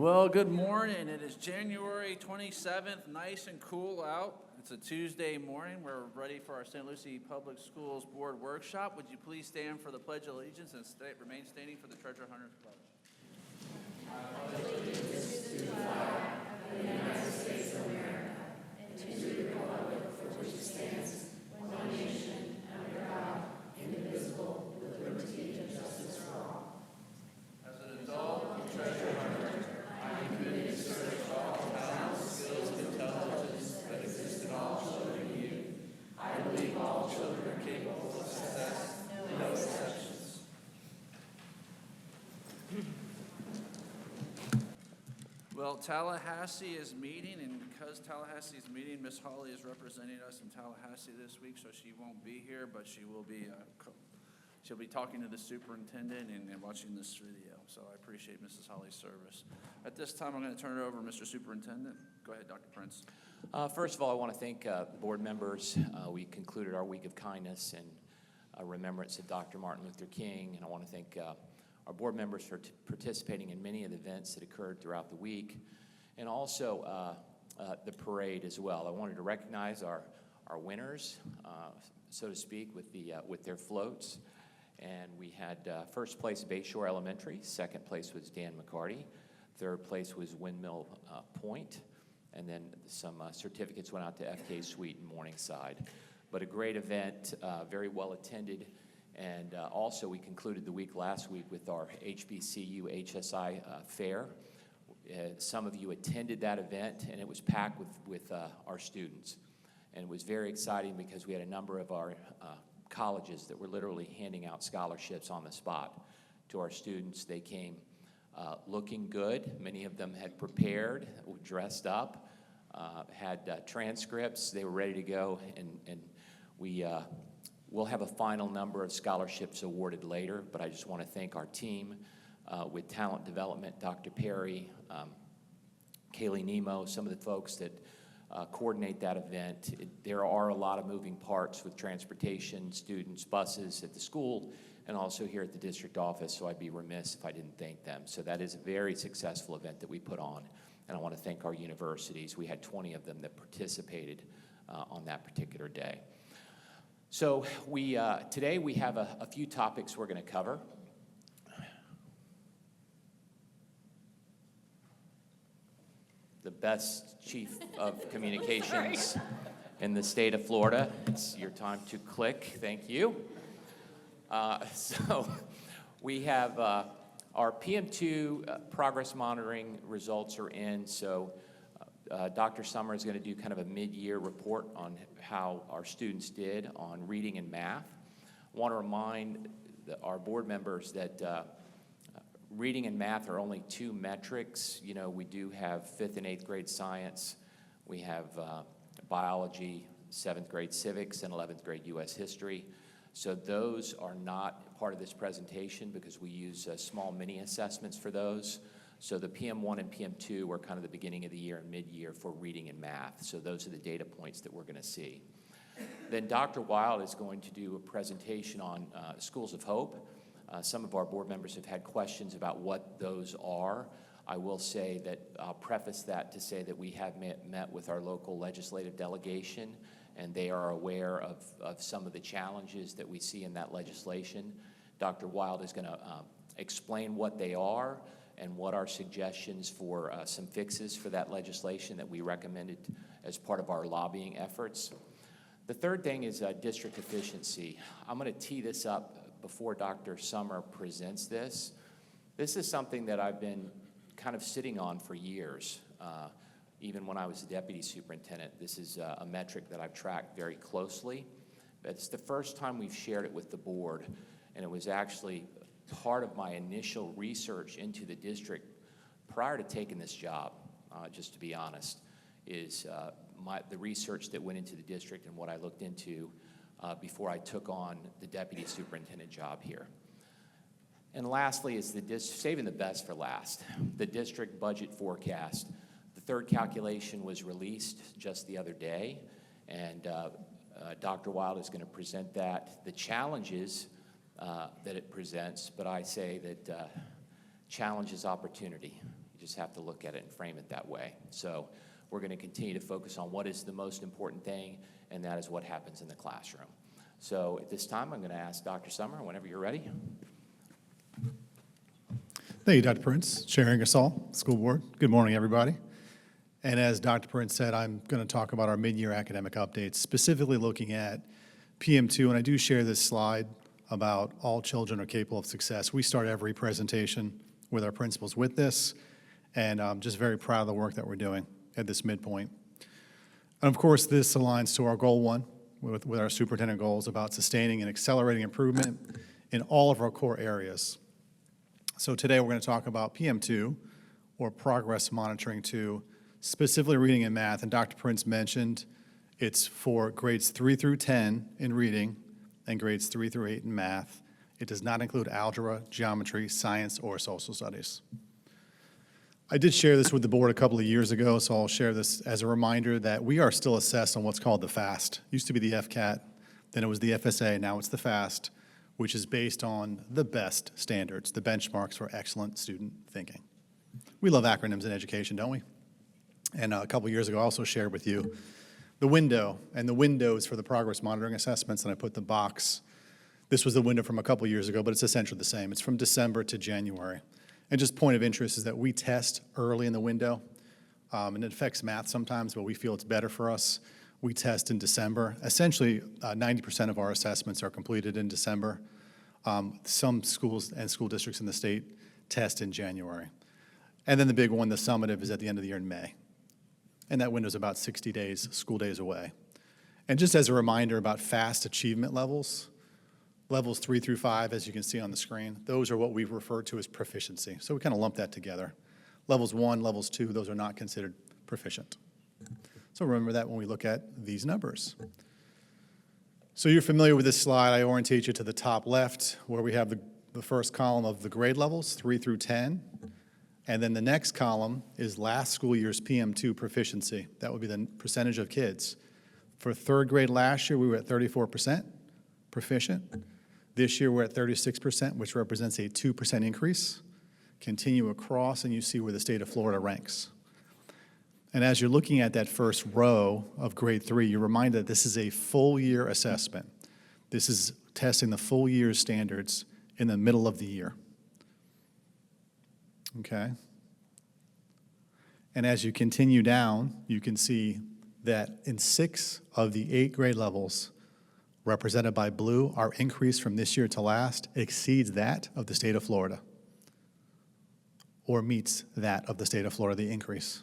Well, good morning. It is January 27th, nice and cool out. It's a Tuesday morning. We're ready for our St. Lucie Public Schools Board Workshop. Would you please stand for the Pledge of Allegiance and remain standing for the Treasure Hunters Pledge? I pledge allegiance to the flag of the United States of America and to the republic for which it stands, one nation, under God, indivisible, with liberty and justice for all. As an adult and treasure hunter, I am committed to search for all talents, skills, and intelligence that exist in all children and youth. I believe all children are capable of success, no exceptions. Well, Tallahassee is meeting, and because Tallahassee is meeting, Miss Hawley is representing us in Tallahassee this week, so she won't be here, but she will be she'll be talking to the superintendent and watching this video. So I appreciate Mrs. Hawley's service. At this time, I'm going to turn it over to Mr. Superintendent. Go ahead, Dr. Prince. First of all, I want to thank board members. We concluded our week of kindness and remembrance of Dr. Martin Luther King, and I want to thank our board members for participating in many of the events that occurred throughout the week, and also the parade as well. I wanted to recognize our winners, so to speak, with their floats. And we had first place Bayshore Elementary, second place was Dan McCarty, third place was Windmill Point, and then some certificates went out to FK Suite in Morningside. But a great event, very well attended, and also we concluded the week last week with our HBCU HSI fair. Some of you attended that event, and it was packed with our students. And it was very exciting because we had a number of our colleges that were literally handing out scholarships on the spot to our students. They came looking good. Many of them had prepared, dressed up, had transcripts. They were ready to go, and we'll have a final number of scholarships awarded later, but I just want to thank our team with talent development, Dr. Perry, Kaylee Nemo, some of the folks that coordinate that event. There are a lot of moving parts with transportation, students, buses at the school, and also here at the district office, so I'd be remiss if I didn't thank them. So that is a very successful event that we put on, and I want to thank our universities. We had 20 of them that participated on that particular day. So today we have a few topics we're going to cover. The best chief of communications in the state of Florida. It's your time to click. Thank you. So we have our PM2 progress monitoring results are in. So Dr. Summer is going to do kind of a mid-year report on how our students did on reading and math. I want to remind our board members that reading and math are only two metrics. You know, we do have 5th and 8th grade science. We have biology, 7th grade civics, and 11th grade U.S. history. So those are not part of this presentation because we use small mini assessments for those. So the PM1 and PM2 were kind of the beginning of the year and mid-year for reading and math. So those are the data points that we're going to see. Then Dr. Wild is going to do a presentation on Schools of Hope. Some of our board members have had questions about what those are. I will say that I'll preface that to say that we have met with our local legislative delegation, and they are aware of some of the challenges that we see in that legislation. Dr. Wild is going to explain what they are and what our suggestions for some fixes for that legislation that we recommended as part of our lobbying efforts. The third thing is district efficiency. I'm going to tee this up before Dr. Summer presents this. This is something that I've been kind of sitting on for years, even when I was a deputy superintendent. This is a metric that I've tracked very closely. But it's the first time we've shared it with the board, and it was actually part of my initial research into the district prior to taking this job, just to be honest, is the research that went into the district and what I looked into before I took on the deputy superintendent job here. And lastly is saving the best for last, the district budget forecast. The third calculation was released just the other day, and Dr. Wild is going to present that. The challenges that it presents, but I say that challenge is opportunity. You just have to look at it and frame it that way. So we're going to continue to focus on what is the most important thing, and that is what happens in the classroom. So at this time, I'm going to ask Dr. Summer, whenever you're ready. Thank you, Dr. Prince, Chair Ingersoll, School Board. Good morning, everybody. And as Dr. Prince said, I'm going to talk about our mid-year academic updates, specifically looking at PM2, and I do share this slide about all children are capable of success. We start every presentation with our principals with this, and I'm just very proud of the work that we're doing at this midpoint. And of course, this aligns to our goal one with our superintendent goals about sustaining and accelerating improvement in all of our core areas. So today we're going to talk about PM2, or Progress Monitoring 2, specifically reading and math. And Dr. Prince mentioned it's for grades 3 through 10 in reading and grades 3 through 8 in math. It does not include algebra, geometry, science, or social studies. I did share this with the board a couple of years ago, so I'll share this as a reminder that we are still assessed on what's called the FAST. Used to be the FCAT, then it was the FSA, now it's the FAST, which is based on the best standards, the benchmarks for excellent student thinking. We love acronyms in education, don't we? And a couple years ago, I also shared with you the window and the windows for the progress monitoring assessments, and I put the box. This was the window from a couple years ago, but it's essentially the same. It's from December to January. And just point of interest is that we test early in the window, and it affects math sometimes, but we feel it's better for us. We test in December. Essentially, 90% of our assessments are completed in December. Some schools and school districts in the state test in January. And then the big one, the summative, is at the end of the year in May. And that window is about 60 days, school days away. And just as a reminder about FAST achievement levels, levels 3 through 5, as you can see on the screen, those are what we refer to as proficiency. So we kind of lump that together. Levels 1, levels 2, those are not considered proficient. So remember that when we look at these numbers. So you're familiar with this slide. I orientate you to the top left, where we have the first column of the grade levels, 3 through 10. And then the next column is last school year's PM2 proficiency. That would be the percentage of kids. For third grade last year, we were at 34% proficient. This year, we're at 36%, which represents a 2% increase. Continue across, and you see where the state of Florida ranks. And as you're looking at that first row of grade 3, you're reminded that this is a full year assessment. This is testing the full year's standards in the middle of the year. Okay? And as you continue down, you can see that in 6 of the 8 grade levels represented by blue, our increase from this year to last exceeds that of the state of Florida, or meets that of the state of Florida, the increase.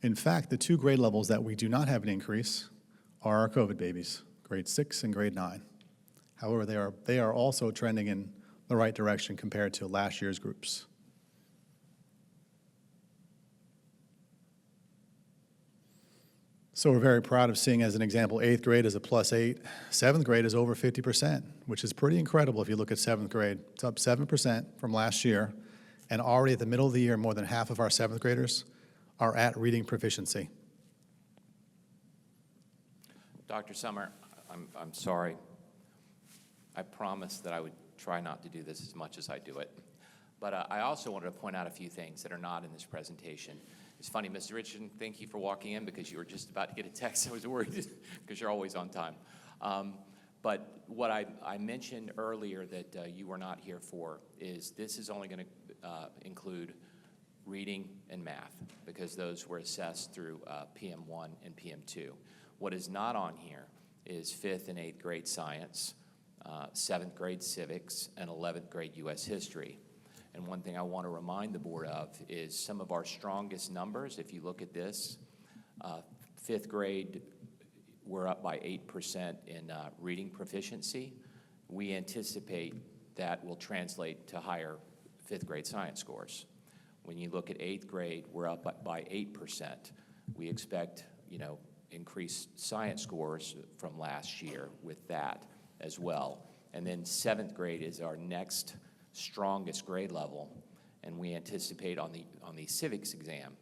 In fact, the 2 grade levels that we do not have an increase are our COVID babies, grade 6 and grade 9. However, they are also trending in the right direction compared to last year's groups. So we're very proud of seeing, as an example, 8th grade is a +8. 7th grade is over 50%, which is pretty incredible if you look at 7th grade. It's up 7% from last year, and already at the middle of the year, more than half of our 7th graders are at reading proficiency. Dr. Summer, I'm sorry. I promised that I would try not to do this as much as I do it. But I also wanted to point out a few things that are not in this presentation. It's funny, Mr. Richardson, thank you for walking in because you were just about to get a text. I was worried because you're always on time. But what I mentioned earlier that you were not here for is this is only going to include reading and math because those were assessed through PM1 and PM2. What is not on here is 5th and 8th grade science, 7th grade civics, and 11th grade U.S. history. And one thing I want to remind the board of is some of our strongest numbers. If you look at this, 5th grade, we're up by 8% in reading proficiency. We anticipate that will translate to higher 5th grade science scores. When you look at 8th grade, we're up by 8%. We expect, increased science scores from last year with that as well. And then 7th grade is our next strongest grade level, and we anticipate on the civics exam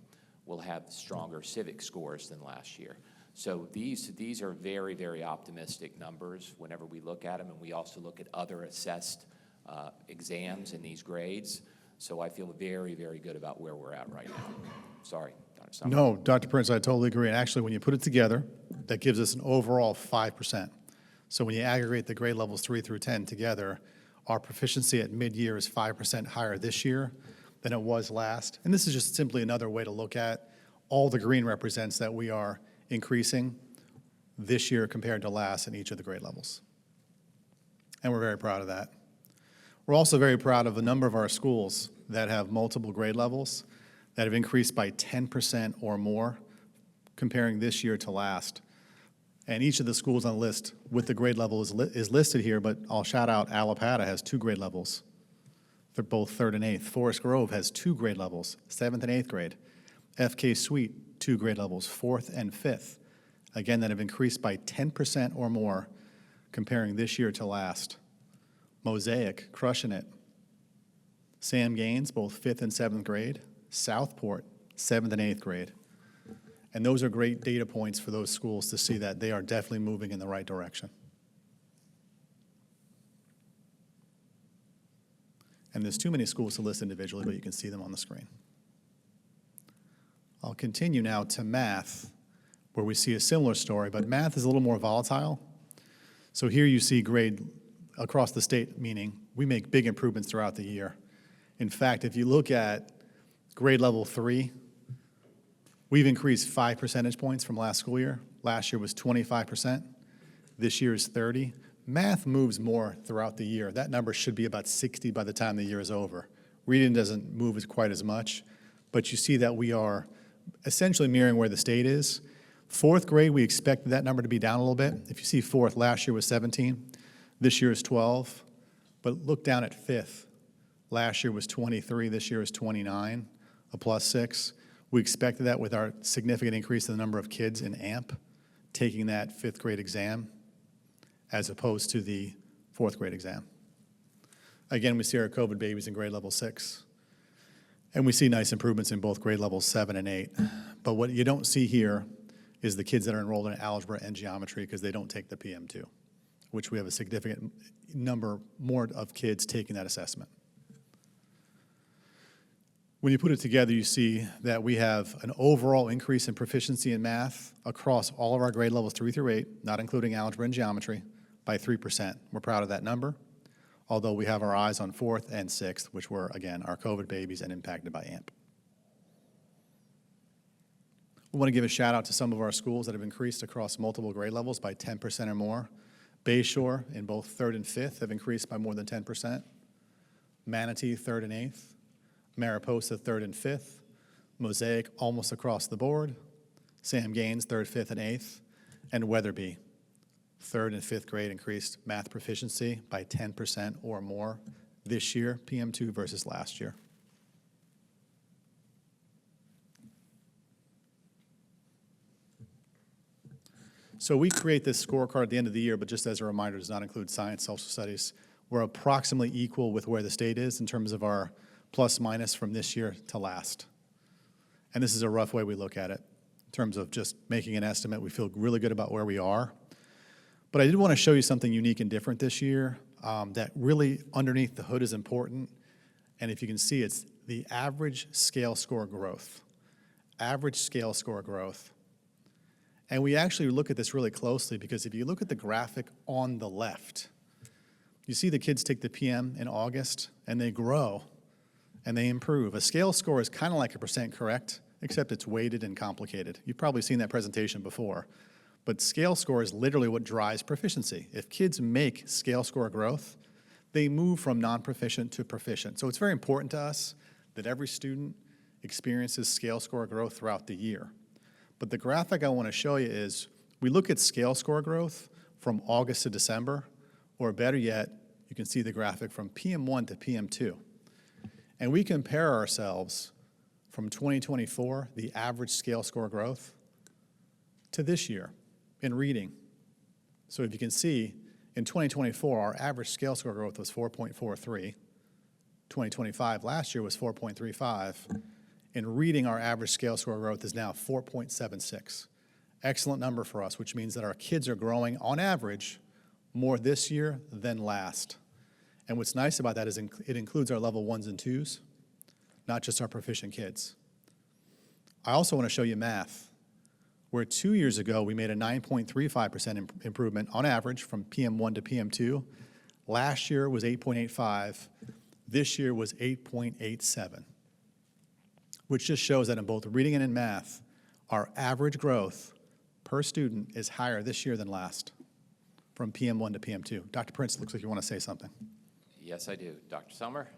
we'll have stronger civics scores than last year. So these are very, very optimistic numbers whenever we look at them, and we also look at other assessed exams in these grades. So I feel very, very good about where we're at right now. Sorry, Dr. Summer. No, Dr. Prince, I totally agree. And actually, when you put it together, that gives us an overall 5%. So when you aggregate the grade levels 3 through 10 together, our proficiency at mid-year is 5% higher this year than it was last. And this is just simply another way to look at all the green represents that we are increasing this year compared to last in each of the grade levels. And we're very proud of that. We're also very proud of a number of our schools that have multiple grade levels that have increased by 10% or more comparing this year to last. And each of the schools on the list with the grade level is listed here, but I'll shout out Allapattah has 2 grade levels. They're both 3rd and 8th. Forest Grove has 2 grade levels, 7th and 8th grade. FK Suite, 2 grade levels, 4th and 5th. Again, that have increased by 10% or more comparing this year to last. Mosaic, crushing it. Sam Gaines, both 5th and 7th grade. Southport, 7th and 8th grade. And those are great data points for those schools to see that they are definitely moving in the right direction. And there's too many schools to list individually, but you can see them on the screen. I'll continue now to math, where we see a similar story, but math is a little more volatile. So here you see grade across the state, meaning we make big improvements throughout the year. In fact, if you look at grade level 3, we've increased 5 percentage points from last school year. Last year was 25%. This year is 30. Math moves more throughout the year. That number should be about 60 by the time the year is over. Reading doesn't move quite as much, but you see that we are essentially mirroring where the state is. 4th grade, we expected that number to be down a little bit. If you see 4th, last year was 17. This year is 12. But look down at 5th. Last year was 23. This year is 29, a +6. We expected that with our significant increase in the number of kids in AMP taking that 5th grade exam as opposed to the 4th grade exam. Again, we see our COVID babies in grade level 6. And we see nice improvements in both grade levels 7 and 8. But what you don't see here is the kids that are enrolled in algebra and geometry because they don't take the PM2, which we have a significant number more of kids taking that assessment. When you put it together, you see that we have an overall increase in proficiency in math across all of our grade levels 3 through 8, not including algebra and geometry, by 3%. We're proud of that number, although we have our eyes on 4th and 6th, which were, again, our COVID babies and impacted by AMP. We want to give a shout out to some of our schools that have increased across multiple grade levels by 10% or more. Bayshore in both 3rd and 5th have increased by more than 10%. Manatee, 3rd and 8th. Mariposa, 3rd and 5th. Mosaic, almost across the board. Sam Gaines, 3rd, 5th, and 8th. And Weatherby, 3rd and 5th grade increased math proficiency by 10% or more this year, PM2 versus last year. So we create this scorecard at the end of the year, but just as a reminder, it does not include science, social studies. We're approximately equal with where the state is in terms of our plus minus from this year to last. And this is a rough way we look at it in terms of just making an estimate. We feel really good about where we are. But I did want to show you something unique and different this year that really underneath the hood is important. And if you can see, it's the average scale score growth. Average scale score growth. And we actually look at this really closely because if you look at the graphic on the left, you see the kids take the PM in August and they grow and they improve. A scale score is kind of like a percent correct, except it's weighted and complicated. You've probably seen that presentation before. But scale score is literally what drives proficiency. If kids make scale score growth, they move from non-proficient to proficient. So it's very important to us that every student experiences scale score growth throughout the year. But the graphic I want to show you is we look at scale score growth from August to December, or better yet, you can see the graphic from PM1 to PM2. And we compare ourselves from 2024, the average scale score growth, to this year in reading. So if you can see, in 2024, our average scale score growth was 4.43. 2025, last year, was 4.35. In reading, our average scale score growth is now 4.76. Excellent number for us, which means that our kids are growing, on average, more this year than last. And what's nice about that is it includes our level 1s and 2s. not just our proficient kids. I also want to show you math, where 2 years ago we made a 9.35% improvement on average from PM1 to PM2. Last year was 8.85. This year was 8.87, which just shows that in both reading and in math, our average growth per student is higher this year than last from PM1 to PM2. Dr. Prince, looks like you want to say something. Yes, I do. Dr. Summer?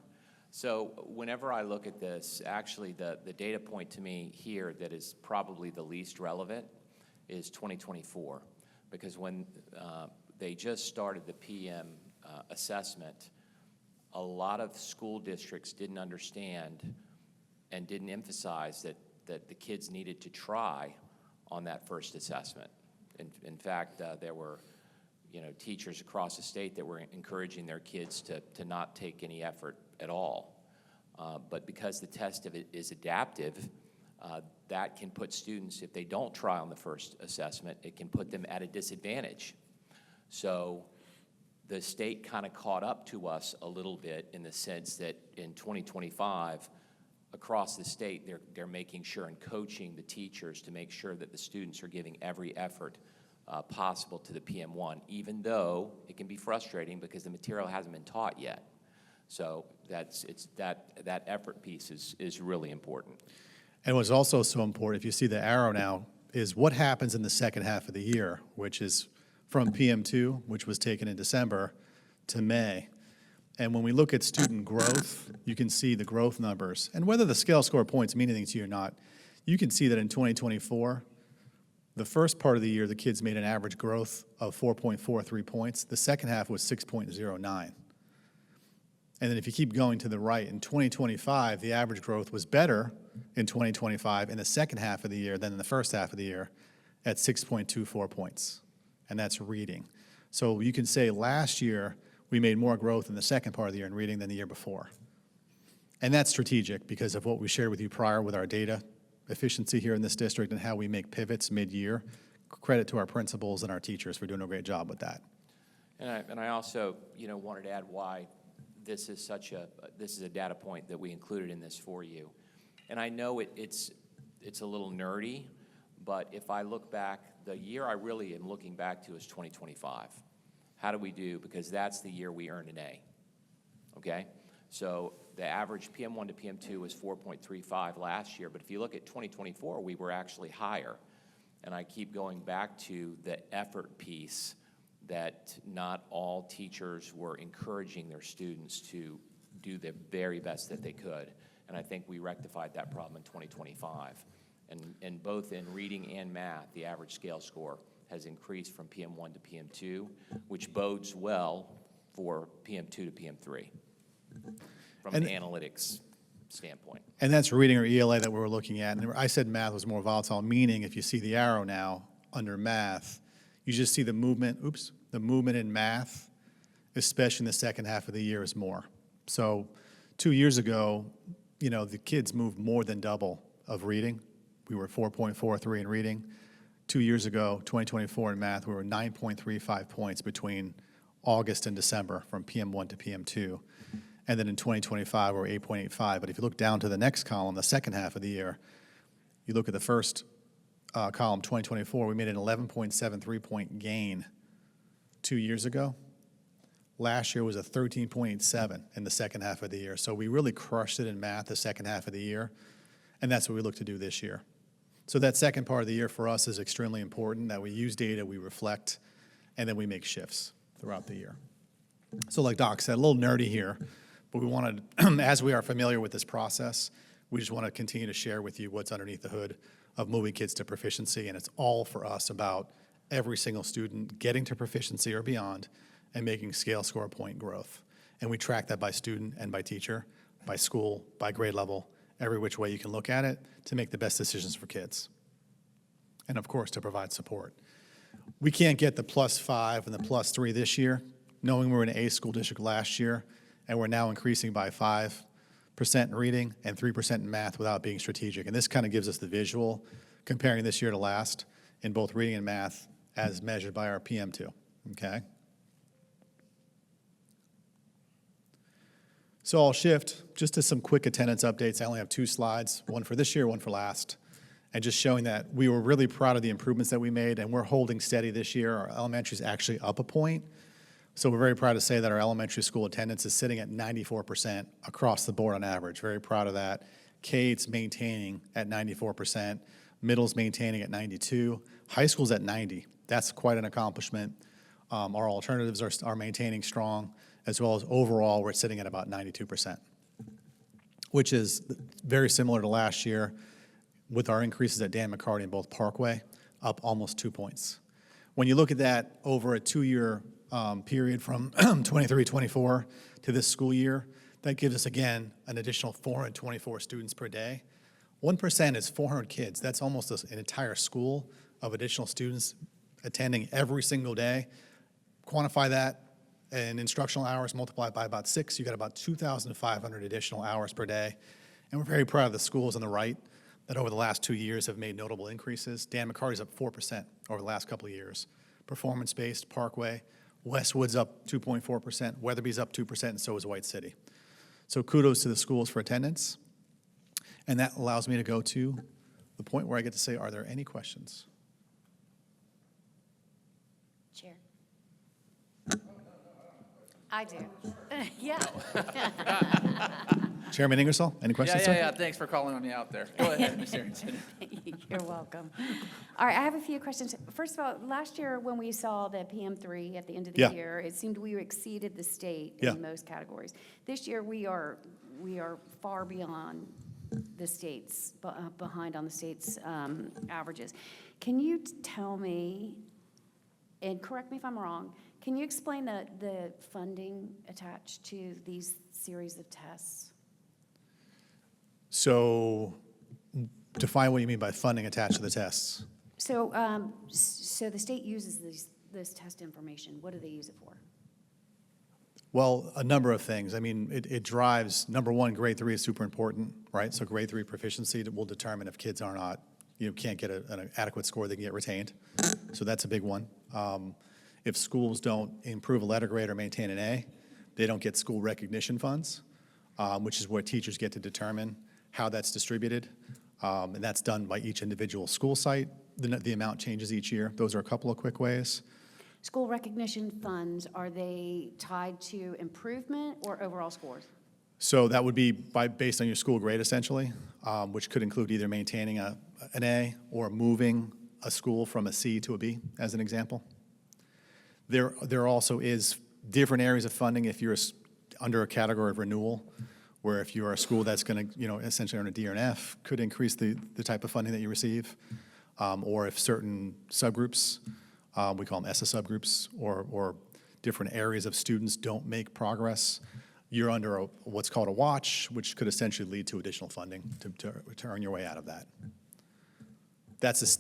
So whenever I look at this, actually the data point to me here that is probably the least relevant is 2024, because when they just started the PM assessment, a lot of school districts didn't understand and didn't emphasize that the kids needed to try on that first assessment. In fact, there were teachers across the state that were encouraging their kids to not take any effort at all. But because the test of it is adaptive, that can put students, if they don't try on the first assessment, it can put them at a disadvantage. So the state kind of caught up to us a little bit in the sense that in 2025, across the state, they're making sure and coaching the teachers to make sure that the students are giving every effort possible to the PM1, even though it can be frustrating because the material hasn't been taught yet. So that effort piece is really important. And what's also so important, if you see the arrow now, is what happens in the second half of the year, which is from PM2, which was taken in December, to May. And when we look at student growth, you can see the growth numbers. And whether the scale score points mean anything to you or not, you can see that in 2024, the first part of the year, the kids made an average growth of 4.43 points. The second half was 6.09. And then if you keep going to the right, in 2025, the average growth was better in 2025 in the second half of the year than in the first half of the year at 6.24 points. And that's reading. So you can say last year we made more growth in the second part of the year in reading than the year before. And that's strategic because of what we shared with you prior with our data efficiency here in this district and how we make pivots mid-year. Credit to our principals and our teachers for doing a great job with that. And I also wanted to add why this is a data point that we included in this for you. And I know it's a little nerdy, but if I look back, the year I really am looking back to is 2025. How do we do? Because that's the year we earned an A, okay? So the average PM1 to PM2 was 4.35 last year, but if you look at 2024, we were actually higher. And I keep going back to the effort piece that not all teachers were encouraging their students to do the very best that they could. And I think we rectified that problem in 2025. And both in reading and math, the average scale score has increased from PM1 to PM2, which bodes well for PM2 to PM3 from an analytics standpoint. And that's reading or ELA that we were looking at. And I said math was more volatile, meaning if you see the arrow now under math, you just see the movement in math, especially in the second half of the year, is more. So 2 years ago, the kids moved more than double of reading. We were 4.43 in reading. 2 years ago, 2024 in math, we were 9.35 points between August and December from PM1 to PM2. And then in 2025, we're 8.85. But if you look down to the next column, the second half of the year, you look at the first column, 2024, we made an 11.73 point gain 2 years ago. Last year was a 13.87 in the second half of the year. So we really crushed it in math the second half of the year, and that's what we look to do this year. So that second part of the year for us is extremely important, that we use data, we reflect, and then we make shifts throughout the year. So like Doc said, a little nerdy here, but we wanted, as we are familiar with this process, we just want to continue to share with you what's underneath the hood of moving kids to proficiency, and it's all for us about every single student getting to proficiency or beyond and making scale score point growth. And we track that by student and by teacher, by school, by grade level, every which way you can look at it to make the best decisions for kids. And of course, to provide support. We can't get the +5 and the +3 this year, knowing we were in an A school district last year, and we're now increasing by 5% in reading and 3% in math without being strategic. And this kind of gives us the visual, comparing this year to last, in both reading and math, as measured by our PM2, okay? So I'll shift just to some quick attendance updates. I only have 2 slides, one for this year, one for last, and just showing that we were really proud of the improvements that we made, and we're holding steady this year. Our elementary is actually up a point. So we're very proud to say that our elementary school attendance is sitting at 94% across the board on average. Very proud of that. K-8's maintaining at 94%. Middle's maintaining at 92. High school's at 90. That's quite an accomplishment. Our alternatives are maintaining strong, as well as overall, we're sitting at about 92%, which is very similar to last year with our increases at Dan McCarty and both Parkway, up almost 2 points. When you look at that over a 2-year period from 23-24 to this school year, that gives us, again, an additional 424 students per day. 1% is 400 kids. That's almost an entire school of additional students attending every single day. Quantify that in instructional hours, multiply it by about 6, you got about 2,500 additional hours per day. And we're very proud of the schools on the right that over the last 2 years have made notable increases. Dan McCarty's up 4% over the last couple of years. Performance-based, Parkway. Westwood's up 2.4%. Weatherby's up 2%, and so is White City. So kudos to the schools for attendance. And that allows me to go to the point where I get to say, are there any questions? Chair. I do. Yeah. Chairman Ingersoll, any questions, sir? Yeah, thanks for calling on me out there. Go ahead, Ms. Arrington. You're welcome. All right, I have a few questions. First of all, last year when we saw the PM3 at the end of the Yeah. year, it seemed we exceeded the state Yeah. in most categories. This year we are far beyond the state's, behind on the state's averages. Can you tell me, and correct me if I'm wrong, can you explain the funding attached to these series of tests? So define what you mean by funding attached to the tests. So, so the state uses this test information. What do they use it for? Well, a number of things. I mean, it drives, number one, grade 3 is super important, right? So grade 3 proficiency will determine if kids are not, can't get an adequate score, they can get retained. So that's a big one. If schools don't improve a letter grade or maintain an A, they don't get school recognition funds, which is where teachers get to determine how that's distributed. And that's done by each individual school site. The amount changes each year. Those are a couple of quick ways. School recognition funds, are they tied to improvement or overall scores? So that would be based on your school grade, essentially, which could include either maintaining an A or moving a school from a C to a B, as an example. There also is different areas of funding if you're under a category of renewal, where if you're a school that's going to, essentially earn a D or an F, could increase the type of funding that you receive. Or if certain subgroups, we call them ESSA subgroups, or different areas of students don't make progress, you're under what's called a watch, which could essentially lead to additional funding to earn your way out of that.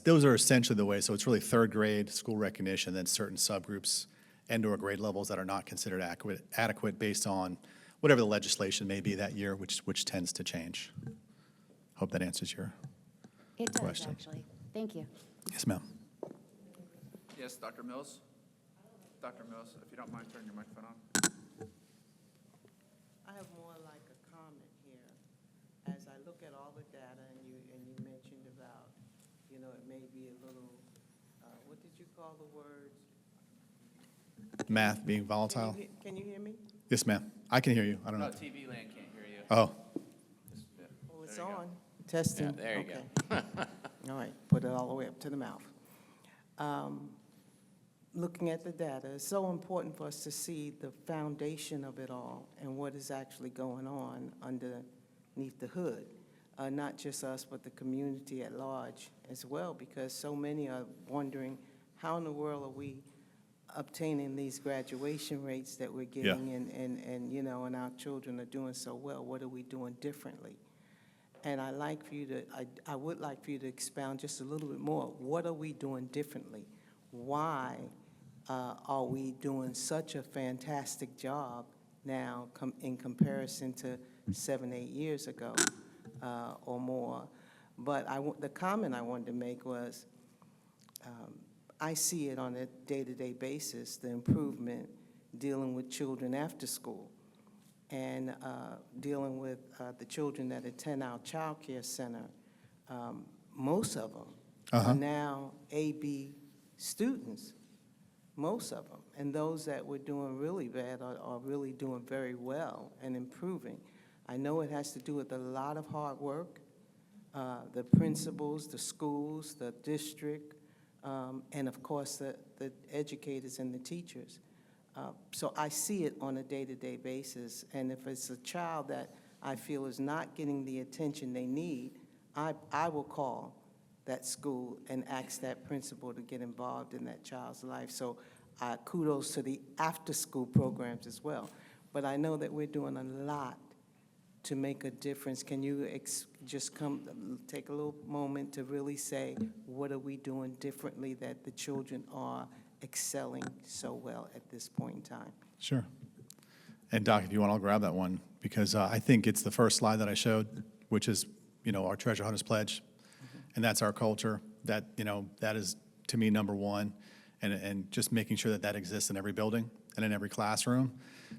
Those are essentially the way. So it's really third grade, school recognition, then certain subgroups and/or grade levels that are not considered adequate based on whatever the legislation may be that year, which tends to change. Hope that answers your It does, question. actually. Thank you. Yes, ma'am. Yes, Dr. Mills? Dr. Mills, if you don't mind turning your microphone on. I have more like a comment here. As I look at all the data, and you mentioned about, it may be a little, what did you call the words? Math being volatile. Can you hear me? Yes, ma'am. I can hear you. I don't No, know. TV land can't hear you. Oh, Oh, it's There you go. on. Testing. Yeah, there you Okay. All right, put it all the way up to the mouth. Looking at the data, it's so important for us to see the foundation of it all and what is actually going on underneath the hood. Not just us, but the community at large as well, because so many are wondering, how in the world are we obtaining these graduation rates that we're getting, and our children are doing so well? What are we doing differently? And I would like for you to expound just a little bit more. What are we doing differently? Why are we doing such a fantastic job now in comparison to 7, 8 years ago or more? But the comment I wanted to make was, I see it on a day-to-day basis, the improvement dealing with children after school. and dealing with the children that attend our child care center, most of them are now AB students, most of them. And those that were doing really bad are really doing very well and improving. I know it has to do with a lot of hard work, the principals, the schools, the district, and of course the educators and the teachers. So I see it on a day-to-day basis, and if it's a child that I feel is not getting the attention they need, I will call that school and ask that principal to get involved in that child's life. So kudos to the after-school programs as well. But I know that we're doing a lot to make a difference. Can you just take a little moment to really say, what are we doing differently that the children are excelling so well at this point in time? Sure. And Doc, if you want, I'll grab that one, because I think it's the first slide that I showed, which is, our Treasure Hunters Pledge. And that's our culture. That, that is, to me, number one. And just making sure that that exists in every building and in every classroom,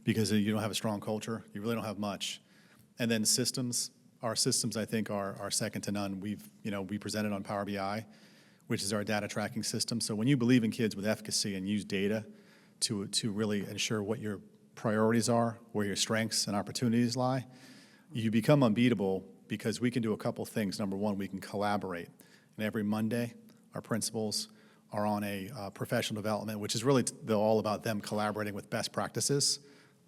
because if you don't have a strong culture, you really don't have much. And then systems, our systems, I think, are second to none. We presented on Power BI, which is our data tracking system. So when you believe in kids with efficacy and use data to really ensure what your priorities are, where your strengths and opportunities lie, you become unbeatable, because we can do a couple things. Number one, we can collaborate. And every Monday, our principals are on a professional development, which is really all about them collaborating with best practices,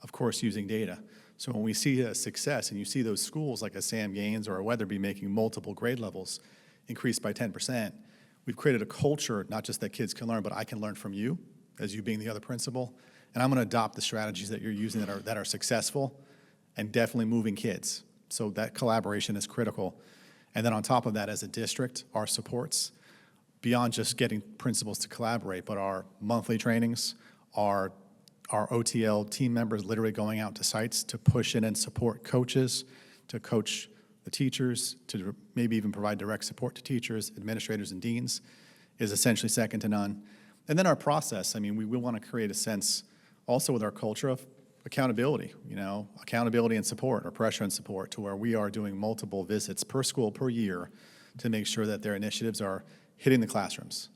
of course, using data. So when we see a success, and you see those schools like a Sam Gaines or a Weatherby making multiple grade levels increase by 10%, we've created a culture, not just that kids can learn, but I can learn from you, as you being the other principal, and I'm going to adopt the strategies that you're using that are successful and definitely moving kids. So that collaboration is critical. And then on top of that, as a district, our supports, beyond just getting principals to collaborate, but our monthly trainings, our OTL team members literally going out to sites to push in and support coaches, to coach the teachers, to maybe even provide direct support to teachers, administrators, and deans, is essentially second to none. And then our process, we want to create a sense also with our culture of accountability, accountability and support, or pressure and support, to where we are doing multiple visits per school per year to make sure that their initiatives are hitting the classrooms.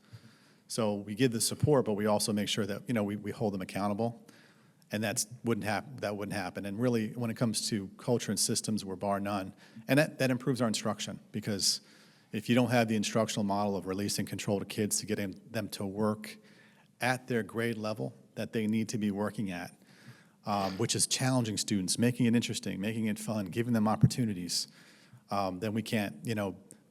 So we give the support, but we also make sure that, we hold them accountable, and that wouldn't happen. And really, when it comes to culture and systems, we're bar none. And that improves our instruction, because if you don't have the instructional model of releasing control to kids to get them to work at their grade level that they need to be working at, which is challenging students, making it interesting, making it fun, giving them opportunities, then we can't,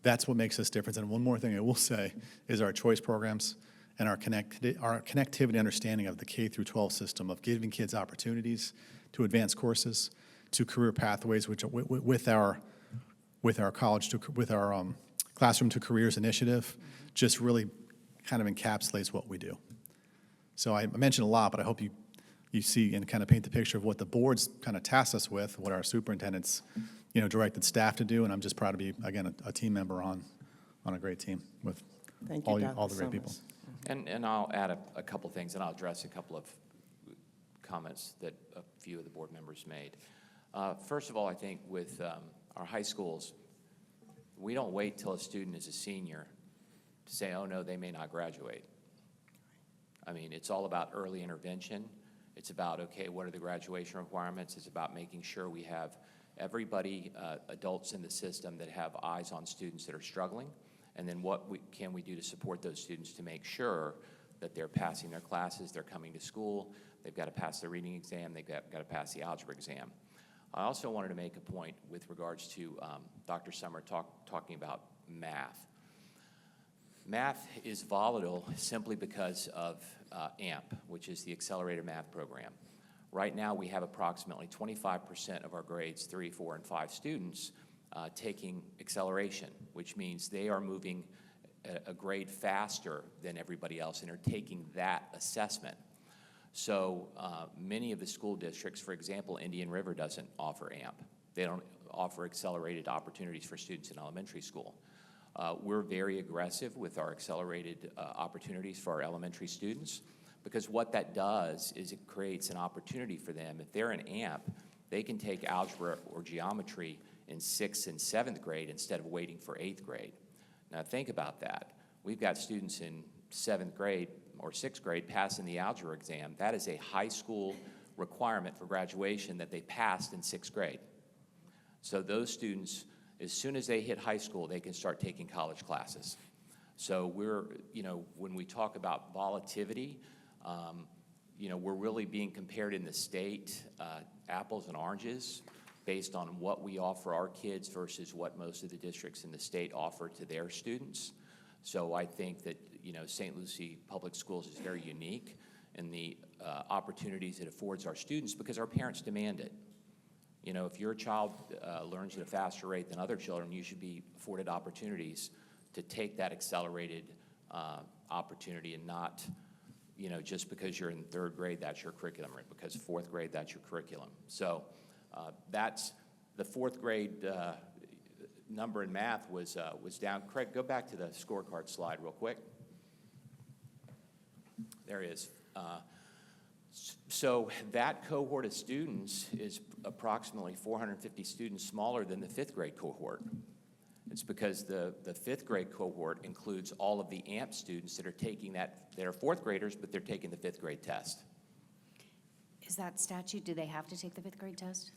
that's what makes us different. And one more thing I will say is our choice programs and our connectivity understanding of the K through 12 system, of giving kids opportunities to advanced courses, to career pathways, which with our classroom to careers initiative, just really kind of encapsulates what we do. So I mentioned a lot, but I hope you see and kind of paint the picture of what the board's kind of tasked us with, what our superintendents, directed staff to do, and I'm just proud to be, again, a team member on a great team with Thank you, Dr. all the great people. Summers. And I'll add a couple things, and I'll address a couple of comments that a few of the board members made. First of all, I think with our high schools, we don't wait till a student is a senior to say, oh no, they may not graduate. It's all about early intervention. It's about, okay, what are the graduation requirements? It's about making sure we have everybody, adults in the system, that have eyes on students that are struggling, and then what can we do to support those students to make sure that they're passing their classes, they're coming to school, they've got to pass the reading exam, they've got to pass the algebra exam. I also wanted to make a point with regards to Dr. Summer talking about math. Math is volatile simply because of AMP, which is the Accelerated Math Program. Right now, we have approximately 25% of our grades 3, 4, and 5 students taking acceleration, which means they are moving a grade faster than everybody else and are taking that assessment. So many of the school districts, for example, Indian River doesn't offer AMP. They don't offer accelerated opportunities for students in elementary school. We're very aggressive with our accelerated opportunities for our elementary students, because what that does is it creates an opportunity for them. If they're in AMP, they can take algebra or geometry in 6th and 7th grade instead of waiting for 8th grade. Now think about that. We've got students in 7th grade or 6th grade passing the algebra exam. That is a high school requirement for graduation that they passed in 6th grade. So those students, as soon as they hit high school, they can start taking college classes. So we're, when we talk about volatility, we're really being compared in the state, apples and oranges, based on what we offer our kids versus what most of the districts in the state offer to their students. So I think that, St. Lucie Public Schools is very unique in the opportunities it affords our students because our parents demand it. If your child learns at a faster rate than other children, you should be afforded opportunities to take that accelerated opportunity and not, just because you're in 3rd grade, that's your curriculum, or because 4th grade, that's your curriculum. So that's the 4th grade number in math was down. Craig, go back to the scorecard slide real quick. There it is. So that cohort of students is approximately 450 students smaller than the 5th grade cohort. It's because the 5th grade cohort includes all of the AMP students that are taking that, they're 4th graders, but they're taking the 5th grade test. Is that statute, do they have to take the 5th grade test?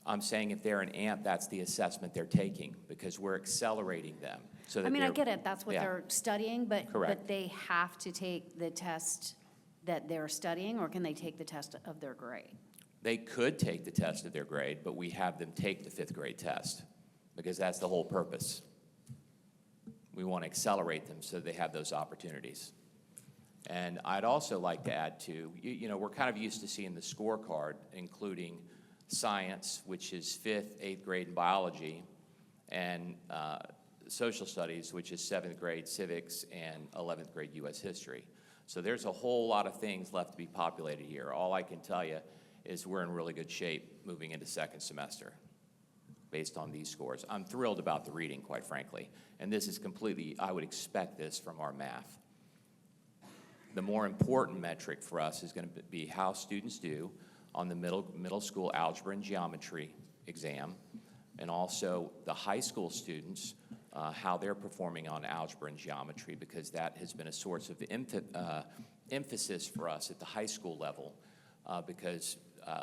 I'm saying if they're an AMP, that's the assessment they're taking because we're accelerating them. So that I mean, I they're- get it, that's what yeah. they're studying, but Correct. they have to take the test that they're studying, or can they take the test of their grade? They could take the test of their grade, but we have them take the 5th grade test because that's the whole purpose. We want to accelerate them so they have those opportunities. And I'd also like to add to, we're kind of used to seeing the scorecard, including science, which is 5th, 8th grade in biology, and social studies, which is 7th grade civics and 11th grade U.S. history. So there's a whole lot of things left to be populated here. All I can tell you is we're in really good shape moving into 2nd semester based on these scores. I'm thrilled about the reading, quite frankly. And this is completely, I would expect this from our math. The more important metric for us is going to be how students do on the middle school algebra and geometry exam, and also the high school students, how they're performing on algebra and geometry, because that has been a source of emphasis for us at the high school level, because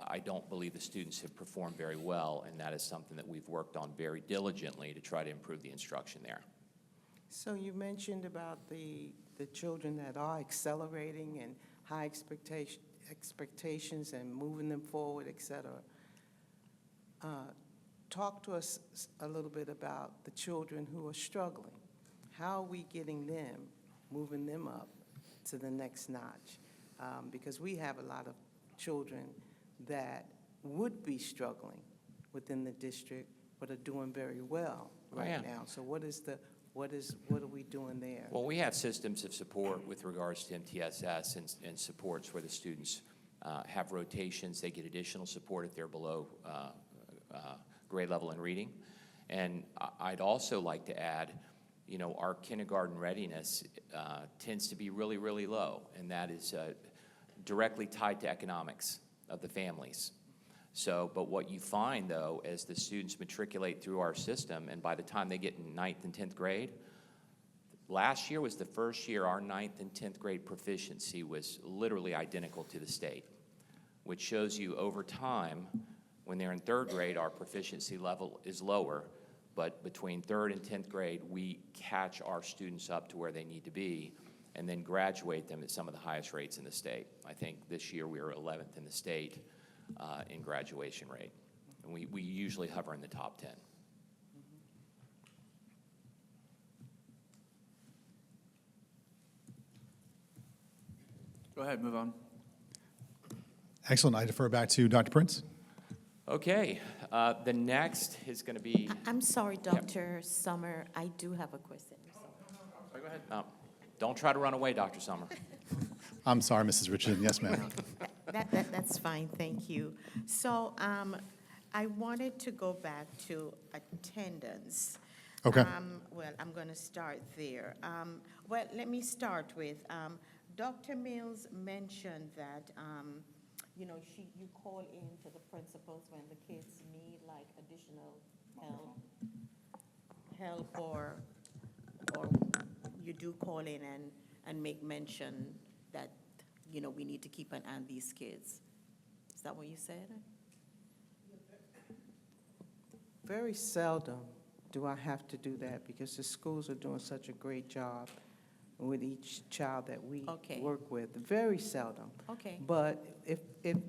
I don't believe the students have performed very well, and that is something that we've worked on very diligently to try to improve the instruction there. So you mentioned about the children that are accelerating and high expectations and moving them forward, et cetera. Talk to us a little bit about the children who are struggling. How are we getting them, moving them up to the next notch? Because we have a lot of children that would be struggling within the district, but are doing very well right now. So what are we doing there? Well, we have systems of support with regards to MTSS and supports where the students have rotations. They get additional support if they're below grade level in reading. And I'd also like to add, our kindergarten readiness tends to be really, really low, and that is directly tied to economics of the families. So, but what you find, though, as the students matriculate through our system, and by the time they get in 9th and 10th grade, last year was the first year our 9th and 10th grade proficiency was literally identical to the state, which shows you over time, when they're in 3rd grade, our proficiency level is lower, but between 3rd and 10th grade, we catch our students up to where they need to be and then graduate them at some of the highest rates in the state. I think this year we were 11th in the state in graduation rate. And we usually hover in the top 10. Go ahead, move on. Excellent. I defer back to Dr. Prince. Okay, the next is going to be, I'm sorry, Dr. Summer, I do have a question. Go ahead. don't try to run away, Dr. Summer. I'm sorry, Mrs. Richardson. Yes, ma'am. That's fine, thank you. So I wanted to go back to attendance. Okay. Well, I'm going to start there. Well, let me start with, Dr. Mills mentioned that you call in to the principals when the kids need like additional help or you do call in and make mention that, we need to keep an eye on these kids. Is that what you said? Very seldom do I have to do that because the schools are doing such a great job with each child that we Okay. work with. Very seldom. Okay. But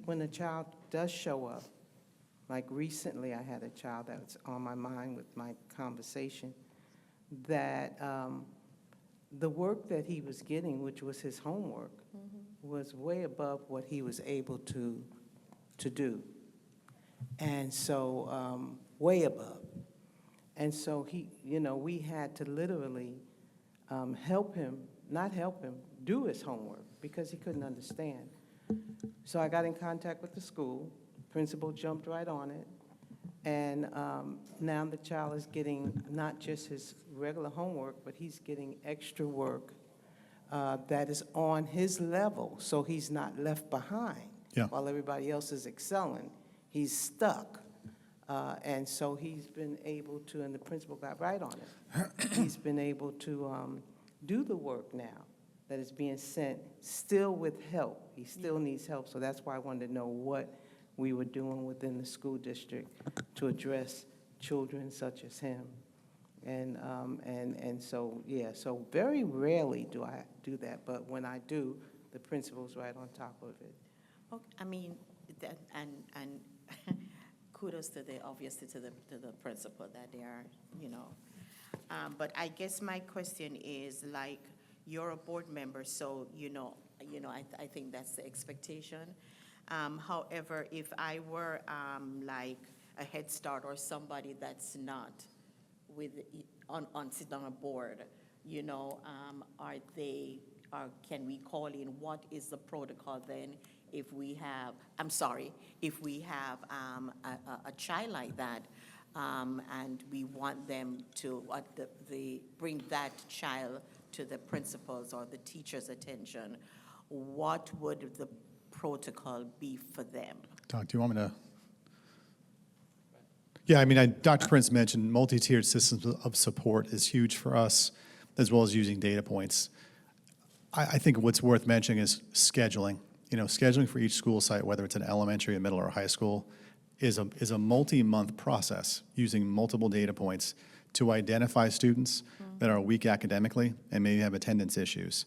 when a child does show up, like recently I had a child that was on my mind with my conversation, that the work that he was getting, which was his homework, was way above what he was able to do. And so, way above. And so we had to literally not help him, do his homework because he couldn't understand. So I got in contact with the school, principal jumped right on it, and now the child is getting not just his regular homework, but he's getting extra work that is on his level, so he's not left behind. Yeah. While everybody else is excelling, he's stuck. And so he's been able to, and the principal got right on it, he's been able to do the work now that is being sent, still with help. He still needs help, so that's why I wanted to know what we were doing within the school district to address children such as him. And so, yeah, so very rarely do I do that, but when I do, the principal's right on top of it. Okay, I mean, and kudos to obviously to the principal that they are, but I guess my question is, like, you're a board member, so, I think that's the expectation. However, if I were, like, a Head Start or somebody that's not sitting on a board, can we call in? What is the protocol then if we have, a child like that, and we want them to, bring that child to the principal's or the teacher's attention, what would the protocol be for them? Doc, do you want me to? Yeah, I mean, Dr. Prince mentioned multi-tiered systems of support is huge for us, as well as using data points. I think what's worth mentioning is scheduling. Scheduling for each school site, whether it's an elementary, a middle, or a high school, is a multi-month process using multiple data points to identify students that are weak academically and maybe have attendance issues,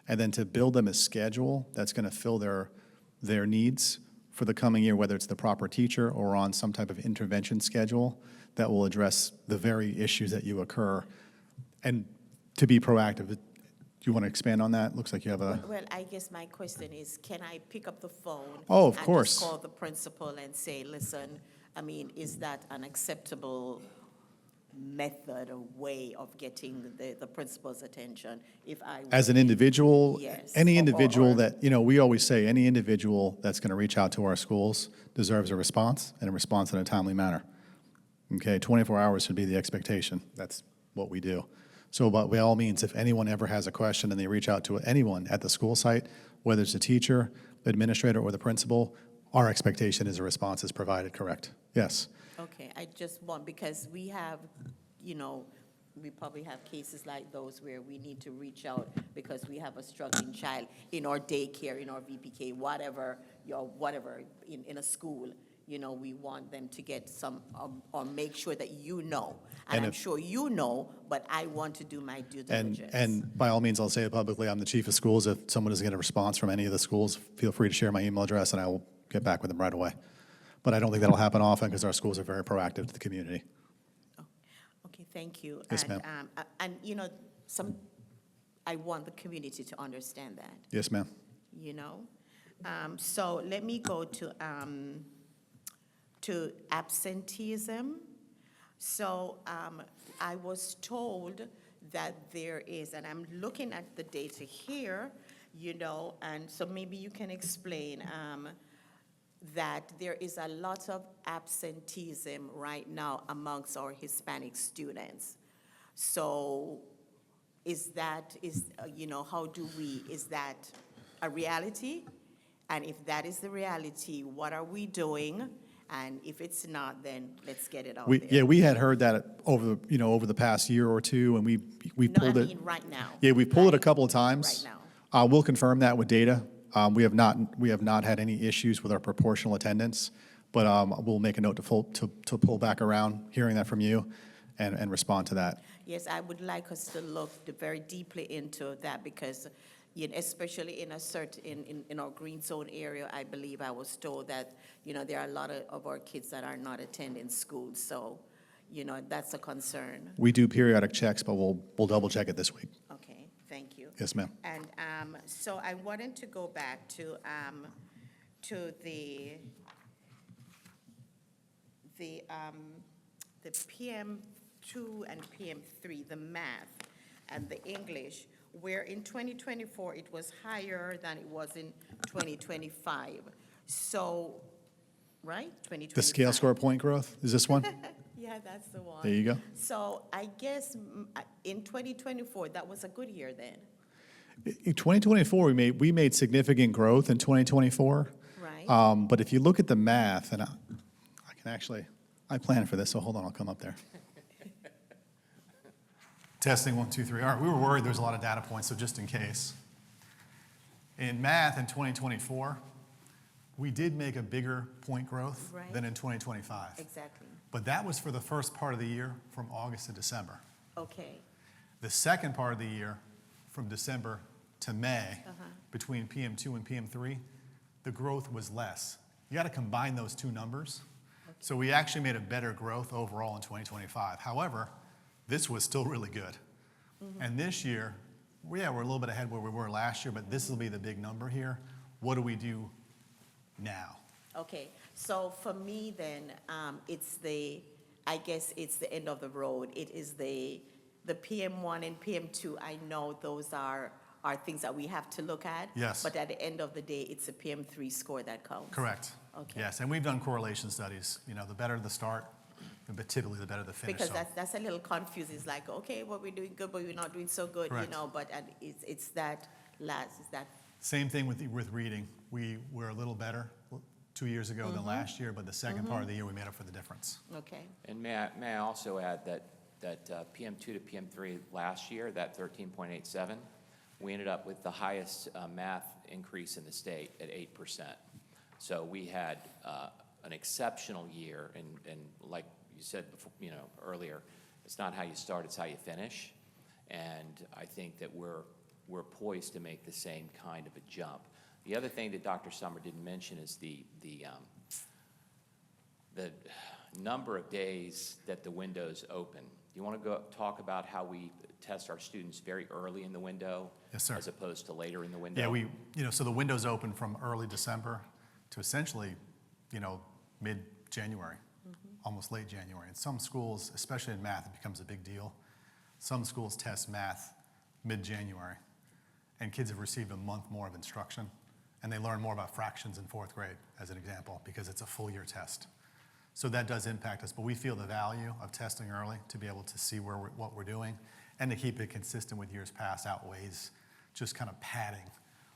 and then to build them a schedule that's going to fill their needs for the coming year, whether it's the proper teacher or on some type of intervention schedule that will address the very issues that you occur, and to be proactive. Do you want to expand on that? Looks like you have a... Well, I guess my question is, can I pick up the phone? Oh, of and course. just call the principal and say, listen, is that an acceptable method or way of getting the principal's attention? If I As an individual, Yes. any individual Or- that, we always say, any individual that's going to reach out to our schools deserves a response, and a response in a timely manner. Okay, 24 hours should be the expectation. That's what we do. So by all means, if anyone ever has a question and they reach out to anyone at the school site, whether it's a teacher, administrator, or the principal, our expectation is a response is provided, correct? Yes. Okay, I just want, because we have, we probably have cases like those where we need to reach out because we have a struggling child in our daycare, in our VPK, whatever, in a school. We want them to get some, or make sure that And And I'm if- sure but I want to do my due And, diligence. and by all means, I'll say it publicly, I'm the chief of schools. If someone doesn't get a response from any of the schools, feel free to share my email address and I will get back with them right away. But I don't think that'll happen often because our schools are very proactive to the community. Okay, thank you. Yes, And, I want the community to understand that. Yes, ma'am. So let me go to absenteeism. So I was told that there is, and I'm looking at the data here, and so maybe you can explain that there is a lot of absenteeism right now amongst our Hispanic students. So is that a reality? And if that is the reality, what are we doing? And if it's not, then let's get it out there. Yeah, we had heard that over the past year or two, and we No, pulled I it. mean right now. Yeah, we've pulled it a Like, couple of times. Right now. We'll confirm that with data. We have not had any issues with our proportional attendance, but we'll make a note to pull back around, hearing that from you, and respond to that. Yes, I would like us to look very deeply into that because, especially in in our green zone area, I believe I was told that, there are a lot of our kids that are not attending school. So, that's a concern. We do periodic checks, but we'll double check it this week. Okay, thank you. Yes, ma'am. And so I wanted to go back to the PM2 and PM3, the math and the English, where in 2024 it was higher than it was in 2025. So, right? 2025. The scale score point growth, is this one? Yeah, that's the one. There you go. So I guess in 2024, that was a good year then, In 2024, we made significant growth in 2024. right? But if you look at the math, and I planned for this, so hold on, I'll come up there. Testing 1, 2, 3. All right, we were worried there was a lot of data points, so just in case. In math in 2024, we did make a bigger point growth Right. than in 2025. Exactly. But that was for the first part of the year from August to December. Okay, The second part of the year, from December to May, between PM2 and PM3, the growth was less. You got to combine those two numbers. So we actually made a better growth overall in 2025. However, this was still really good. And this year, we're a little bit ahead where we were last year, but this will be the big number here. What do we do now? okay. So for me then, I guess it's the end of the road. It is the PM1 and PM2. I know those are things that we have to look at. Yes. But at the end of the day, it's a PM3 score that counts. Correct. Okay. Yes, and we've done correlation studies. The better the start, but typically the better the finish. Because So- that's a little confusing. It's like, okay, well, we're doing good, but we're not doing so good, Correct. but it's that Same thing with reading. We were a little better 2 years ago than last year, but the second part of the year, we made up for the difference. okay. And may I also add that PM2 to PM3 last year, that 13.87, we ended up with the highest math increase in the state at 8%. So we had an exceptional year, and like you said before, earlier, it's not how you start, it's how you finish. And I think that we're poised to make the same kind of a jump. The other thing that Dr. Summer didn't mention is the number of days that the window's open. You want to talk about how we test our students very early in the window? Yes, sir. As opposed to later in the window? Yeah, so the window's open from early December to essentially, mid-January, almost late January. And some schools, especially in math, it becomes a big deal. Some schools test math mid-January, and kids have received a month more of instruction, and they learn more about fractions in fourth grade, as an example, because it's a full year test. So that does impact us, but we feel the value of testing early to be able to see what we're doing, and to keep it consistent with years past outweighs just kind of padding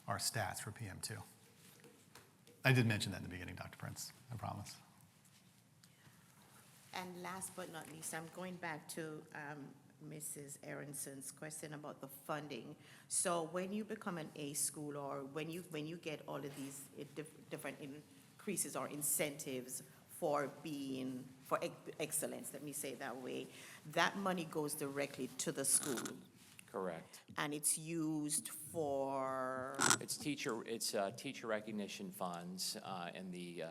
our stats for PM2. I did mention that in the beginning, Dr. Prince, I promise. And last but not least, I'm going back to Mrs. Aronson's question about the funding. So when you become an A school, or when you get all of these different increases or incentives for excellence, let me say it that way, that money goes directly to the school, Correct. and it's used for, It's teacher recognition funds, and the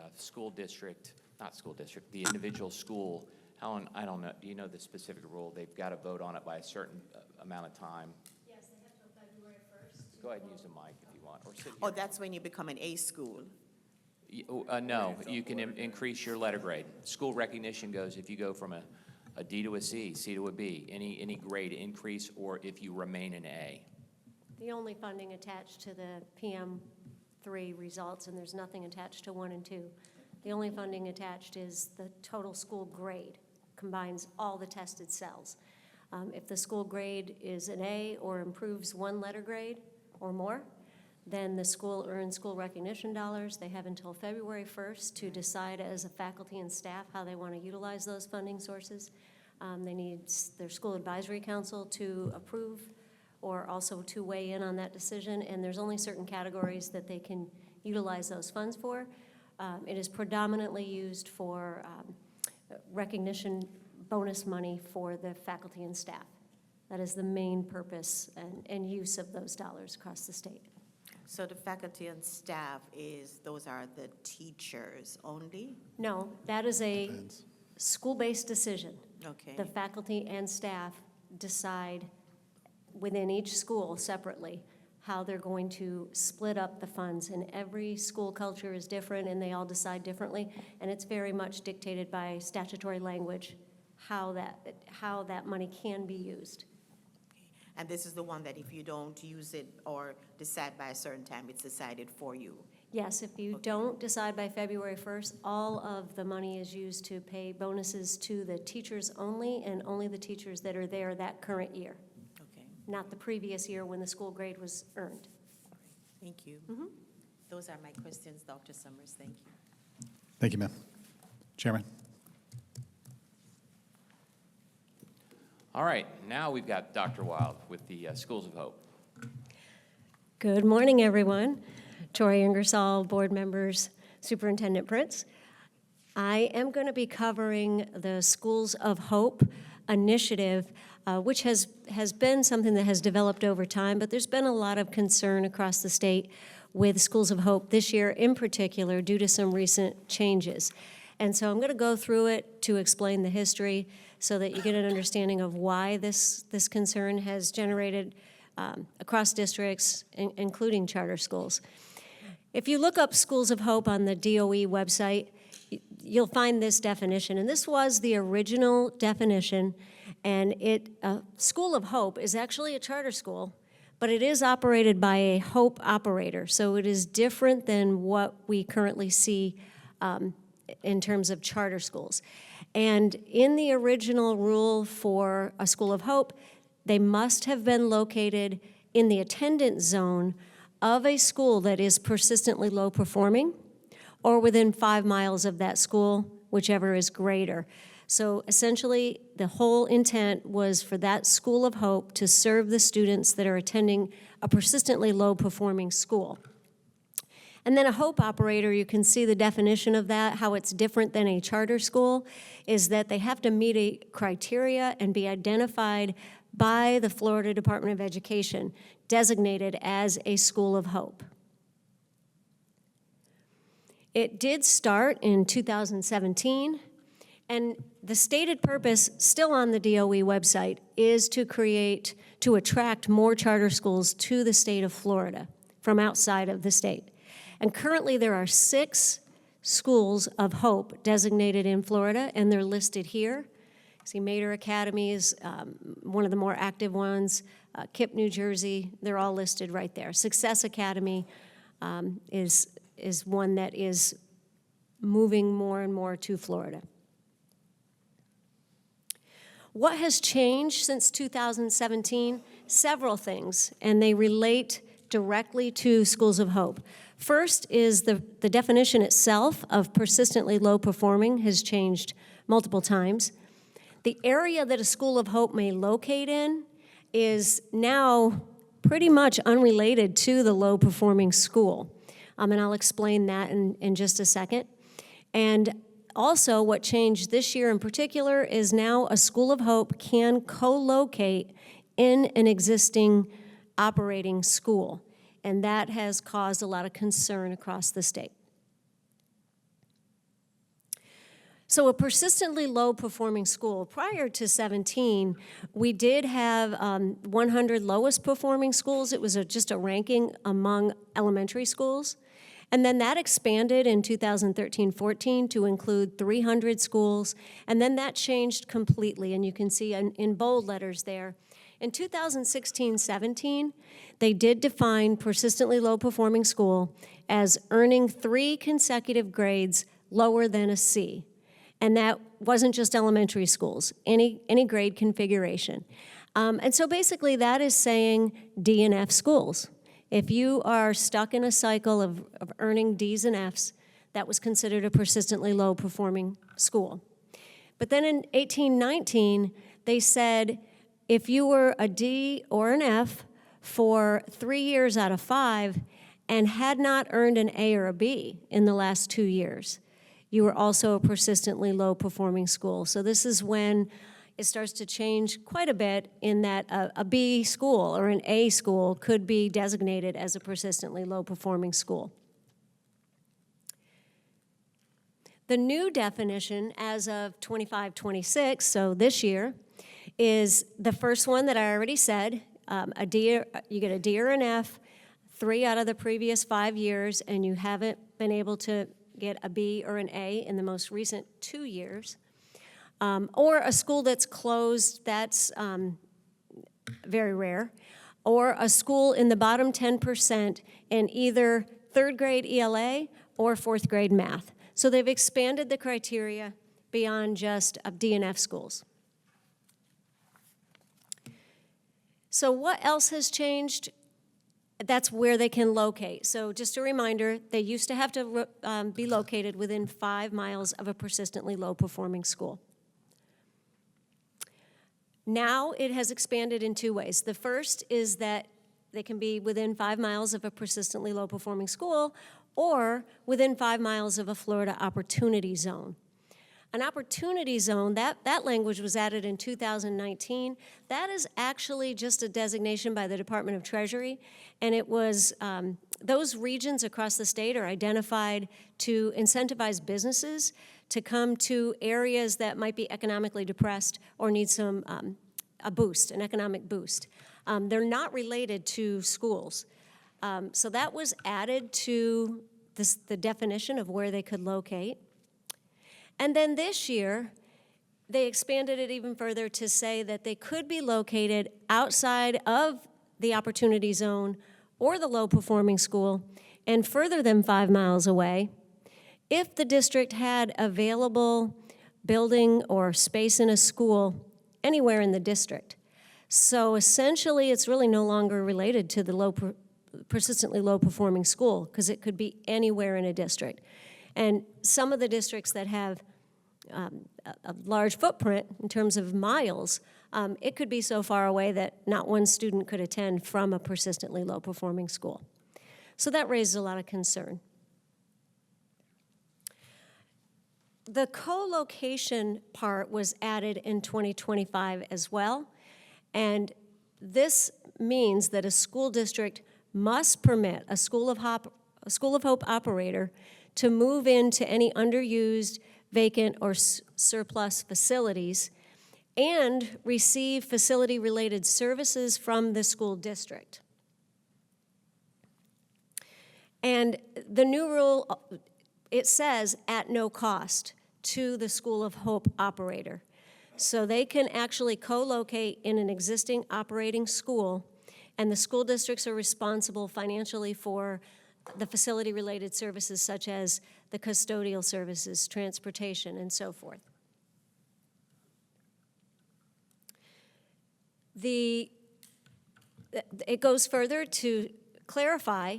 the individual school. Helen, I don't know, do you know the specific rule? They've got to vote on it by a certain amount of time. Yes, they have till February 1st. Go ahead and use the mic if you want, or sit oh, here. that's when you become an A school. No, you can increase your letter grade. School recognition goes if you go from a D to a C, C to a B, any grade increase, or if you remain an A. The only funding attached to the PM3 results, and there's nothing attached to 1 and 2. The only funding attached is the total school grade, combines all the tested cells. If the school grade is an A or improves 1 letter grade or more, Then the school earns school recognition dollars. They have until February 1st to decide as a faculty and staff how they want to utilize those funding sources. They need their school advisory council to approve or also to weigh in on that decision, and there's only certain categories that they can utilize those funds for. It is predominantly used for recognition bonus money for the faculty and staff. That is the main purpose and use of those dollars across the state. So the faculty and staff those are the teachers only? No, that is a Depends. school-based decision. Okay. The faculty and staff decide within each school separately how they're going to split up the funds. And every school culture is different, and they all decide differently. And it's very much dictated by statutory language, how that money can be used. And this is the one that if you don't use it or decide by a certain time, it's decided for you? Yes, if you don't decide by February 1st, all of the money is used to pay bonuses to the teachers only, and only the teachers that are there that current year, Okay, not the previous year when the school grade was earned. thank you. Those are my questions, Dr. Summers, thank you. Thank you, ma'am. Chairman? All right, now we've got Dr. Wild with the Schools of Hope. Good morning, everyone. Tori Ingersoll, board members, Superintendent Prince. I am going to be covering the Schools of Hope initiative, which has been something that has developed over time, but there's been a lot of concern across the state with Schools of Hope this year in particular due to some recent changes. And so I'm going to go through it to explain the history so that you get an understanding of why this concern has generated across districts, including charter schools. If you look up Schools of Hope on the DOE website, you'll find this definition, and this was the original definition, and School of Hope is actually a charter school, but it is operated by a Hope operator, so it is different than what we currently see in terms of charter schools. And in the original rule for a School of Hope, they must have been located in the attendance zone of a school that is persistently low performing or within 5 miles of that school, whichever is greater. So essentially, the whole intent was for that School of Hope to serve the students that are attending a persistently low performing school. And then a Hope operator, you can see the definition of that, how it's different than a charter school, is that they have to meet a criteria and be identified by the Florida Department of Education, designated as a School of Hope. It did start in 2017, and the stated purpose, still on the DOE website, is to attract more charter schools to the state of Florida from outside of the state. And currently there are 6 Schools of Hope designated in Florida, and they're listed here. See, Mater Academy is one of the more active ones. KIPP, New Jersey, they're all listed right there. Success Academy is one that is moving more and more to Florida. What has changed since 2017? Several things, and they relate directly to Schools of Hope. First is the definition itself of persistently low performing has changed multiple times. The area that a School of Hope may locate in is now pretty much unrelated to the low-performing school. And I'll explain that in just a second. And also what changed this year in particular is now a School of Hope can co-locate in an existing operating school. And that has caused a lot of concern across the state. So a persistently low-performing school, prior to 17, we did have 100 lowest performing schools. It was just a ranking among elementary schools. And then that expanded in 2013-14 to include 300 schools. And then that changed completely, and you can see in bold letters there. In 2016-17, they did define persistently low-performing school as earning 3 consecutive grades lower than a C. And that wasn't just elementary schools, any grade configuration. And so basically that is saying D and F schools. If you are stuck in a cycle of earning Ds and Fs, that was considered a persistently low-performing school. But then in 1819, they said if you were a D or an F for 3 years out of 5 and had not earned an A or a B in the last 2 years, you were also a persistently low-performing school. So this is when it starts to change quite a bit in that a B school or an A school could be designated as a persistently low-performing school. The new definition as of 25-26, so this year, is the first one that I already said. A D, you get a D or an F 3 out of the previous 5 years, and you haven't been able to get a B or an A in the most recent 2 years. Or a school that's closed, that's very rare. Or a school in the bottom 10% in either 3rd grade ELA or 4th grade math. So they've expanded the criteria beyond just D and F schools. So what else has changed? That's where they can locate. So just a reminder, they used to have to be located within 5 miles of a persistently low-performing school. Now it has expanded in 2 ways. The first is that they can be within 5 miles of a persistently low-performing school or within 5 miles of a Florida Opportunity Zone. An opportunity zone, that language was added in 2019. That is actually just a designation by the Department of Treasury, and it was, those regions across the state are identified to incentivize businesses to come to areas that might be economically depressed or need some, a boost, an economic boost. They're not related to schools. So that was added to the definition of where they could locate. And then this year, they expanded it even further to say that they could be located outside of the opportunity zone or the low-performing school and further than 5 miles away if the district had available building or space in a school anywhere in the district. So essentially, it's really no longer related to the persistently low-performing school because it could be anywhere in a district. And some of the districts that have a large footprint in terms of miles, it could be so far away that not one student could attend from a persistently low-performing school. So that raises a lot of concern. The co-location part was added in 2025 as well, and this means that a school district must permit a School of Hope operator to move into any underused, vacant, or surplus facilities and receive facility-related services from the school district. And the new rule, it says at no cost to the School of Hope operator. So they can actually co-locate in an existing operating school, and the school districts are responsible financially for the facility-related services such as the custodial services, transportation, and so forth. It goes further to clarify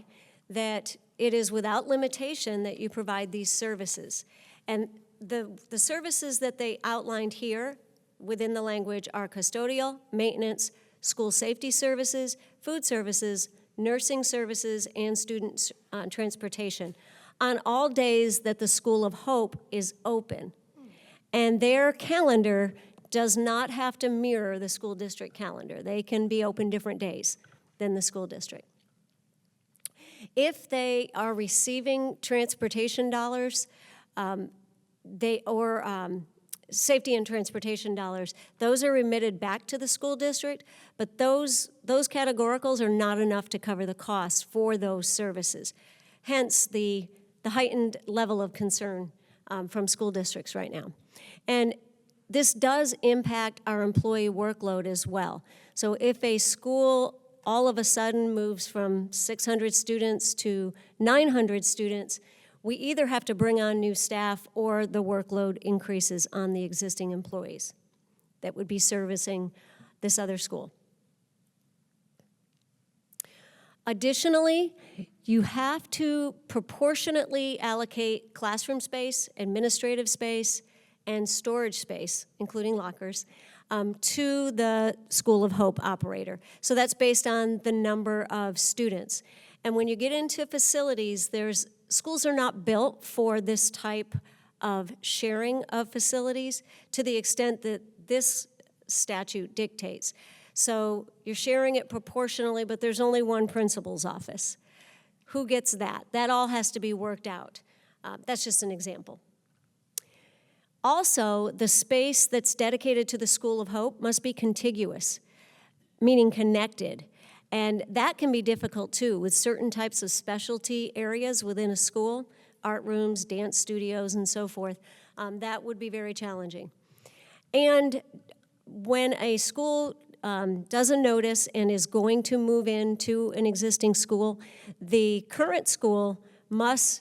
that it is without limitation that you provide these services. And the services that they outlined here within the language are custodial, maintenance, school safety services, food services, nursing services, and student transportation on all days that the School of Hope is open. And their calendar does not have to mirror the school district calendar. They can be open different days than the school district. If they are receiving transportation dollars, safety and transportation dollars, those are remitted back to the school district, but those categoricals are not enough to cover the costs for those services. Hence the heightened level of concern from school districts right now. And this does impact our employee workload as well. So if a school all of a sudden moves from 600 students to 900 students, we either have to bring on new staff or the workload increases on the existing employees that would be servicing this other school. Additionally, you have to proportionately allocate classroom space, administrative space, and storage space, including lockers, to the School of Hope operator. So that's based on the number of students. And when you get into facilities, schools are not built for this type of sharing of facilities to the extent that this statute dictates. So you're sharing it proportionally, but there's only one principal's office. Who gets that? That all has to be worked out. That's just an example. Also, the space that's dedicated to the School of Hope must be contiguous, meaning connected. And that can be difficult too with certain types of specialty areas within a school, art rooms, dance studios, and so forth. That would be very challenging. And when a school does a notice and is going to move into an existing school, the current school must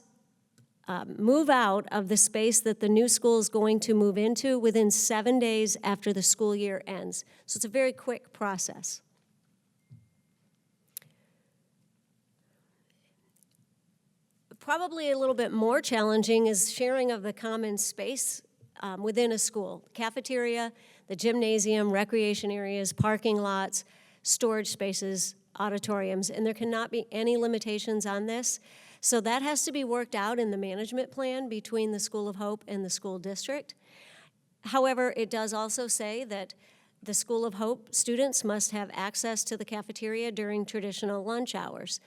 move out of the space that the new school is going to move into within 7 days after the school year ends. So it's a very quick process. Probably a little bit more challenging is sharing of the common space within a school. Cafeteria, the gymnasium, recreation areas, parking lots, storage spaces, auditoriums, and there cannot be any limitations on this. So that has to be worked out in the management plan between the School of Hope and the school district. However, it does also say that the School of Hope students must have access to the cafeteria during traditional lunch hours.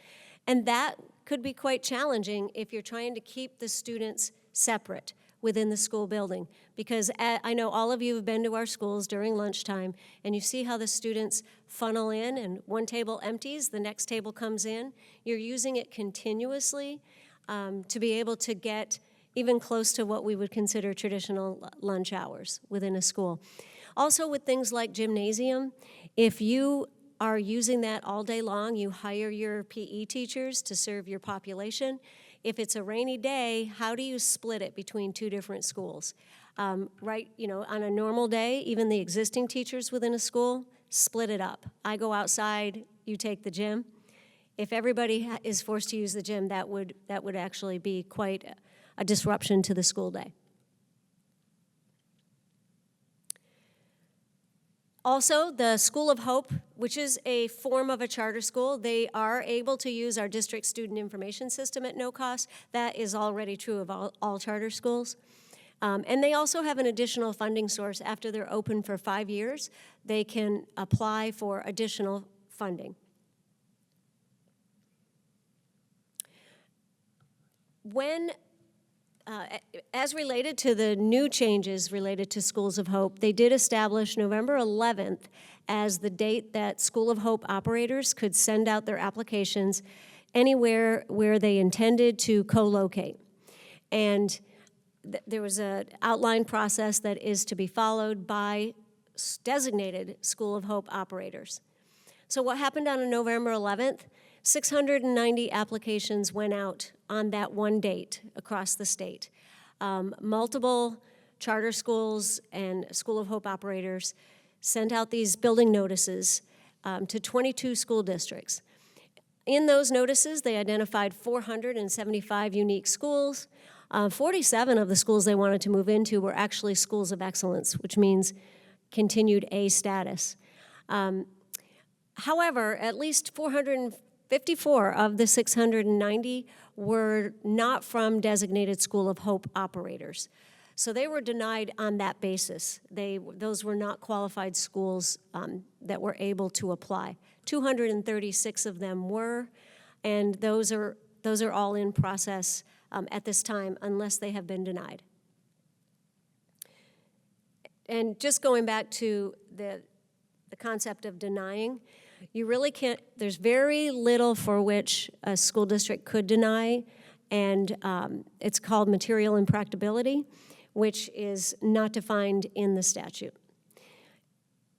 And that could be quite challenging if you're trying to keep the students separate within the school building, because I know all of you have been to our schools during lunchtime, and you see how the students funnel in, and one table empties, the next table comes in. You're using it continuously to be able to get even close to what we would consider traditional lunch hours within a school. Also with things like gymnasium, if you are using that all day long, you hire your PE teachers to serve your population. If it's a rainy day, how do you split it between two different schools? Right, on a normal day, even the existing teachers within a school, split it up. I go outside, you take the gym. If everybody is forced to use the gym, that would actually be quite a disruption to the school day. Also, the School of Hope, which is a form of a charter school, they are able to use our district student information system at no cost. That is already true of all charter schools. And they also have an additional funding source. After they're open for 5 years, they can apply for additional funding. As related to the new changes related to Schools of Hope, they did establish November 11th as the date that School of Hope operators could send out their applications anywhere where they intended to co-locate. And there was an outline process that is to be followed by designated School of Hope operators. So what happened on November 11th? 690 applications went out on that one date across the state. Multiple charter schools and School of Hope operators sent out these building notices to 22 school districts. In those notices, they identified 475 unique schools. 47 of the schools they wanted to move into were actually schools of excellence, which means continued A status. However, at least 454 of the 690 were not from designated School of Hope operators. So they were denied on that basis. Those were not qualified schools that were able to apply. 236 of them were, and those are all in process at this time unless they have been denied. And just going back to the concept of denying, you really can't, there's very little for which a school district could deny, and it's called material impracticability, which is not defined in the statute.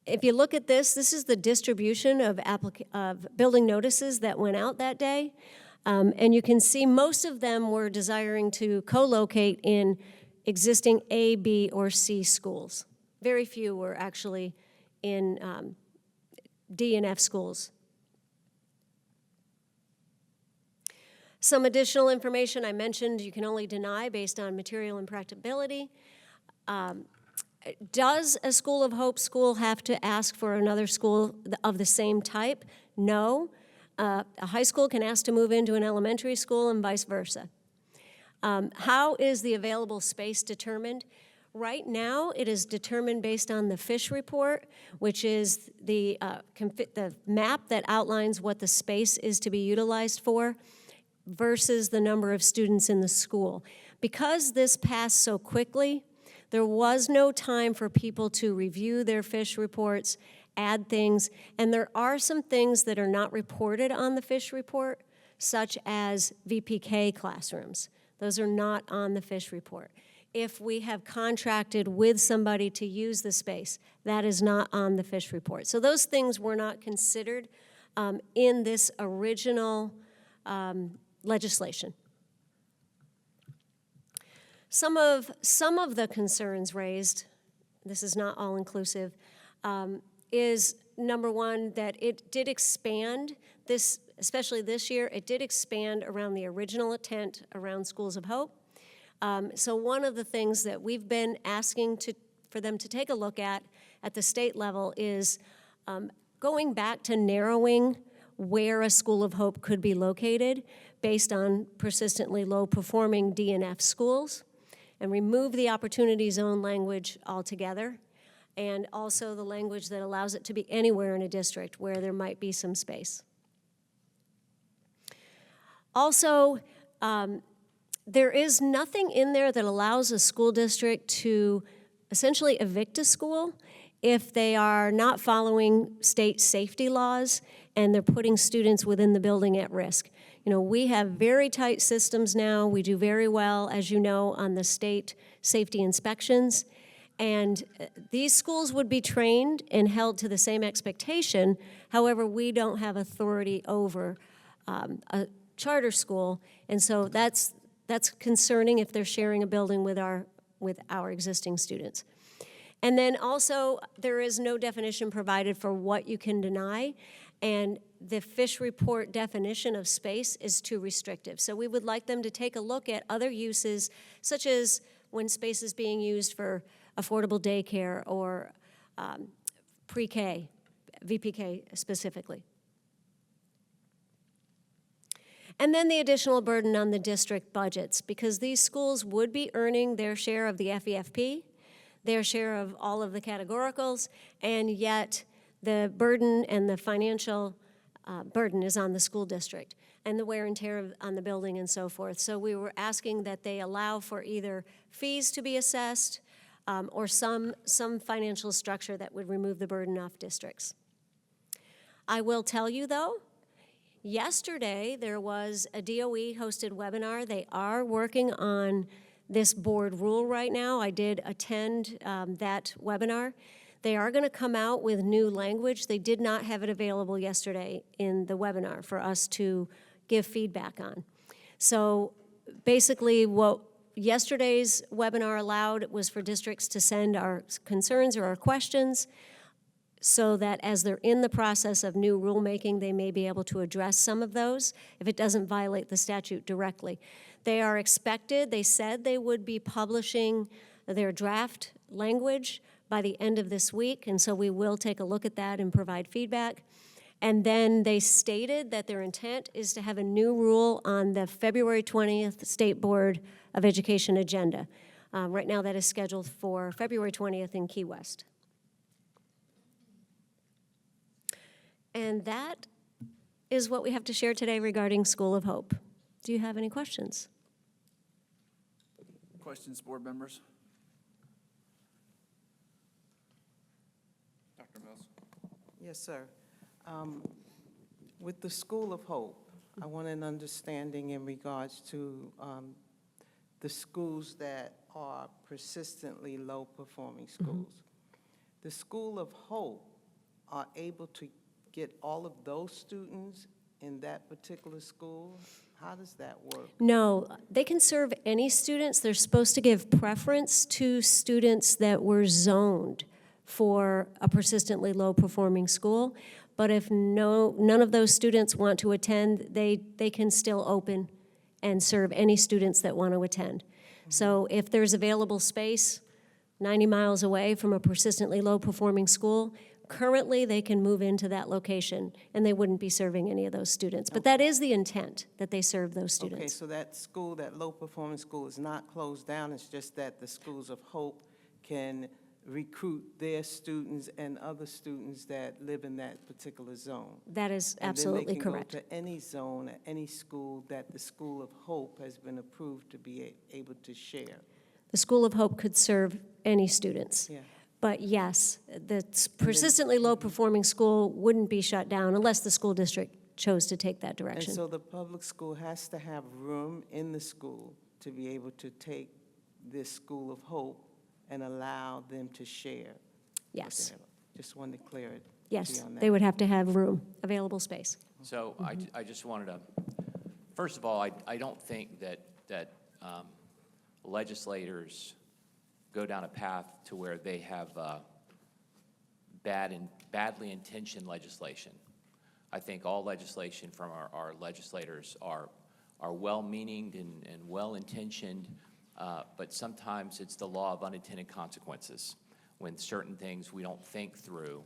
If you look at this is the distribution of building notices that went out that day, and you can see most of them were desiring to co-locate in existing A, B, or C schools. Very few were actually in D and F schools. Some additional information I mentioned, you can only deny based on material and practicability. Does a School of Hope school have to ask for another school of the same type? No. A high school can ask to move into an elementary school and vice versa. How is the available space determined? Right now, it is determined based on the FISH report, which is the map that outlines what the space is to be utilized for versus the number of students in the school. Because this passed so quickly, there was no time for people to review their FISH reports, add things, and there are some things that are not reported on the FISH report, such as VPK classrooms. Those are not on the FISH report. If we have contracted with somebody to use the space, that is not on the FISH report. So those things were not considered in this original legislation. Some of the concerns raised, this is not all-inclusive, is number one, that it did expand this, especially this year, it did expand around the original intent around Schools of Hope. So one of the things that we've been asking for them to take a look at the state level is going back to narrowing where a School of Hope could be located based on persistently low-performing DNF schools, and remove the opportunity zone language altogether, and also the language that allows it to be anywhere in a district where there might be some space. Also, there is nothing in there that allows a school district to essentially evict a school if they are not following state safety laws and they're putting students within the building at risk. You know, we have very tight systems now. We do very well, as you know, on the state safety inspections. And these schools would be trained and held to the same expectation. However, we don't have authority over a charter school. And so that's concerning if they're sharing a building with our existing students. And then also, there is no definition provided for what you can deny, and the FISH report definition of space is too restrictive. So we would like them to take a look at other uses, such as when space is being used for affordable daycare or pre-K, VPK specifically. And then the additional burden on the district budgets, because these schools would be earning their share of the FEFP, their share of all of the categoricals, and yet the burden and the financial burden is on the school district and the wear and tear on the building and so forth. So we were asking that they allow for either fees to be assessed or some financial structure that would remove the burden off districts. I will tell you, though, yesterday there was a DOE-hosted webinar. They are working on this board rule right now. I did attend that webinar. They are going to come out with new language. They did not have it available yesterday in the webinar for us to give feedback on. So basically what yesterday's webinar allowed was for districts to send our concerns or our questions so that as they're in the process of new rulemaking, they may be able to address some of those if it doesn't violate the statute directly. They are expected, they said they would be publishing their draft language by the end of this week, and so we will take a look at that and provide feedback. And then they stated that their intent is to have a new rule on the February 20th State Board of Education agenda. Right now that is scheduled for February 20th in Key West. And that is what we have to share today regarding School of Hope. Do you have any questions? Questions, board members? Dr. Mills? Yes, sir. With the School of Hope, I want an understanding in regards to the schools that are persistently low-performing schools. The School of Hope are able to get all of those students in that particular school? How does that work? No, they can serve any students. They're supposed to give preference to students that were zoned for a persistently low-performing school. But if none of those students want to attend, they can still open and serve any students that want to attend. So if there's available space 90 miles away from a persistently low-performing school, currently they can move into that location, and they wouldn't be serving any of those students. But that is the intent, that they serve those Okay, students. so that school, that low-performing school is not closed down, it's just that the Schools of Hope can recruit their students and other students that live in that particular zone. That is absolutely correct. And then they can go to any zone, at any school that the School of Hope has been approved to be able to share. The School of Hope could serve any students. Yeah. But yes, the persistently low-performing school wouldn't be shut down unless the school district chose to take that And direction. so the public school has to have room in the school to be able to take this School of Hope and allow them to share. Yes, Just wanted to clear it. yes, on they that. would have to have room, available space. So I just wanted to, first of all, I don't think that legislators go down a path to where they have badly intentioned legislation. I think all legislation from our legislators are well-meaning and well-intentioned, but sometimes it's the law of unintended consequences when certain things we don't think through.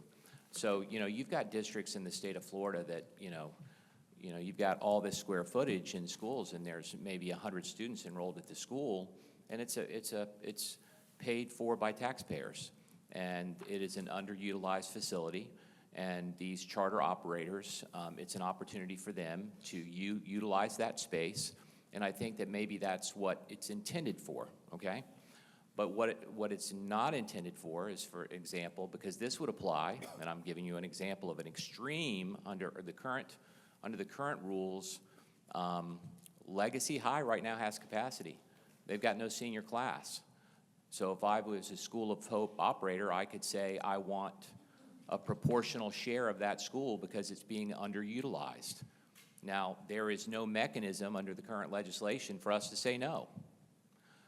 So, you've got districts in the state of Florida that, you've got all this square footage in schools, and there's maybe 100 students enrolled at the school, and it's paid for by taxpayers, and it is an underutilized facility. And these charter operators, it's an opportunity for them to utilize that space, and I think that maybe that's what it's intended for, okay? But what it's not intended for is, for example, because this would apply, and I'm giving you an example of an extreme under the current rules. Legacy High right now has capacity. They've got no senior class. So if I was a School of Hope operator, I could say I want a proportional share of that school because it's being underutilized. Now, there is no mechanism under the current legislation for us to say no.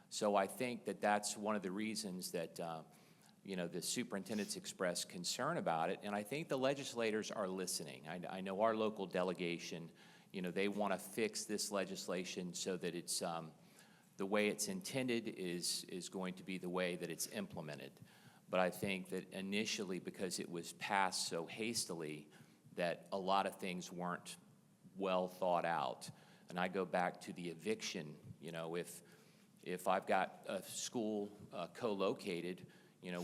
So I think that that's one of the reasons that, the superintendents expressed concern about it, and I think the legislators are listening. I know our local delegation, they want to fix this legislation so that it's the way it's intended is going to be the way that it's implemented. But I think that initially, because it was passed so hastily, that a lot of things weren't well thought out. And I go back to the eviction. If I've got a school co-located,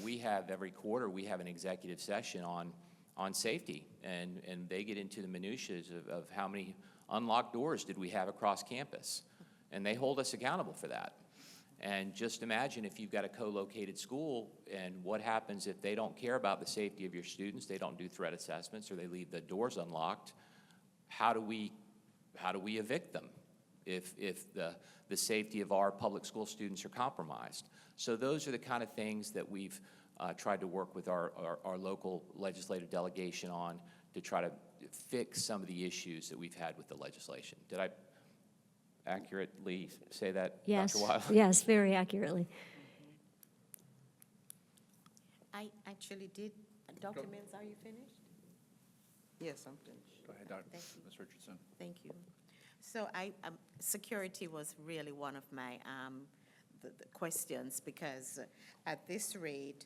we have every quarter we have an executive session on safety, and they get into the minutiae of how many unlocked doors did we have across campus, and they hold us accountable for that. And just imagine if you've got a co-located school, and what happens if they don't care about the safety of your students, they don't do threat assessments, or they leave the doors unlocked. How do we evict them if the safety of our public school students are compromised? So those are the kind of things that we've tried to work with our local legislative delegation on to try to fix some of the issues that we've had with the legislation. Did I accurately say that, Yes, Dr. Weil? yes, very accurately. I actually did. Dr. Mills, are you finished? Yes, I'm finished. Go ahead, Dr. Thank you. Ms. Richardson. Thank you. So security was really one of my the questions, because at this rate,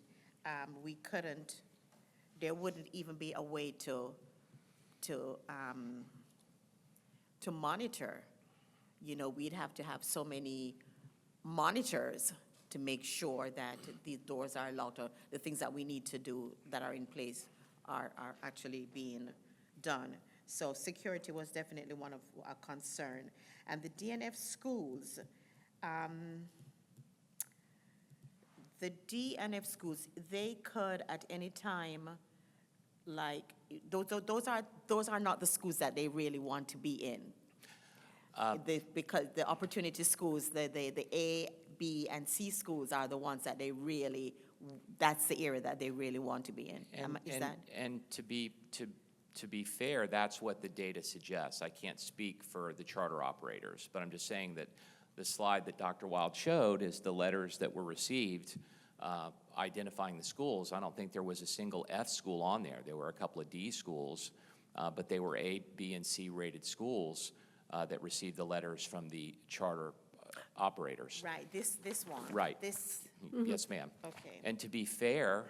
we couldn't, there wouldn't even be a way to monitor. We'd have to have so many monitors to make sure that the doors are locked, or the things that we need to do that are in place are actually being done. So security was definitely one of a concern. And the DNF schools, they could at any time, like, those are not the schools that they really want to be in. Because the opportunity schools, the A, B, and C schools are the ones that that's the area that they really want to be in. And to be fair, that's what the data suggests. I can't speak for the charter operators, but I'm just saying that the slide that Dr. Wild showed is the letters that were received identifying the schools. I don't think there was a single F school on there. There were a couple of D schools, but they were A, B, and C rated schools. that received the letters from the charter operators. Right, this one. Right. This, Yes, ma'am. okay. And to be fair,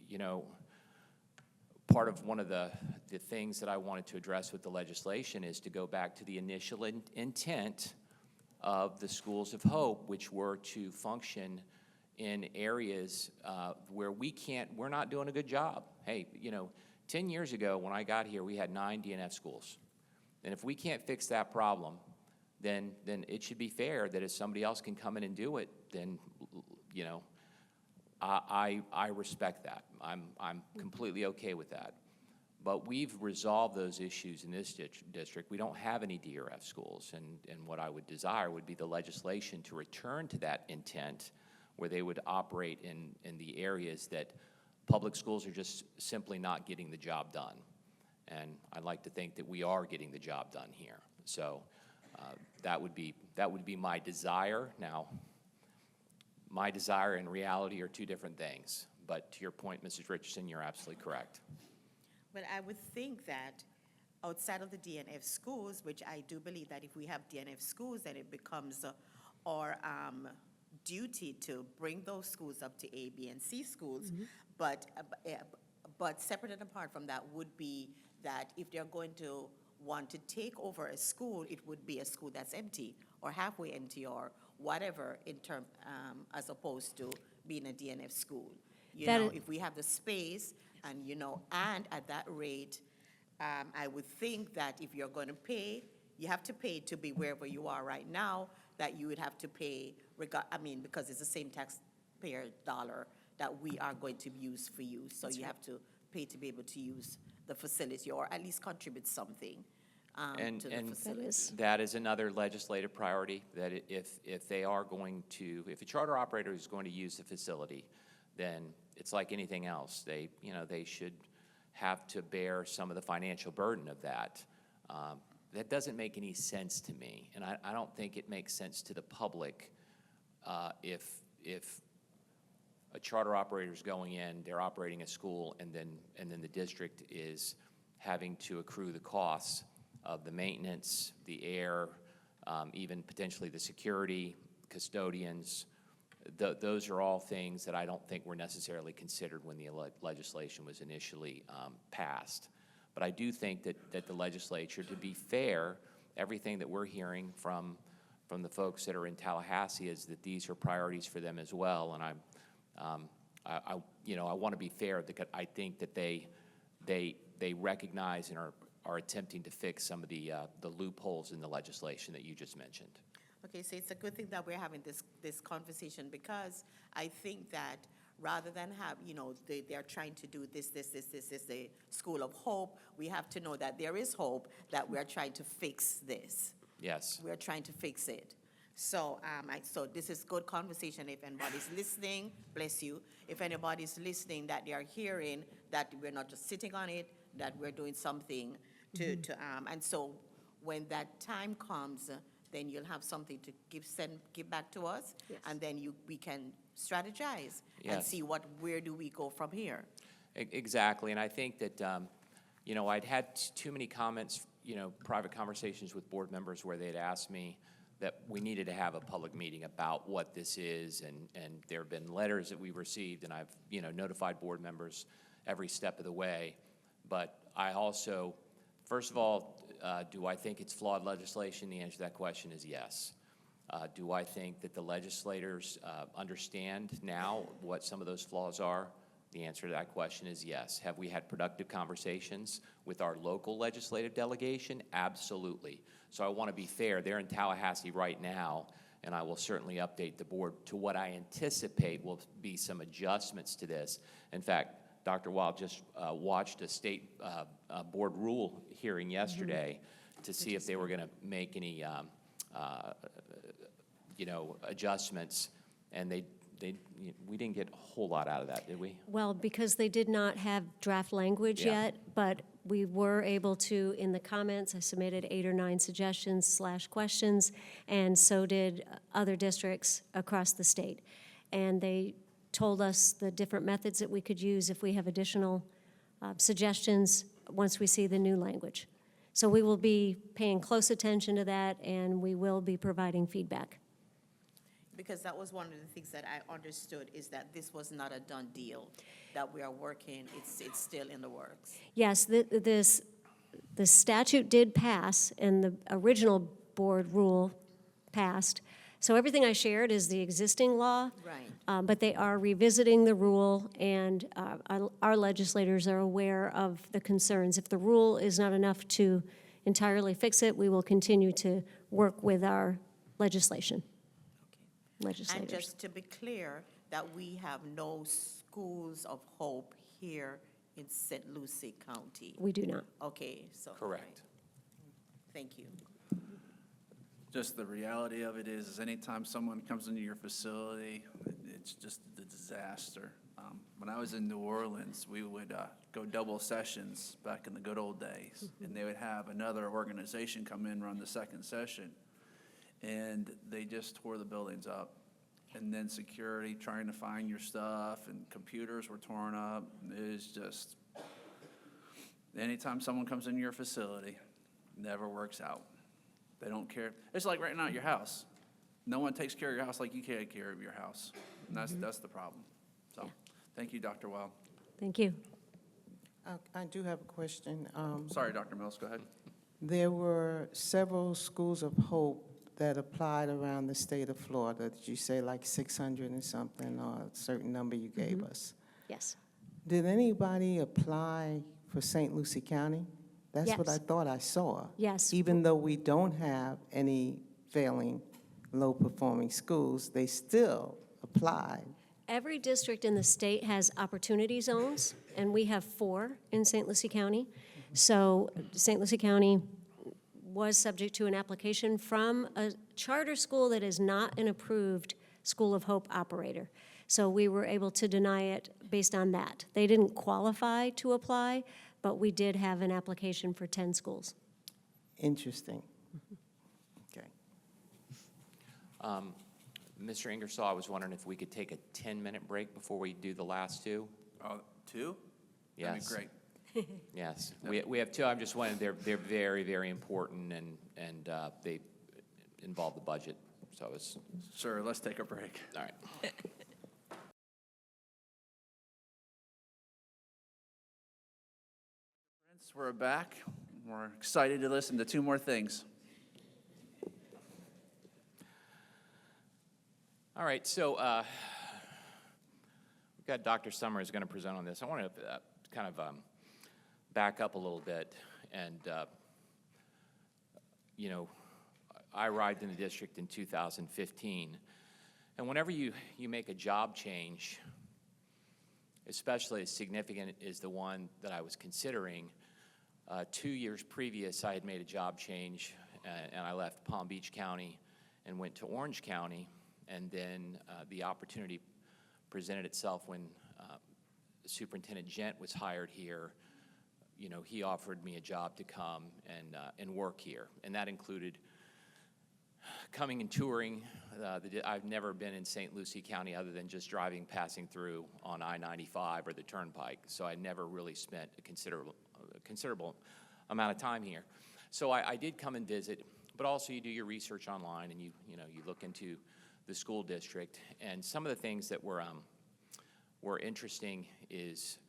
you know, part of one of the things that I wanted to address with the legislation is to go back to the initial intent of the schools of hope, which were to function in areas where we're not doing a good job. Hey, you know, 10 years ago when I got here, we had 9 DNF schools. And if we can't fix that problem, then it should be fair that if somebody else can come in and do it, then, you know, I respect that. I'm completely okay with that. But we've resolved those issues in this district. We don't have any DRF schools, and what I would desire would be the legislation to return to that intent where they would operate in the areas that public schools are just simply not getting the job done. And I'd like to think that we are getting the job done here. So that would be my desire. Now, my desire and reality are two different things. But to your point, Mrs. Richardson, you're absolutely correct. But I would think that outside of the DNF schools, which I do believe that if we have DNF schools, then it becomes our duty to bring those schools up to A, B, and C schools. But separate and apart from that would be that if they're going to want to take over a school, it would be a school that's empty or halfway empty or whatever in term, as opposed to being a DNF school. You That know, is- if we have the space and, you know, and at that rate, I would think that if you're going to pay, you have to pay to be wherever you are right now, that you would have to pay, because it's the same taxpayer dollar that we are going to use for you. So you have to pay to be able to use the facility or at least contribute something to the facility. That is another legislative priority, that if they are going to, if a charter operator is going to use the facility, then it's like anything else. They should have to bear some of the financial burden of that. That doesn't make any sense to me, and I don't think it makes sense to the public if a charter operator is going in, they're operating a school, and then the district is having to accrue the costs of the maintenance, the air, even potentially the security, custodians. Those are all things that I don't think were necessarily considered when the legislation was initially passed. But I do think that the legislature, to be fair, everything that we're hearing from the folks that are in Tallahassee is that these are priorities for them as well. And I want to be fair, because I think that they recognize and are attempting to fix some of the loopholes in the legislation that you just mentioned. Okay, so it's a good thing that we're having this conversation, because I think that rather than have, they're trying to do this, the school of hope, we have to know that there is hope, that we're trying to fix this. Yes. We're trying to fix it. So, so this is good conversation. If anybody's listening, bless you. If anybody's listening, that they are hearing that we're not just sitting on it, that we're doing something to and so when that time comes, then you'll have something to give back to us, Yes. and then we can strategize and Yes. see where do we go from here. Exactly, and I think that, I'd had too many comments, private conversations with board members where they'd asked me that we needed to have a public meeting about what this is, and there have been letters that we've received, and I've, notified board members every step of the way. But I also, first of all, do I think it's flawed legislation? The answer to that question is yes. Do I think that the legislators understand now what some of those flaws are? The answer to that question is yes. Have we had productive conversations with our local legislative delegation? Absolutely. So I want to be fair. They're in Tallahassee right now, and I will certainly update the board to what I anticipate will be some adjustments to this. In fact, Dr. Wild just watched a state board rule hearing yesterday to see if they were going to make any, adjustments, and we didn't get a whole lot out of that, did we? Well, because they did not have draft language Yeah. yet, but we were able to, in the comments, I submitted 8 or 9 suggestions / questions, and so did other districts across the state. And they told us the different methods that we could use if we have additional suggestions once we see the new language. So we will be paying close attention to that, and we will be providing feedback. Because that was one of the things that I understood, is that this was not a done deal, that we are working, it's still in the works. Yes, the statute did pass, and the original board rule passed. So everything I shared is the existing law. Right. But they are revisiting the rule, and our legislators are aware of the concerns. If the rule is not enough to entirely fix it, we will continue to work with our legislation. And Legislators. just to be clear, that we have no schools of hope here in St. Lucie County. We do not. Okay, so. Correct. right. Thank you. Just the reality of it is anytime someone comes into your facility, it's just a disaster. When I was in New Orleans, we would go double sessions back in the good old days, and they would have another organization come in, run the second session, and they just tore the buildings up. And then security trying to find your stuff, and computers were torn up. It was just, anytime someone comes into your facility, never works out. They don't care. It's like right now at your house. No one takes care of your house like you take care of your house. And that's the problem. So, thank you, Dr. Wild. Thank you. I do have a question. Sorry, Dr. Mills, go ahead. There were several schools of hope that applied around the state of Florida. Did you say like 600 and something, or a certain number you gave us? Yes. Did anybody apply for St. Lucie County? That's what I Yes. thought I saw. Yes. Even though we don't have any failing, low-performing schools, they still applied. Every district in the state has opportunity zones, and we have 4 in St. Lucie County. So St. Lucie County was subject to an application from a charter school that is not an approved School of Hope operator. So we were able to deny it based on that. They didn't qualify to apply, but we did have an application for 10 schools. Interesting. Okay. Mr. Ingersoll, I was wondering if we could take a 10-minute break before we do the last two? Oh, 2? Yes. That'd be great. Yes, we have two. I'm just wondering, they're very, very important, and they involve the budget, so it's, Sure, let's take a break. all right. We're back. We're excited to listen to 2 more things. All right, so we've got Dr. Summers going to present on this. I want to kind of back up a little bit, and you know, I arrived in the district in 2015, and whenever you make a job change, especially as significant as the one that I was considering, 2 years previous I had made a job change, and I left Palm Beach County and went to Orange County, and then the opportunity presented itself when Superintendent Gent was hired here. You know, he offered me a job to come and work here, and that included coming and touring. I've never been in St. Lucie County other than just passing through on I-95 or the Turnpike, so I never really spent a considerable amount of time here. So I did come and visit, but also you do your research online, and you look into the school district, and some of the things that were interesting is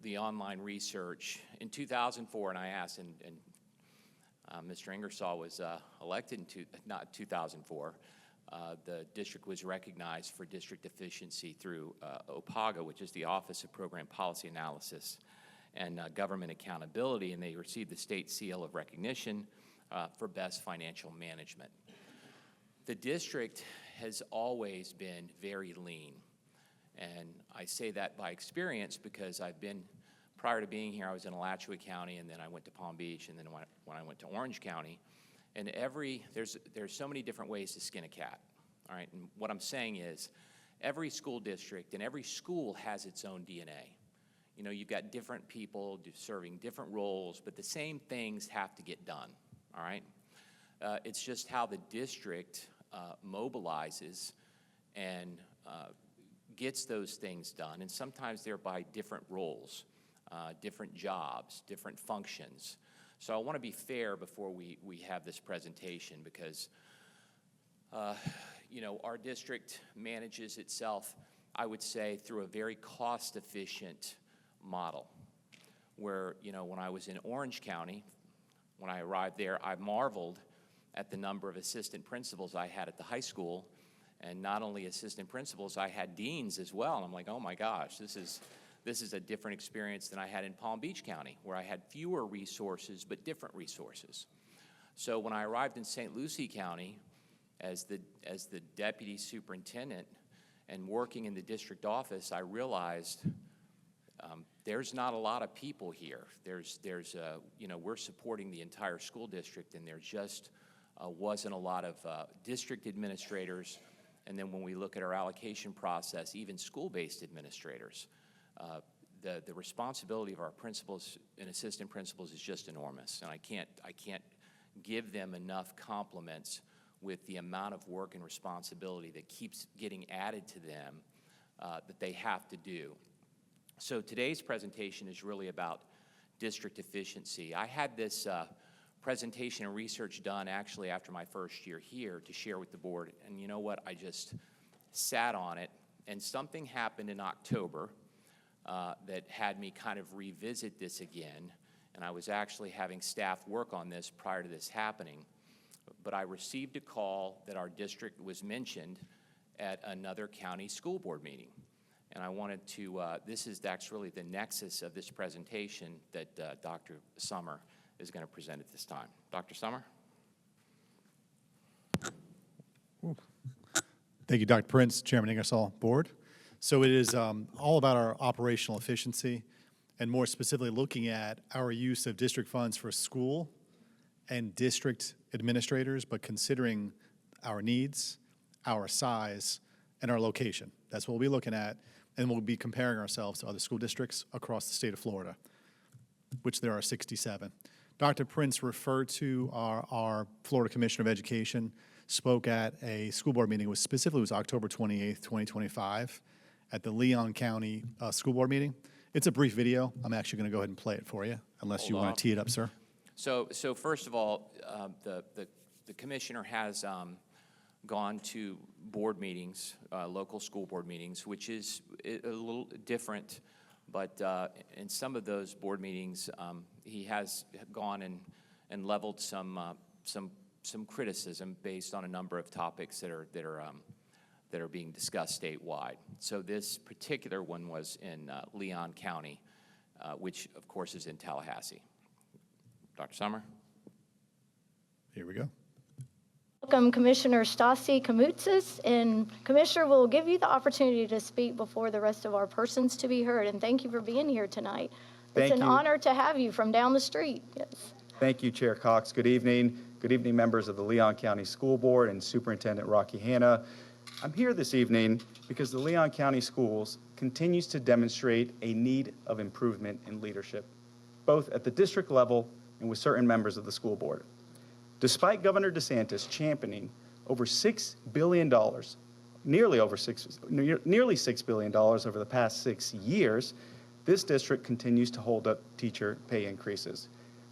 the online research. In 2004, and I asked, and Mr. Ingersoll was elected in not 2004. The district was recognized for district efficiency through OPAGA, which is the Office of Program Policy Analysis and Government Accountability, and they received the state seal of recognition for best financial management. The district has always been very lean, and I say that by experience because prior to being here, I was in Alachua County, and then I went to Palm Beach, and then when I went to Orange County, and there's so many different ways to skin a cat, all right? And what I'm saying is every school district and every school has its own DNA. You know, you've got different people serving different roles, but the same things have to get done, all right? It's just how the district mobilizes and gets those things done, and sometimes they're by different roles. different jobs, different functions. So I want to be fair before we have this presentation because, you know, our district manages itself, I would say, through a very cost-efficient model where, you know, when I was in Orange County, when I arrived there, I marveled at the number of assistant principals I had at the high school, and not only assistant principals, I had deans as well. And I'm like, oh my gosh, this is a different experience than I had in Palm Beach County, where I had fewer resources but different resources. So when I arrived in St. Lucie County as the deputy superintendent and working in the district office, I realized there's not a lot of people here. You know, we're supporting the entire school district, and there just wasn't a lot of district administrators. And then when we look at our allocation process, even school-based administrators, the responsibility of our principals and assistant principals is just enormous. And I can't give them enough compliments with the amount of work and responsibility that keeps getting added to them that they have to do. So today's presentation is really about district efficiency. I had this presentation and research done actually after my first year here to share with the board, and you know what, I just sat on it, and something happened in October that had me kind of revisit this again, and I was actually having staff work on this prior to this happening, but I received a call that our district was mentioned at another county school board meeting. And I wanted to, that's really the nexus of this presentation that Dr. Summer is going to present at this time. Dr. Summer? Thank you, Dr. Prince, Chairman Ingersoll, Board. So it is all about our operational efficiency and more specifically looking at our use of district funds for school and district administrators, but considering our needs, our size, and our location. That's what we'll be looking at, and we'll be comparing ourselves to other school districts across the state of Florida, which there are 67. Dr. Prince referred to our Florida Commissioner of Education, spoke at a school board meeting, specifically was October 28th, 2025, at the Leon County School Board meeting. It's a brief video. I'm actually going to go ahead and play it for you, unless you want to tee it up, sir. So first of all, the commissioner has gone to board meetings, local school board meetings, which is a little different, but in some of those board meetings, he has gone and leveled some criticism based on a number of topics that are being discussed statewide. So this particular one was in Leon County, which of course is in Tallahassee. Dr. Summer? Here we go. Welcome, Commissioner Stasi Kamutsis, and Commissioner, will give you the opportunity to speak before the rest of our persons to be heard, and thank you for being here tonight. It's an honor to have you from down the street. Yes. Thank you, Chair Cox. Good evening. Good evening, members of the Leon County School Board and Superintendent Rocky Hanna. I'm here this evening because the Leon County Schools continues to demonstrate a need of improvement in leadership, both at the district level and with certain members of the school board. Despite Governor DeSantis championing over $6 billion, nearly $6 billion over the past 6 years, this district continues to hold up teacher pay increases.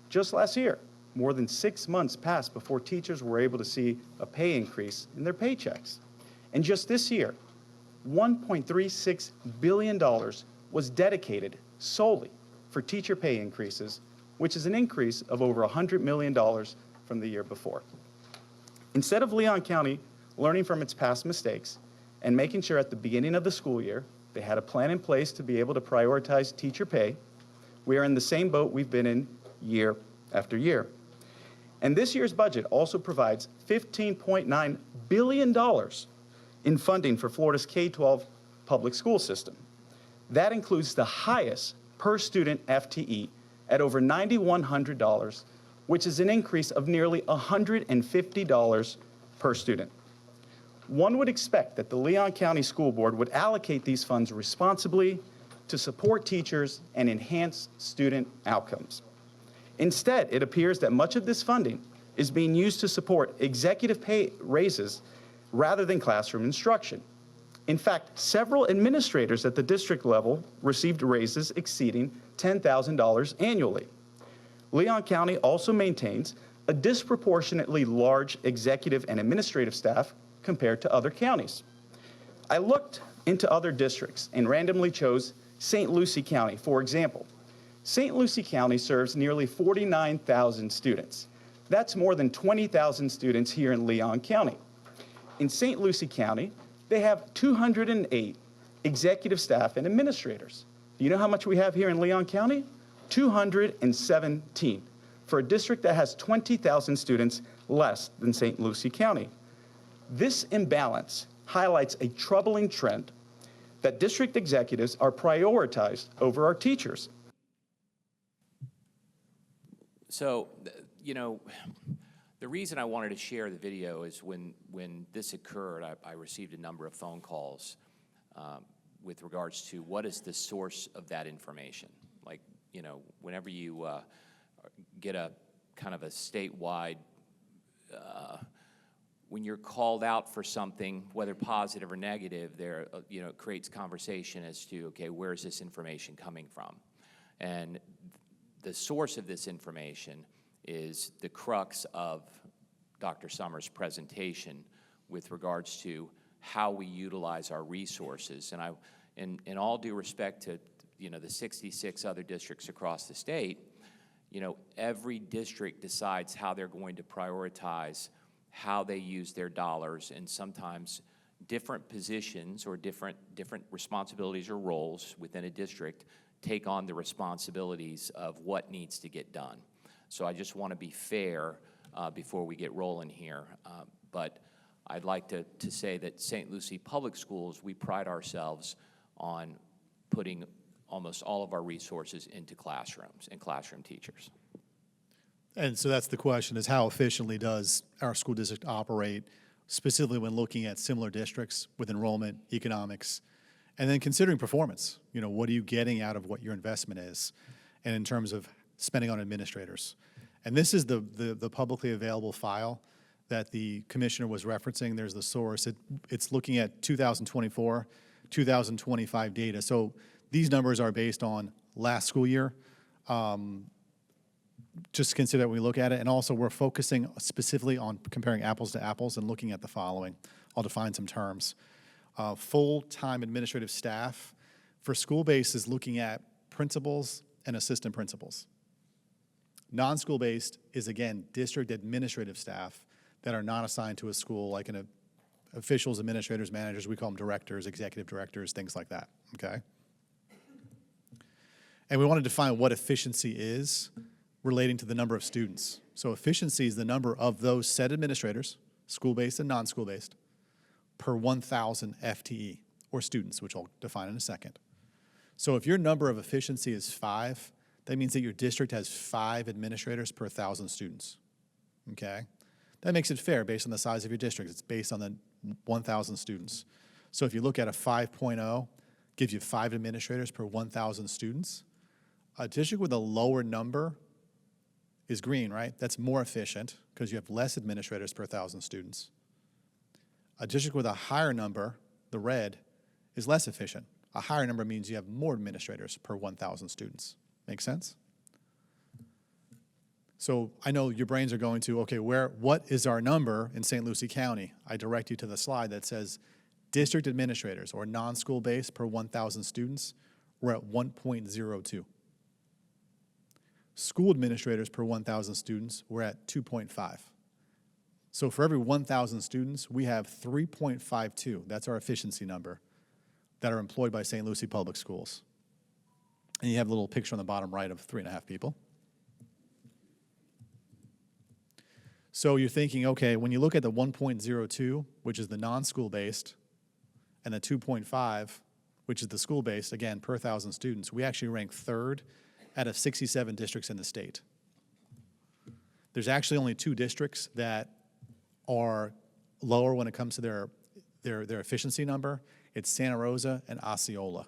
Just last year, more than 6 months passed before teachers were able to see a pay increase in their paychecks. And just this year, $1.36 billion was dedicated solely for teacher pay increases, which is an increase of over $100 million from the year before. Instead of Leon County learning from its past mistakes and making sure at the beginning of the school year they had a plan in place to be able to prioritize teacher pay, we are in the same boat we've been in year after year. And this year's budget also provides $15.9 billion in funding for Florida's K-12 public school system. That includes the highest per student FTE at over $9,100, which is an increase of nearly $150 per student. One would expect that the Leon County School Board would allocate these funds responsibly to support teachers and enhance student outcomes. Instead, it appears that much of this funding is being used to support executive pay raises rather than classroom instruction. In fact, several administrators at the district level received raises exceeding $10,000 annually. Leon County also maintains a disproportionately large executive and administrative staff compared to other counties. I looked into other districts and randomly chose St. Lucie County, for example. St. Lucie County serves nearly 49,000 students. That's more than 20,000 students here in Leon County. In St. Lucie County, they have 208 executive staff and administrators. Do you know how much we have here in Leon County? 217, for a district that has 20,000 students less than St. Lucie County. This imbalance highlights a troubling trend that district executives are prioritized over our teachers. So, you know, the reason I wanted to share the video is when this occurred, I received a number of phone calls with regards to what is the source of that information. Like, you know, whenever you get a kind of a statewide, when you're called out for something, whether positive or negative, there, you know, it creates conversation as to, okay, where is this information coming from? And the source of this information is the crux of Dr. Summers' presentation with regards to how we utilize our resources. And in all due respect to, you know, the 66 other districts across the state, you know, every district decides how they're going to prioritize how they use their dollars, and sometimes different positions or different responsibilities or roles within a district take on the responsibilities of what needs to get done. So I just want to be fair before we get rolling here. But I'd like to say that St. Lucie Public Schools, we pride ourselves on putting almost all of our resources into classrooms and classroom teachers. And so that's the question, is how efficiently does our school district operate, specifically when looking at similar districts with enrollment, economics, and then considering performance. You know, what are you getting out of what your investment is, and in terms of spending on administrators. And this is the publicly available file that the commissioner was referencing. There's the source. It's looking at 2024, 2025 data. So these numbers are based on last school year. Just consider that when we look at it. And also we're focusing specifically on comparing apples to apples and looking at the following. I'll define some terms. Full-time administrative staff for school-based is looking at principals and assistant principals. Non-school-based is, again, district administrative staff that are not assigned to a school, like officials, administrators, managers. We call them directors, executive directors, things like that, okay? And we want to define what efficiency is relating to the number of students. So efficiency is the number of those said administrators, school-based and non-school-based, per 1,000 FTE, or students, which I'll define in a second. So if your number of efficiency is 5, that means that your district has 5 administrators per 1,000 students, okay? That makes it fair based on the size of your district. It's based on the 1,000 students. So if you look at a 5.0, gives you 5 administrators per 1,000 students. A district with a lower number is green, right? That's more efficient because you have less administrators per 1,000 students. A district with a higher number, the red, is less efficient. A higher number means you have more administrators per 1,000 students. Make sense? So I know your brains are going to, okay, what is our number in St. Lucie County? I direct you to the slide that says district administrators or non-school based per 1,000 students, we're at 1.02. School administrators per 1,000 students, we're at 2.5. So for every 1,000 students, we have 3.52. That's our efficiency number that are employed by St. Lucie Public Schools. And you have a little picture on the bottom right of 3.5 people. So you're thinking, okay, when you look at the 1.02, which is the non-school based, and the 2.5, which is the school based, again, per 1,000 students, we actually rank 3rd out of 67 districts in the state. There's actually only 2 districts that are lower when it comes to their efficiency number. It's Santa Rosa and Osceola.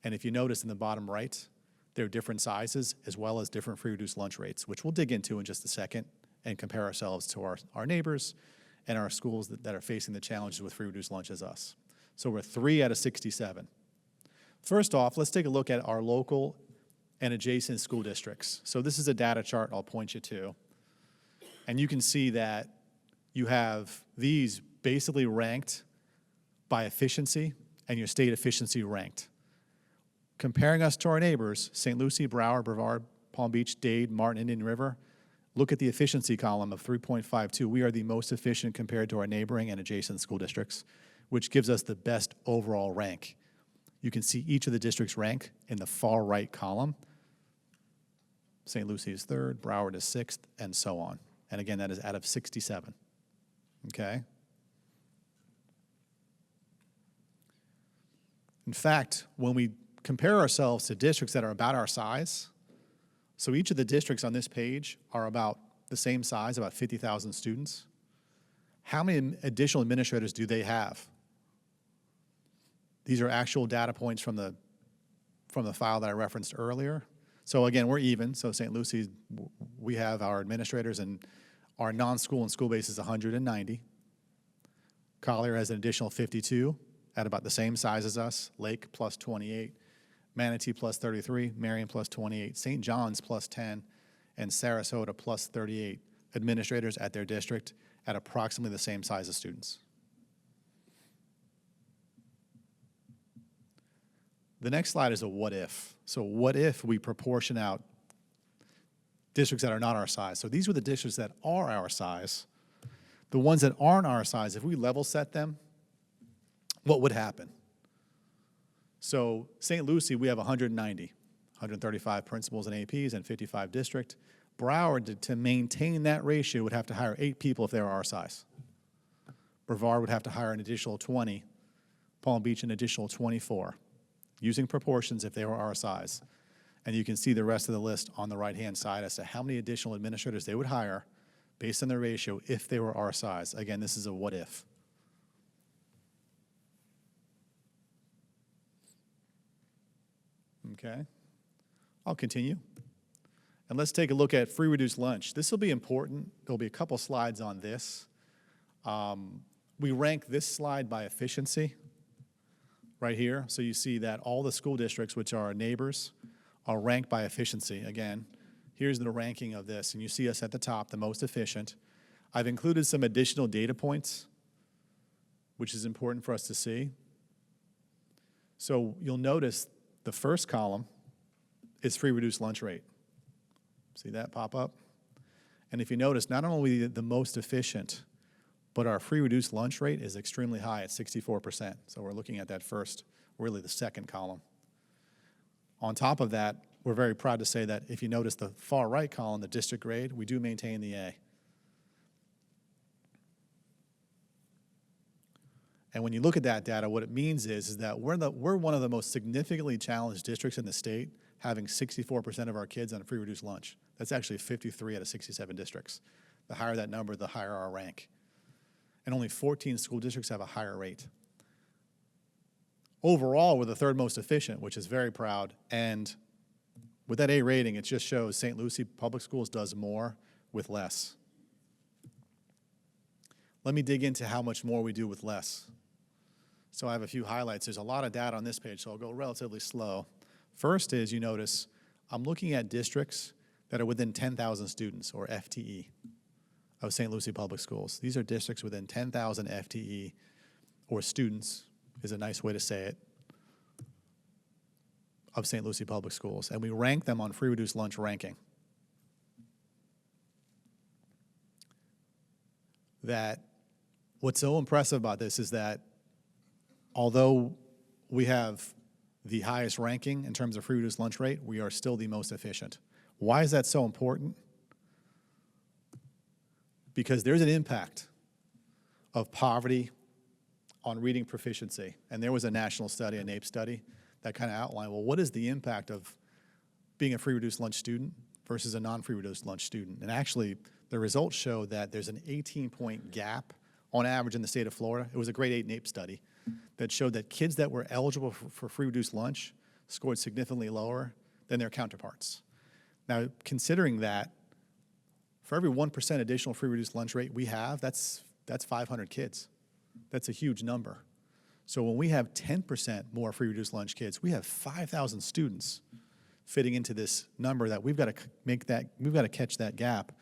And if you notice in the bottom right, they're different sizes as well as different free reduced lunch rates, which we'll dig into in just a second and compare ourselves to our neighbors and our schools that are facing the challenges with free reduced lunch as us. So we're 3 out of 67. First off, let's take a look at our local and adjacent school districts. So this is a data chart I'll point you to. And you can see that you have these basically ranked by efficiency and your state efficiency ranked. Comparing us to our neighbors, St. Lucie, Broward, Brevard, Palm Beach, Dade, Martin, Indian River, look at the efficiency column of 3.52. We are the most efficient compared to our neighboring and adjacent school districts, which gives us the best overall rank. You can see each of the districts rank in the far right column. St. Lucie is third, Broward is sixth, and so on. And again, that is out of 67, okay? In fact, when we compare ourselves to districts that are about our size, so each of the districts on this page are about the same size, about 50,000 students. How many additional administrators do they have? These are actual data points from the file that I referenced earlier. So again, we're even. So St. Lucie, we have our administrators, and our non-school and school base is 190. Collier has an additional 52 at about the same size as us. Lake plus 28, Manatee plus 33, Marion plus 28, St. John's plus 10, and Sarasota plus 38 administrators at their district at approximately the same size as students. The next slide is a what if. So what if we proportion out districts that are not our size? So these were the districts that are our size. The ones that aren't our size, if we level set them, what would happen? So St. Lucie, we have 190, 135 principals and APs and 55 district. Broward, to maintain that ratio, would have to hire 8 people if they were our size. Brevard would have to hire an additional 20. Palm Beach, an additional 24, using proportions if they were our size. And you can see the rest of the list on the right-hand side as to how many additional administrators they would hire based on their ratio if they were our size. Again, this is a what if. Okay, I'll continue. And let's take a look at free reduced lunch. This will be important. There'll be a couple slides on this. We rank this slide by efficiency right here. So you see that all the school districts, which are our neighbors, are ranked by efficiency. Again, here's the ranking of this, and you see us at the top, the most efficient. I've included some additional data points, which is important for us to see. So you'll notice the first column is free reduced lunch rate. See that pop up? And if you notice, not only the most efficient, but our free reduced lunch rate is extremely high at 64%. So we're looking at that first, really the second column. On top of that, we're very proud to say that if you notice the far right column, the district grade, we do maintain the A. And when you look at that data, what it means is that we're one of the most significantly challenged districts in the state, having 64% of our kids on free reduced lunch. That's actually 53 out of 67 districts. The higher that number, the higher our rank. And only 14 school districts have a higher rate. Overall, we're the third most efficient, which is very proud. And with that A rating, it just shows St. Lucie Public Schools does more with less. Let me dig into how much more we do with less. So I have a few highlights. There's a lot of data on this page, so I'll go relatively slow. First is, you notice, I'm looking at districts that are within 10,000 students, or FTE, of St. Lucie Public Schools. These are districts within 10,000 FTE, or students, is a nice way to say it, of St. Lucie Public Schools. And we rank them on free reduced lunch ranking. That what's so impressive about this is that although we have the highest ranking in terms of free reduced lunch rate, we are still the most efficient. Why is that so important? Because there's an impact of poverty on reading proficiency. And there was a national study, a NAEP study, that kind of outlined, well, what is the impact of being a free reduced lunch student versus a non-free reduced lunch student? And actually, the results show that there's an 18-point gap on average in the state of Florida. It was a grade 8 NAEP study that showed that kids that were eligible for free reduced lunch scored significantly lower than their counterparts. Now, considering that, for every 1% additional free reduced lunch rate we have, that's 500 kids. That's a huge number. So when we have 10% more free reduced lunch kids, we have 5,000 students, fitting into this number that we've got to catch that gap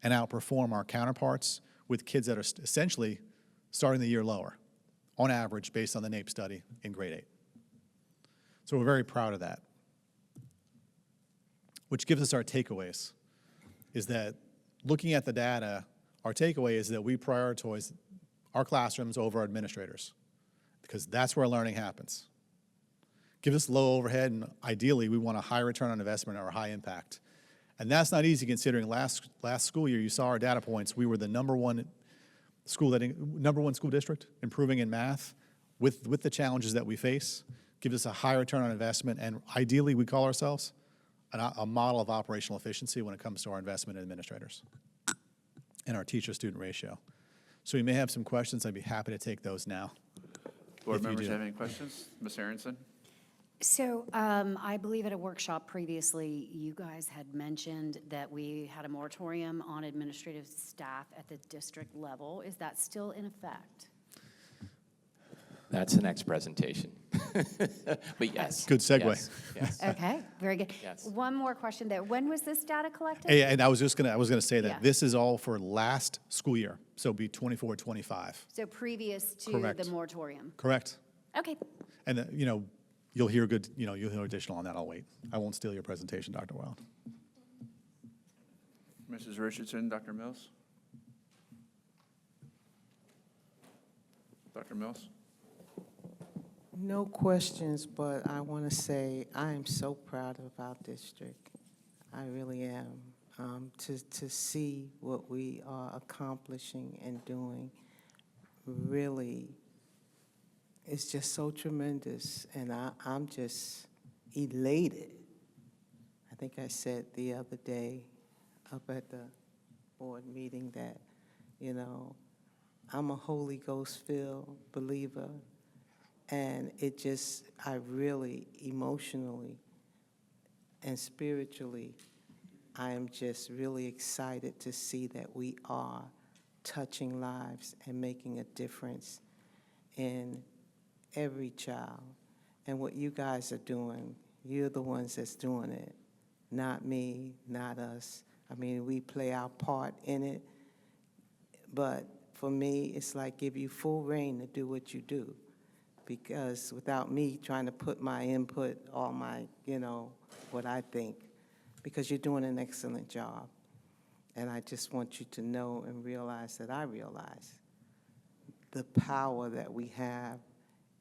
and outperform our counterparts with kids that are essentially starting the year lower, on average, based on the NAEP study in grade 8. So we're very proud of that. Which gives us our takeaways, is that looking at the data, our takeaway is that we prioritize our classrooms over our administrators, because that's where learning happens. Give us low overhead, and ideally, we want a high return on investment or a high impact. And that's not easy considering last school year, you saw our data points, we were the number one school district improving in math with the challenges that we face. Gives us a high return on investment, and ideally, we call ourselves a model of operational efficiency when it comes to our investment in administrators and our teacher-student ratio. So you may have some questions. I'd be happy to take those now. Board if you members do. have any questions? Ms. Aronson? So I believe at a workshop previously, you guys had mentioned that we had a moratorium on administrative staff at the district level. Is that still in effect? That's the next presentation. But yes. Good segue. Yes. Okay, very good. Yes. One more question there. When was this data collected? Hey, and I was gonna say that Yeah. this is all for last school year, so it'd be 24-25. So previous to Correct. the moratorium? Correct. Okay, And you'll hear you'll hear additional on that. I'll wait. I won't steal your presentation, Dr. Wild. Mrs. Richardson, Dr. Mills? Dr. Mills? No questions, but I want to say I am so proud of our district. I really am. To see what we are accomplishing and doing really is just so tremendous, and I'm just elated. I think I said the other day up at the board meeting that, I'm a Holy Ghost-filled believer. And I really emotionally and spiritually, I am just really excited to see that we are touching lives and making a difference in every child. And what you guys are doing, you're the ones that's doing it, not me, not us. I mean, we play our part in it, but for me, it's like give you full reign to do what you do. Because without me trying to put my input, all my, what I think, because you're doing an excellent job. And I just want you to know and realize that I realize the power that we have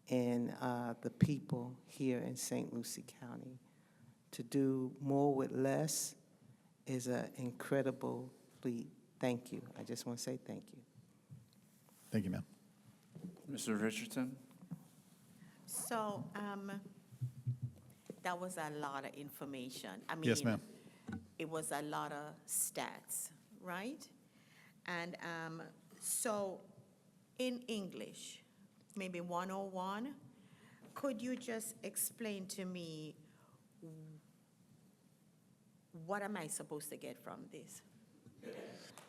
in the people here in St. Lucie County. To do more with less is an incredible feat. Thank you. I just want to say thank you. Thank you, ma'am. Mr. Richardson? So, that was a lot of information. I mean, Yes, ma'am. It was a lot of stats, right? And so, in English, maybe 101, could you just explain to me what am I supposed to get from this?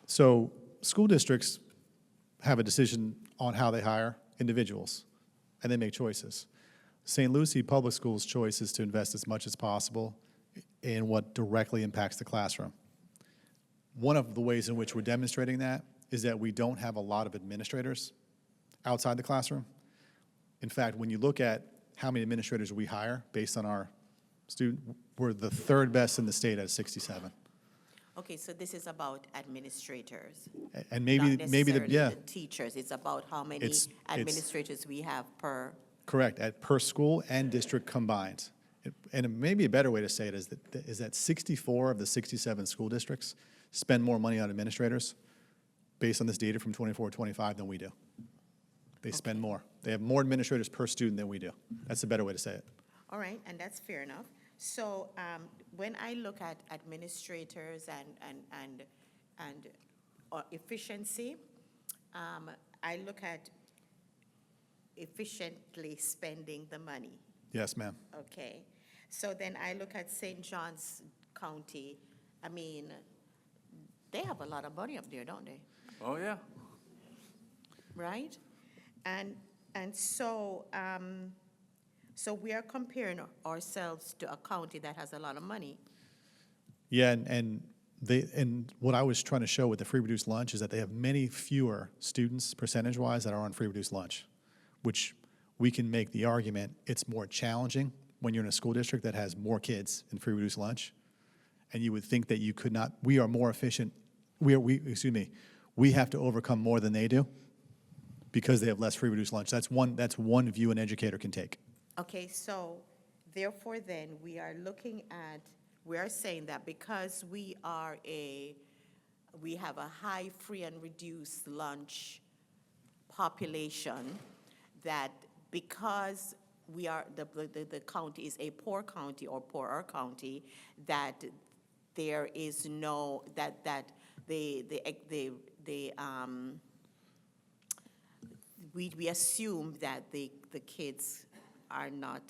So school districts have a decision on how they hire individuals, and they make choices. St. Lucie Public Schools' choice is to invest as much as possible in what directly impacts the classroom. One of the ways in which we're demonstrating that is that we don't have a lot of administrators outside the classroom. In fact, when you look at how many administrators we hire based on our student, we're the third best in the state at 67. Okay, so this is about administrators. And maybe Not necessarily yeah, the teachers. It's about how many It's- administrators we have per. correct, at per school and district combined. And maybe a better way to say it is that 64 of the 67 school districts spend more money on administrators based on this data from 24-25 than we do. They spend more. They have more administrators per student than we do. That's a better way to say it. All right, and that's fair enough. So when I look at administrators and efficiency, I look at efficiently spending the money. Yes, ma'am. Okay, so then I look at St. John's County. I mean, they have a lot of money up there, don't they? Oh, yeah. Right? And so So we are comparing ourselves to a county that has a lot of money. Yeah, and what I was trying to show with the free reduced lunch is that they have many fewer students percentage-wise that are on free reduced lunch, which we can make the argument it's more challenging when you're in a school district that has more kids in free reduced lunch. And you would think that you could not, we are more efficient, we have to overcome more than they do because they have less free reduced lunch. That's one view an educator can take. Okay, so therefore then, we are saying that because we have a high free and reduced lunch population, that because the county is a poor county or poorer county, that there is no, we assume that the kids are not.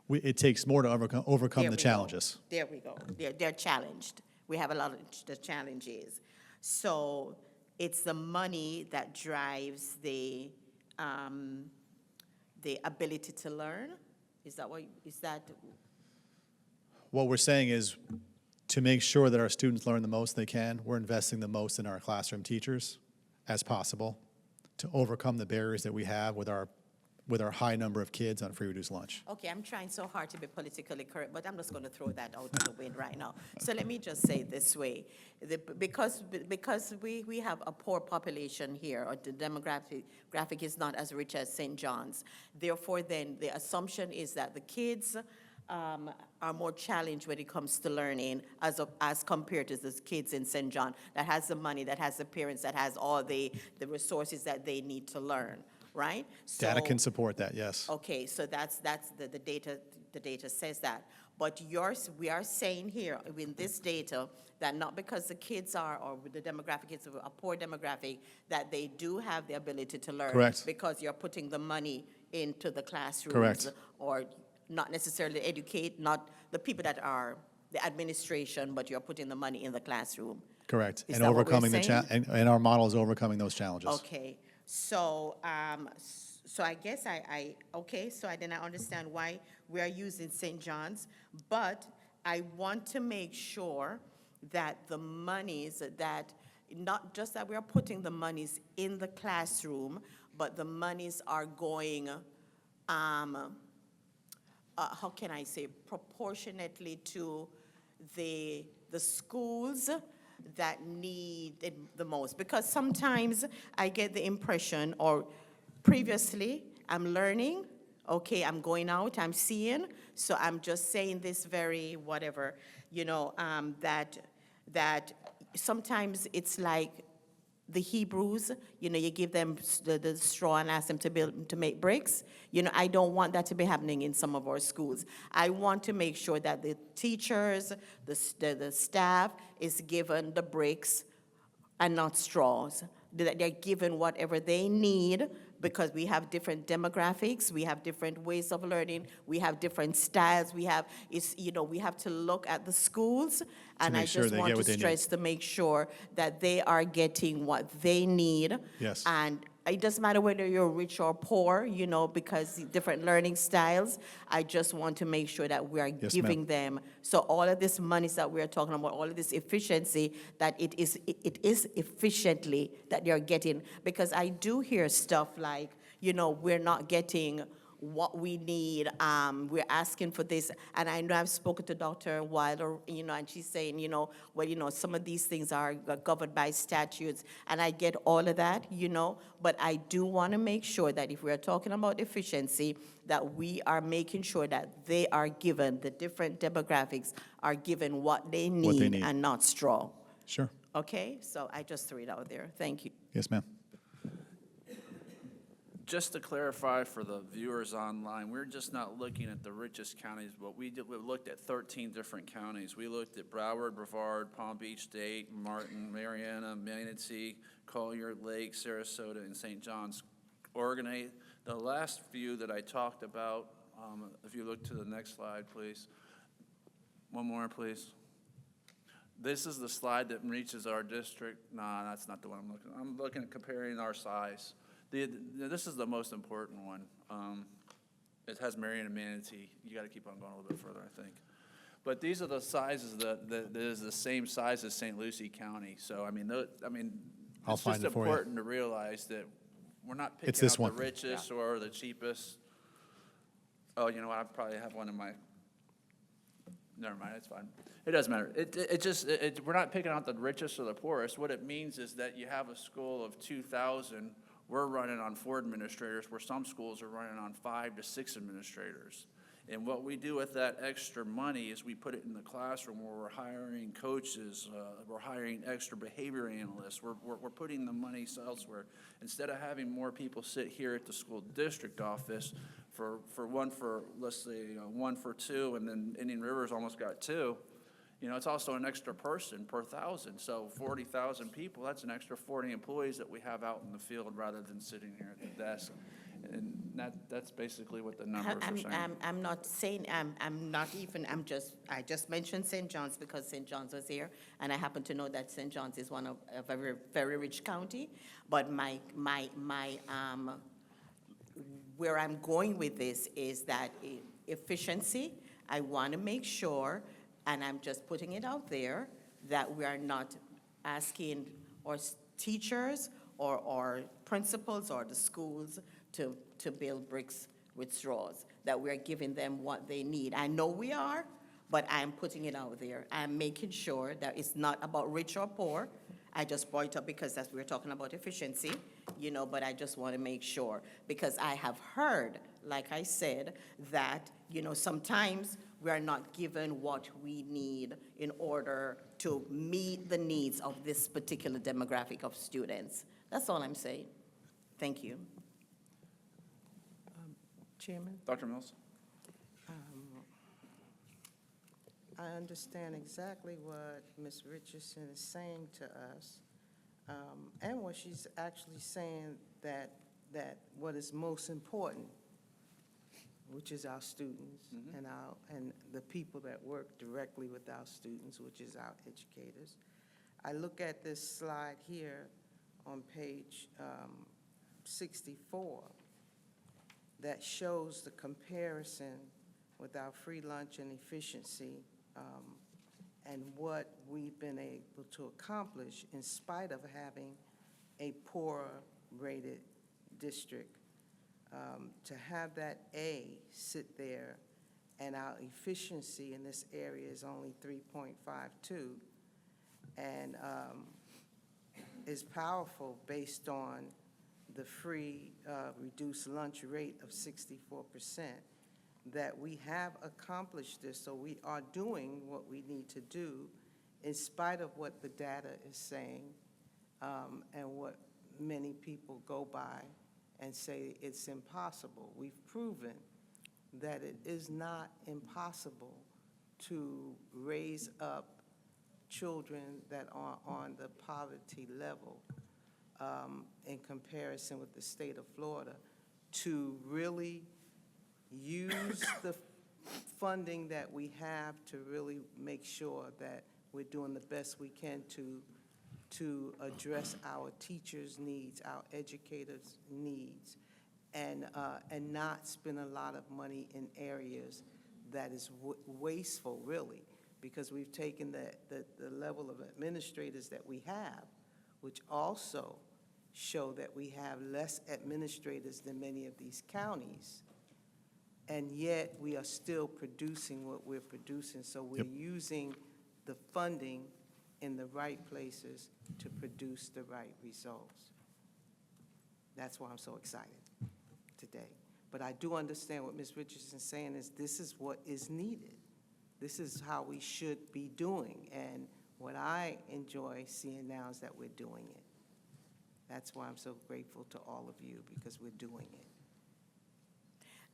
It takes more to overcome There the we go. challenges. There we go. They're challenged. We have a lot of the challenges. So it's the money that drives the ability to learn? Is that? What we're saying is to make sure that our students learn the most they can, we're investing the most in our classroom teachers as possible to overcome the barriers that we have with our high number of kids on free reduced lunch. Okay, I'm trying so hard to be politically correct, but I'm just going to throw that out of the wind right now. So let me just say it this way. Because we have a poor population here, or the demographic is not as rich as St. John's. Therefore, then, the assumption is that the kids are more challenged when it comes to learning as compared to the kids in St. John that has the money, that has the parents, that has all the resources that they need to learn. Right? Data can support that, yes. Okay, so that's the data. The data says that. But we are saying here in this data that not because the kids or the demographic is a poor demographic, that they do have the ability to learn. Correct. Because you're putting the money into the classrooms. Correct. Or not necessarily educate, not the people that are the administration, but you're putting the money in the classroom. Correct. Is And that what we're overcoming saying? and our model is overcoming those challenges. Okay, so I guess so then I understand why we are using St. John's, but I want to make sure that the monies that, not just that we are putting the monies in the classroom, but the monies are going, how can I say, proportionately to the schools that need it the most. Because sometimes I get the impression, or previously, I'm learning, okay, I'm going out, I'm seeing, so I'm just saying this very whatever, that sometimes it's like the Hebrews, you give them the straw and ask them to make bricks. I don't want that to be happening in some of our schools. I want to make sure that the teachers, the staff is given the bricks and not straws. That they're given whatever they need, because we have different demographics, we have different ways of learning, we have different styles, we have to look at the schools, and I just want to stress to make sure that they are getting what they need. Yes. And it doesn't matter whether you're rich or poor, because different learning styles. I just want to make sure that we are giving them. So all of this monies that we're talking about, all of this efficiency, that it is efficiently that they're getting. Because I do hear stuff like, we're not getting what we need, we're asking for this. And I know I've spoken to Dr. Wilder, and she's saying, some of these things are governed by statutes, and I get all of that, but I do want to make sure that if we're talking about efficiency, that we are making sure that they are given, the different demographics are given what they need, and not straw. Sure. Okay, so I just threw it out there. Thank you. Yes, ma'am. Just to clarify for the viewers online, we're just not looking at the richest counties, but we looked at 13 different counties. We looked at Broward, Brevard, Palm Beach State, Martin, Mariana, Manatee, Collier, Lake, Sarasota, and St. John's. Oregon. The last few that I talked about, if you look to the next slide, please. One more, please. This is the slide that reaches our district. No, that's not the one I'm looking at. I'm looking at comparing our size. This is the most important one. It has Marion and Manatee. You got to keep on going a little bit further, I think. But these are the sizes that is the same size as St. Lucie County. So, I mean, I'll it's find just it for you. important to realize that we're not It's picking this out one. the richest or the cheapest. Oh, you know what? I probably have one in my, never mind, it's fine. It doesn't matter. We're not picking out the richest or the poorest. What it means is that you have a school of 2,000, we're running on 4 administrators, where some schools are running on 5 to 6 administrators. And what we do with that extra money is we put it in the classroom where we're hiring coaches, we're hiring extra behavior analysts, we're putting the money elsewhere. Instead of having more people sit here at the school district office let's say, 1 for 2, and then Indian River's almost got 2, it's also an extra person per 1,000. So 40,000 people, that's an extra 40 employees that we have out in the field rather than sitting here at the desk. And that's basically what the numbers are saying. I'm not saying, I just mentioned St. John's because St. John's was here, and I happen to know that St. John's is one of a very, very rich county. But where I'm going with this is that efficiency, I want to make sure, and I'm just putting it out there, that we are not asking our teachers or principals or the schools to build bricks with straws, that we're giving them what they need. I know we are, but I'm putting it out there. I'm making sure that it's not about rich or poor. I just brought it up because we're talking about efficiency, but I just want to make sure, because I have heard, like I said, that, sometimes we are not given what we need in order to meet the needs of this particular demographic of students. That's all I'm saying. Thank you. Chairman? Dr. Mills? I understand exactly what Ms. Richardson is saying to us, and what she's actually saying, that what is most important, which is our students and the people that work directly with our students, which is our educators. I look at this slide here on page 64 that shows the comparison with our free lunch and efficiency, and what we've been able to accomplish in spite of having a poorer rated district. To have that A sit there and our efficiency in this area is only 3.52, and is powerful based on the free reduced lunch rate of 64%, that we have accomplished this. So we are doing what we need to do in spite of what the data is saying, and what many people go by and say it's impossible. We've proven that it is not impossible to raise up children that are on the poverty level, in comparison with the state of Florida, to really use the funding that we have to really make sure that we're doing the best we can to address our teachers' needs, our educators' needs, and not spend a lot of money in areas that is wasteful, really, because we've taken the level of administrators that we have, which also show that we have less administrators than many of these counties, and yet we are still producing what we're producing. So we're using the funding in the right places to produce the right results. That's why I'm so excited today. But I do understand what Ms. Richardson is saying, is this is what is needed. This is how we should be doing. And what I enjoy seeing now is that we're doing it. That's why I'm so grateful to all of you, because we're doing it.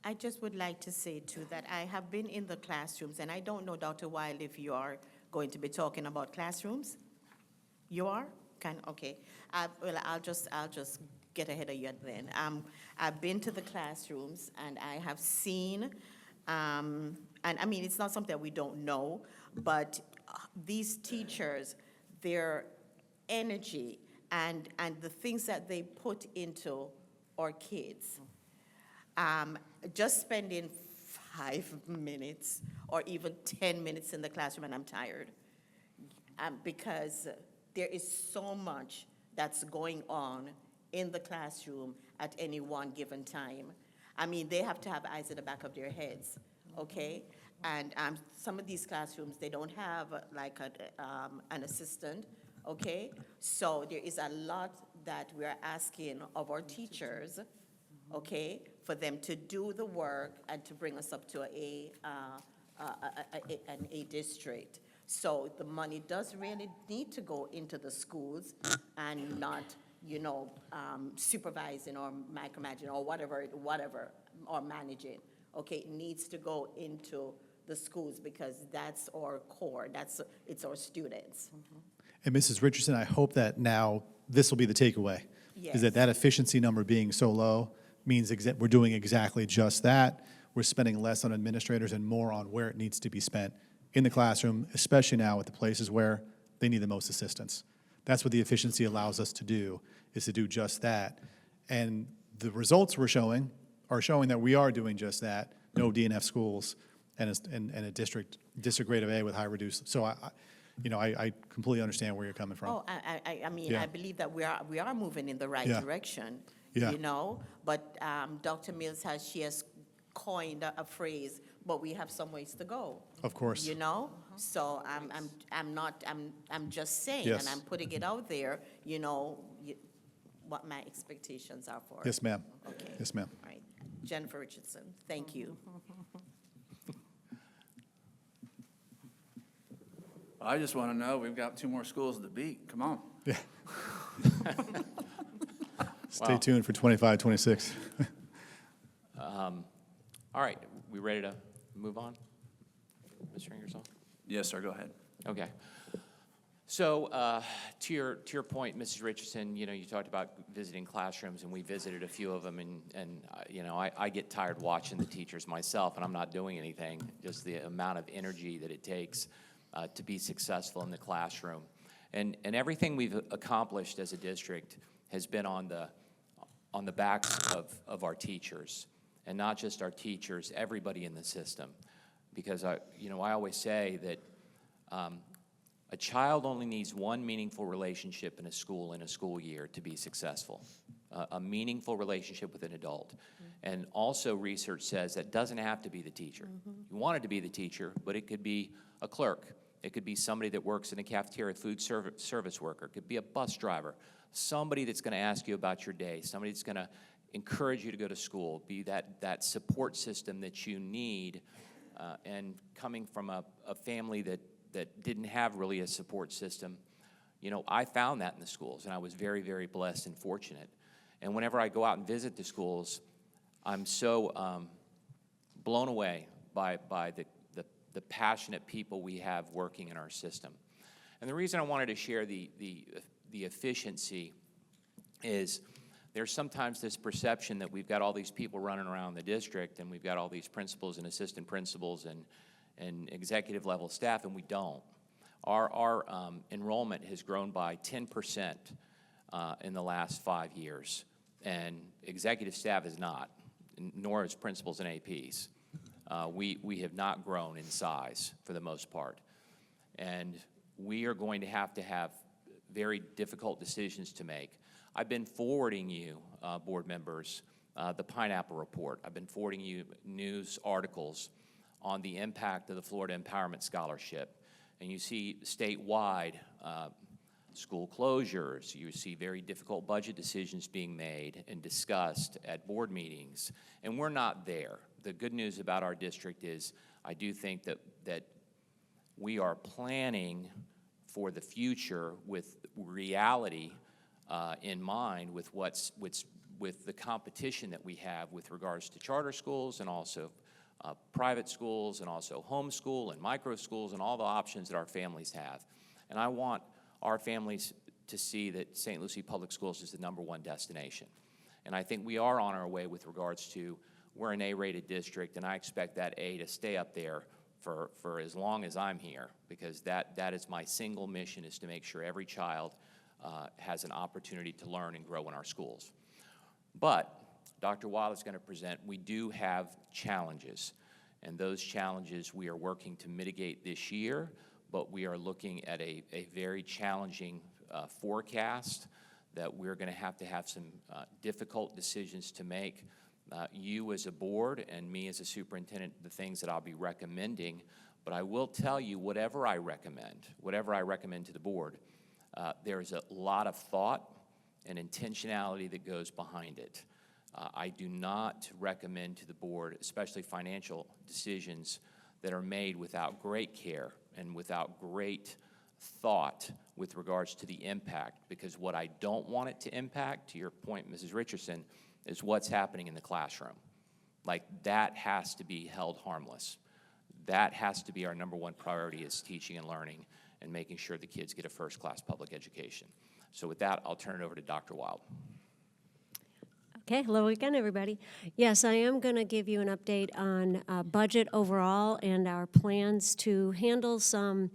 I just would like to say, too, that I have been in the classrooms, and I don't know, Dr. Wild, if you are going to be talking about classrooms. You are? Okay. Well, I'll just get ahead of you then. I've been to the classrooms, and I have seen, and I mean, it's not something that we don't know, but these teachers, their energy and the things that they put into our kids, just spending 5 minutes or even 10 minutes in the classroom, and I'm tired. Because there is so much that's going on in the classroom at any one given time. I mean, they have to have eyes at the back of their heads, okay? And some of these classrooms, they don't have like an assistant, okay? So there is a lot that we're asking of our teachers, okay, for them to do the work and to bring us up to an A district. So the money does really need to go into the schools and not, you know, supervising or micromanaging or whatever, or managing. Okay, it needs to go into the schools because that's our core. It's our students. And Mrs. Richardson, I hope that now this will be the takeaway. Is that efficiency number being so low means we're doing exactly just that. We're spending less on administrators and more on where it needs to be spent in the classroom, especially now at the places where they need the most assistance. That's what the efficiency allows us to do, is to do just that. And the results we're showing are showing that we are doing just that. No DNF schools and a district grade of A with high reduced. So I completely understand where you're coming from. Oh, I mean, Yeah. I believe that we are moving in the right Yeah. direction, Yeah. you know? But Dr. Mills has coined a phrase, but we have some ways to go. Of course. You know? So I'm just saying, Yes. and I'm putting it out there, you know, what my expectations are for. Yes, ma'am. Okay. Yes, ma'am. All right. Jennifer Richardson, thank you. I just want to know, we've got 2 more schools to beat. Come on. Yeah. Stay Wow. tuned for 25, 26. All right, we ready to move on? Mr. Ingersoll? Yes, sir, go ahead. Okay. So to your point, Mrs. Richardson, you know, you talked about visiting classrooms, and we visited a few of them, and you know, I get tired watching the teachers myself, and I'm not doing anything, just the amount of energy that it takes to be successful in the classroom. And everything we've accomplished as a district has been on the backs of our teachers, and not just our teachers, everybody in the system. Because I always say that a child only needs one meaningful relationship in a school year to be successful. A meaningful relationship with an adult. And also research says that doesn't have to be the teacher. You want it to be the teacher, but it could be a clerk. It could be somebody that works in a cafeteria, food service worker. It could be a bus driver. Somebody that's going to ask you about your day. Somebody that's going to encourage you to go to school. Be that support system that you need. And coming from a family that didn't have really a support system, you know, I found that in the schools, and I was very, very blessed and fortunate. And whenever I go out and visit the schools, I'm so blown away by the passionate people we have working in our system. And the reason I wanted to share the efficiency is there's sometimes this perception that we've got all these people running around the district, and we've got all these principals and assistant principals and executive level staff, and we don't. Our enrollment has grown by 10% in the last 5 years, and executive staff is not, nor is principals and APs. We have not grown in size for the most part, and we are going to have very difficult decisions to make. I've been forwarding you, board members, the Pineapple Report. I've been forwarding you news articles on the impact of the Florida Empowerment Scholarship. And you see statewide school closures. You see very difficult budget decisions being made and discussed at board meetings. And we're not there. The good news about our district is I do think that we are planning for the future with reality in mind, with with the competition that we have with regards to charter schools and also private schools and also homeschool and micro schools and all the options that our families have. And I want our families to see that St. Lucie Public Schools is the #1 destination. And I think we are on our way with regards to, we're an A-rated district, and I expect that A to stay up there for as long as I'm here, because that is my single mission, is to make sure every child has an opportunity to learn and grow in our schools. But Dr. Wild is going to present, we do have challenges. And those challenges we are working to mitigate this year, but we are looking at a very challenging forecast that we're going to have some difficult decisions to make. You as a board and me as a superintendent, the things that I'll be recommending, but I will tell you whatever I recommend to the board, there is a lot of thought and intentionality that goes behind it. I do not recommend to the board, especially financial decisions that are made without great care and without great thought with regards to the impact, because what I don't want it to impact, to your point, Mrs. Richardson, is what's happening in the classroom. Like, that has to be held harmless. That has to be our number one priority, is teaching and learning and making sure the kids get a first-class public education. So with that, I'll turn it over to Dr. Wild. Okay, hello again, everybody. Yes, I am going to give you an update on budget overall and our plans to handle some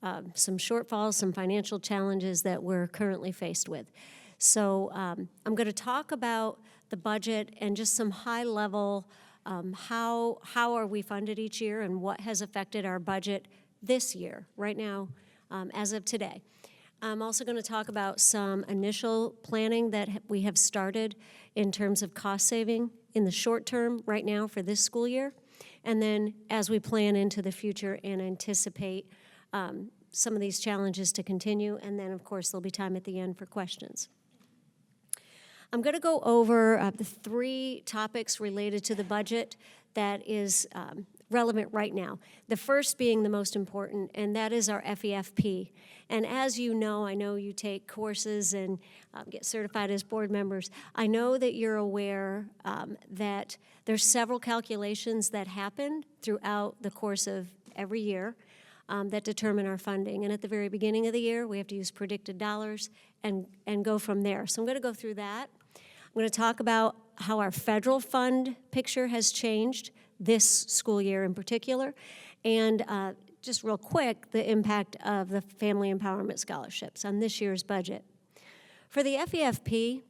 shortfalls, some financial challenges that we're currently faced with. So I'm going to talk about the budget and just some high-level how are we funded each year and what has affected our budget this year, right now, as of today. I'm also going to talk about some initial planning that we have started in terms of cost saving in the short term right now for this school year, and then as we plan into the future and anticipate some of these challenges to continue, and then of course there'll be time at the end for questions. I'm going to go over the 3 topics related to the budget that is relevant right now. The first being the most important, and that is our FEFP. And as you know, I know you take courses and get certified as board members. I know that you're aware that there's several calculations that happen throughout the course of every year that determine our funding. And at the very beginning of the year, we have to use predicted dollars and go from there. So I'm going to go through that. I'm going to talk about how our federal fund picture has changed this school year in particular, and just real quick, the impact of the Family Empowerment Scholarships on this year's budget. For the FEFP,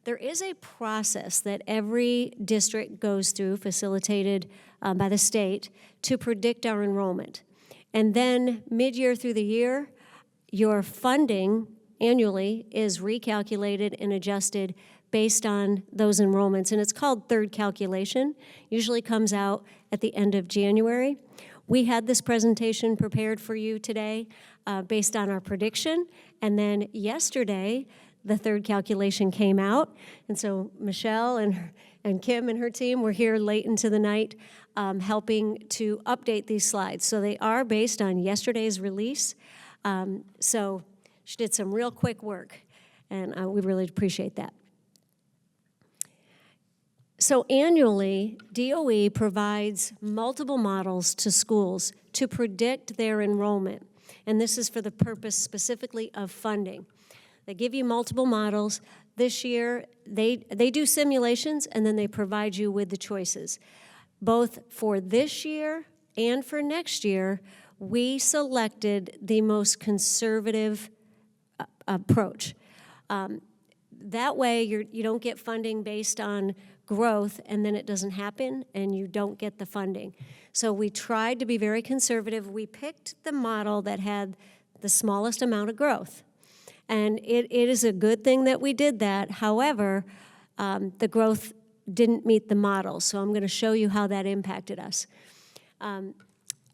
there is a process that every district goes through, facilitated by the state, to predict our enrollment. And then mid-year through the year, your funding annually is recalculated and adjusted based on those enrollments, and it's called third calculation. Usually comes out at the end of January. We had this presentation prepared for you today based on our prediction, and then yesterday the third calculation came out, and so Michelle and Kim and her team were here late into the night helping to update these slides. So they are based on yesterday's release. So she did some real quick work, and we really appreciate that. So annually, DOE provides multiple models to schools to predict their enrollment, and this is for the purpose specifically of funding. They give you multiple models. This year, they do simulations, and then they provide you with the choices. Both for this year and for next year, we selected the most conservative approach. That way, you don't get funding based on growth and then it doesn't happen and you don't get the funding. So we tried to be very conservative. We picked the model that had the smallest amount of growth. And it is a good thing that we did that. However, the growth didn't meet the model. So I'm going to show you how that impacted us.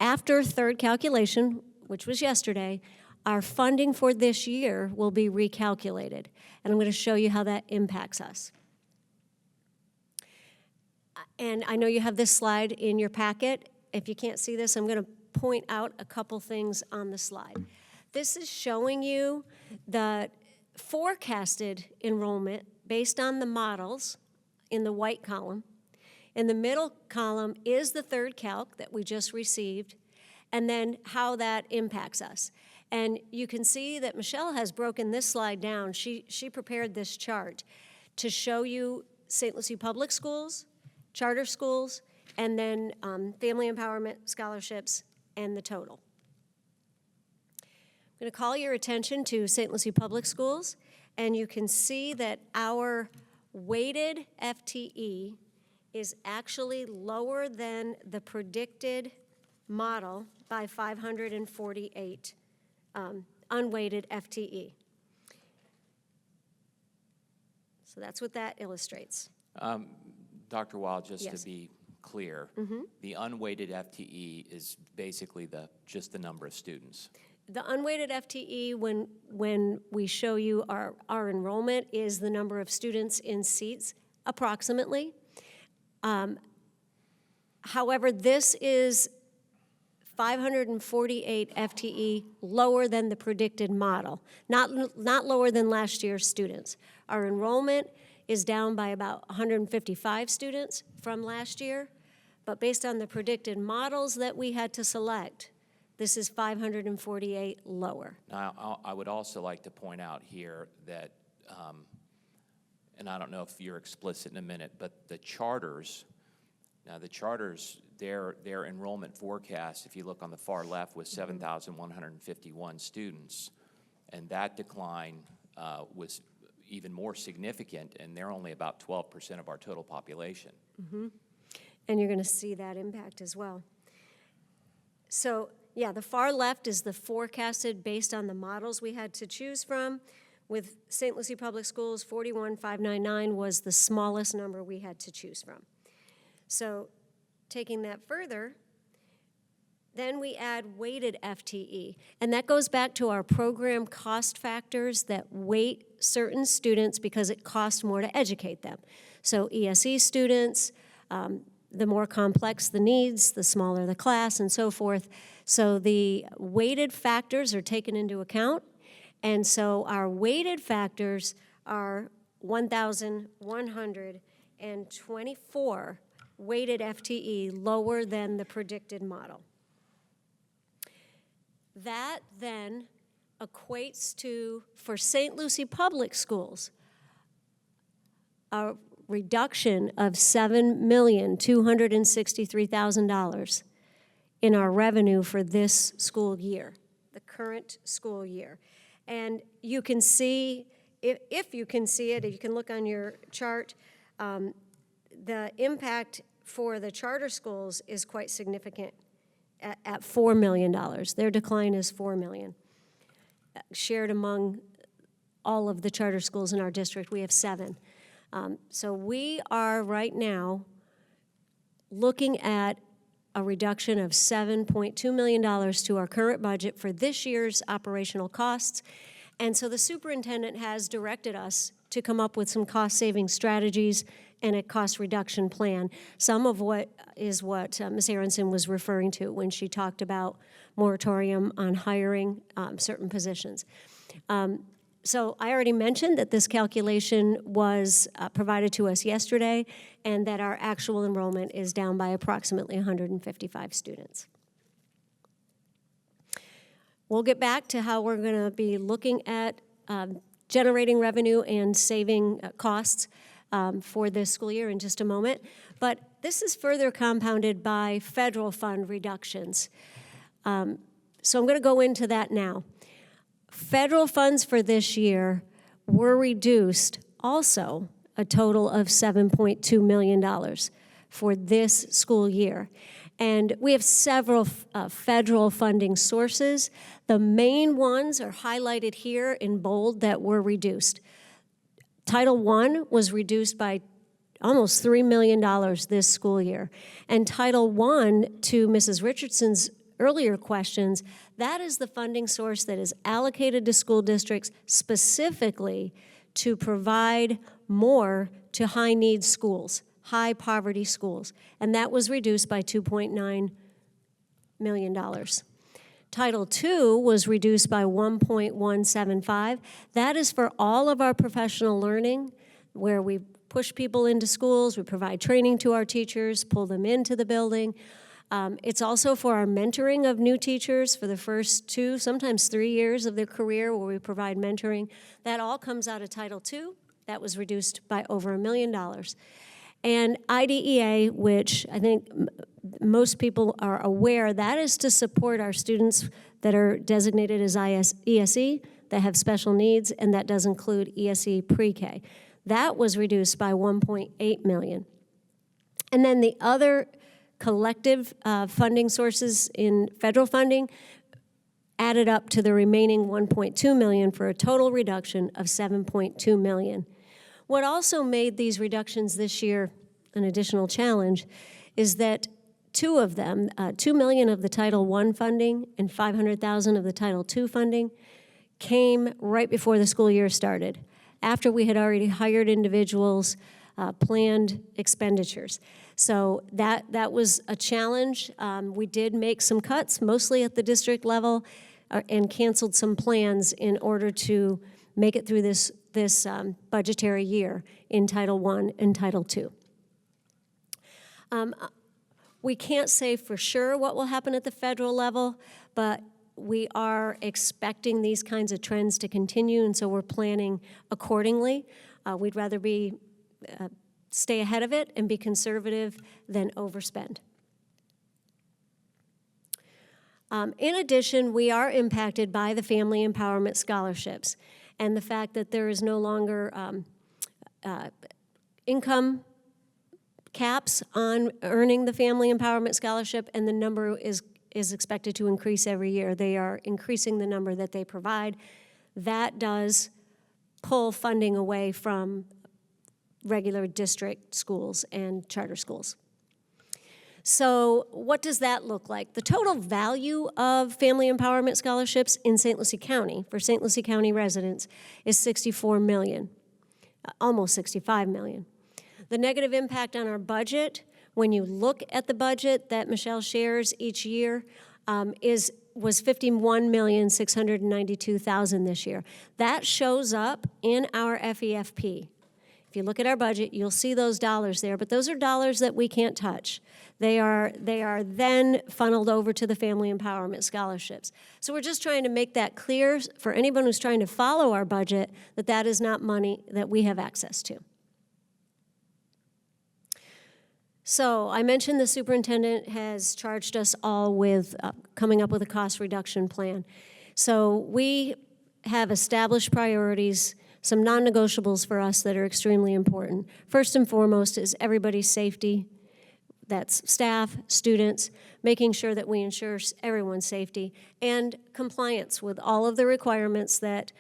After third calculation, which was yesterday, our funding for this year will be recalculated. And I'm going to show you how that impacts us. And I know you have this slide in your packet. If you can't see this, I'm going to point out a couple things on the slide. This is showing you the forecasted enrollment based on the models in the white column. In the middle column is the third calc that we just received, and then how that impacts us. And you can see that Michelle has broken this slide down. She prepared this chart to show you St. Lucie Public Schools, charter schools, and then family empowerment scholarships and the total. I'm going to call your attention to St. Lucie Public Schools, and you can see that our weighted FTE is actually lower than the predicted model by 548 unweighted FTE. So that's what that illustrates. Dr. Wild, just Yes. to be clear, the unweighted FTE is basically just the number of students. The unweighted FTE, when we show you our enrollment, is the number of students in seats, approximately. However, this is 548 FTE lower than the predicted model, not lower than last year's students. Our enrollment is down by about 155 students from last year, but based on the predicted models that we had to select, this is 548 lower. Now, I would also like to point out here that, and I don't know if you're explicit in a minute, but the charters, their enrollment forecast, if you look on the far left, was 7,151 students, and that decline was even more significant, and they're only about 12% of our total population. And you're going to see that impact as well. So, yeah, the far left is the forecasted based on the models we had to choose from. With St. Lucie Public Schools, 41,599 was the smallest number we had to choose from. So, taking that further, then we add weighted FTE. And that goes back to our program cost factors that weight certain students because it costs more to educate them. So ESE students, the more complex the needs, the smaller the class, and so forth. So the weighted factors are taken into account. And so our weighted factors are 1,124 weighted FTE lower than the predicted model. That then equates to, for St. Lucie Public Schools, a reduction of $7,263,000 in our revenue for this school year, the current school year. And you can see, if you can see it, if you can look on your chart, the impact for the charter schools is quite significant at $4 million. Their decline is $4 million. Shared among all of the charter schools in our district, we have 7. So we are right now looking at a reduction of $7.2 million to our current budget for this year's operational costs. And so the superintendent has directed us to come up with some cost-saving strategies and a cost reduction plan, some of what is what Ms. Aronson was referring to when she talked about moratorium on hiring certain positions. So I already mentioned that this calculation was provided to us yesterday and that our actual enrollment is down by approximately 155 students. We'll get back to how we're going to be looking at generating revenue and saving costs for this school year in just a moment. But this is further compounded by federal fund reductions. So I'm going to go into that now. Federal funds for this year were reduced also a total of $7.2 million for this school year. And we have several federal funding sources. The main ones are highlighted here in bold that were reduced. Title I was reduced by almost $3 million this school year. And Title I, to Mrs. Richardson's earlier questions, that is the funding source that is allocated to school districts specifically to provide more to high-need schools, high-poverty schools. And that was reduced by $2.9 million. Title II was reduced by $1.175. That is for all of our professional learning, where we push people into schools, we provide training to our teachers, pull them into the building. It's also for our mentoring of new teachers for the first 2, sometimes 3 years of their career, where we provide mentoring. That all comes out of Title II. That was reduced by over $1 million. And IDEA, which I think most people are aware, that is to support our students that are designated as ESE, that have special needs, and that does include ESE pre-K. That was reduced by $1.8 million. And then the other collective funding sources in federal funding added up to the remaining $1.2 million for a total reduction of $7.2 million. What also made these reductions this year an additional challenge is that two of them, $2 million of the Title I funding and $500,000 of the Title II funding, came right before the school year started, after we had already hired individuals, planned expenditures. So that was a challenge. We did make some cuts, mostly at the district level, and canceled some plans in order to make it through this budgetary year in Title I and Title II. We can't say for sure what will happen at the federal level, but we are expecting these kinds of trends to continue, and so we're planning accordingly. We'd rather stay ahead of it and be conservative than overspend. In addition, we are impacted by the Family Empowerment Scholarships and the fact that there is no longer income caps on earning the Family Empowerment Scholarship, and the number is expected to increase every year. They are increasing the number that they provide. That does pull funding away from regular district schools and charter schools. So what does that look like? The total value of Family Empowerment Scholarships in St. Lucie County, for St. Lucie County residents, is $64 million, almost $65 million. The negative impact on our budget, when you look at the budget that Michelle shares each year, was $51,692,000 this year. That shows up in our FEFP. If you look at our budget, you'll see those dollars there, but those are dollars that we can't touch. They are then funneled over to the Family Empowerment Scholarships. So we're just trying to make that clear for anyone who's trying to follow our budget that that is not money that we have access to. So I mentioned the superintendent has charged us all with coming up with a cost reduction plan. So we have established priorities, some non-negotiables for us that are extremely important. First and foremost is everybody's safety. That's staff, students, making sure that we ensure everyone's safety, and compliance with all of the requirements that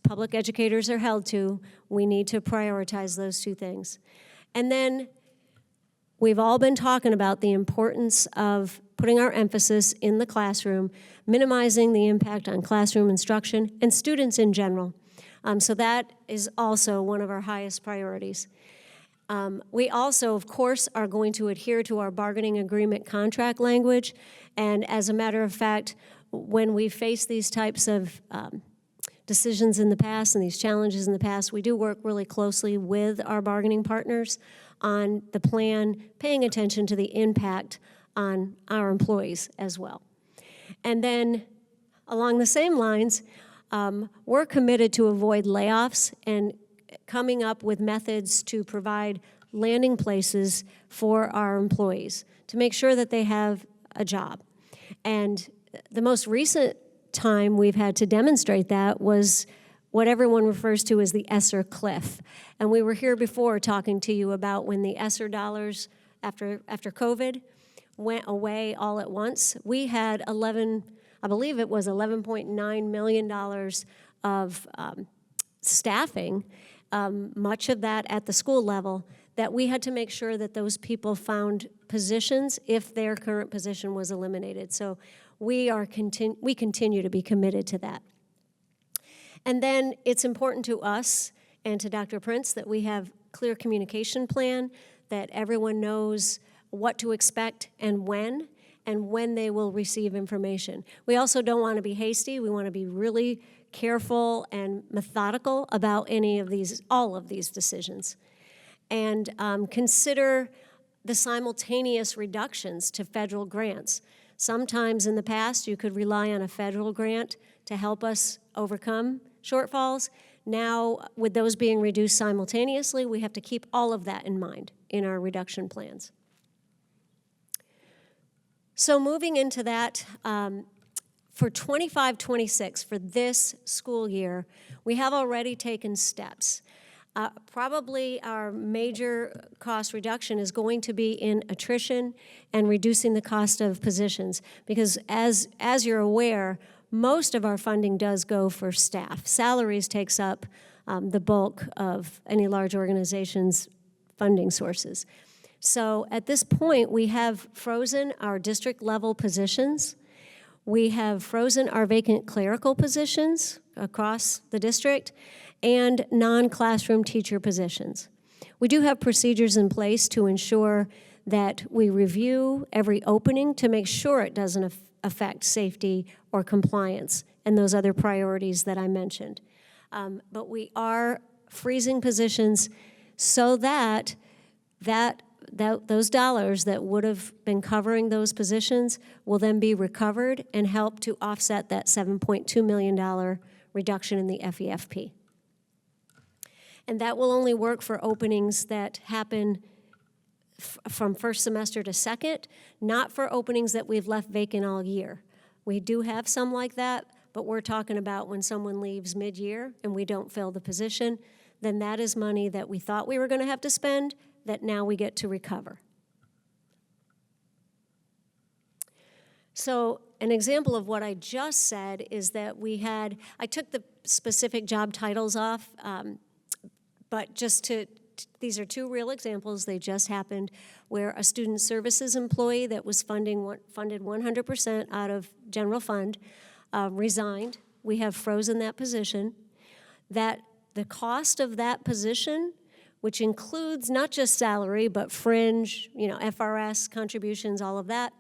public educators are held to. We need to prioritize those two things. And then we've all been talking about the importance of putting our emphasis in the classroom, minimizing the impact on classroom instruction and students in general. So that is also one of our highest priorities. We also, of course, are going to adhere to our bargaining agreement contract language. And as a matter of fact, when we face these types of decisions in the past and these challenges in the past, we do work really closely with our bargaining partners on the plan, paying attention to the impact on our employees as well. And then along the same lines, we're committed to avoid layoffs and coming up with methods to provide landing places for our employees to make sure that they have a job. And the most recent time we've had to demonstrate that was what everyone refers to as the ESSER cliff. And we were here before talking to you about when the ESSER dollars after COVID went away all at once. We had $11.9 million of staffing, much of that at the school level, that we had to make sure that those people found positions if their current position was eliminated. So we continue to be committed to that. And then it's important to us and to Dr. Prince that we have clear communication plan, that everyone knows what to expect and when they will receive information. We also don't want to be hasty. We want to be really careful and methodical about all of these decisions. And consider the simultaneous reductions to federal grants. Sometimes in the past, you could rely on a federal grant to help us overcome shortfalls. Now, with those being reduced simultaneously, we have to keep all of that in mind in our reduction plans. So moving into that, for 25-26, for this school year, we have already taken steps. Probably our major cost reduction is going to be in attrition and reducing the cost of positions. Because as you're aware, most of our funding does go for staff. Salaries takes up the bulk of any large organization's funding sources. So at this point, we have frozen our district-level positions. We have frozen our vacant clerical positions across the district and non-classroom teacher positions. We do have procedures in place to ensure that we review every opening to make sure it doesn't affect safety or compliance and those other priorities that I mentioned. But we are freezing positions so that those dollars that would have been covering those positions will then be recovered and help to offset that $7.2 million reduction in the FEFP. And that will only work for openings that happen from first semester to second, not for openings that we've left vacant all year. We do have some like that, but we're talking about when someone leaves mid-year and we don't fill the position, then that is money that we thought we were going to have to spend that now we get to recover. So an example of what I just said is that I took the specific job titles off, but these are two real examples. They just happened where a student services employee that was funded 100% out of general fund resigned. We have frozen that position. That the cost of that position, which includes not just salary, but fringe, FRS contributions, all of that,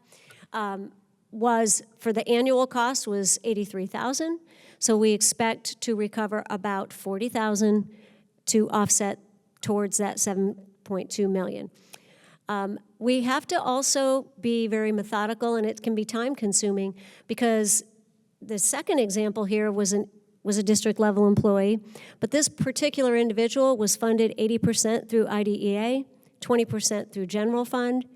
was for the annual cost was $83,000. So we expect to recover about $40,000 to offset towards that $7.2 million. We have to also be very methodical, and it can be time-consuming because the second example here was a district-level employee, but this particular individual was funded 80% through IDEA, 20% through general fund.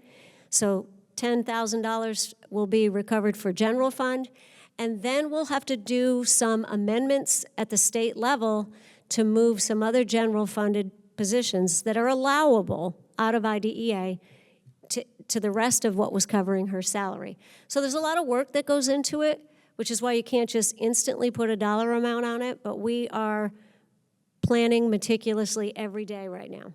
So $10,000 will be recovered for general fund, and then we'll have to do some amendments at the state level to move some other general funded positions that are allowable out of IDEA to the rest of what was covering her salary. So there's a lot of work that goes into it, which is why you can't just instantly put a dollar amount on it, but we are planning meticulously every day right now.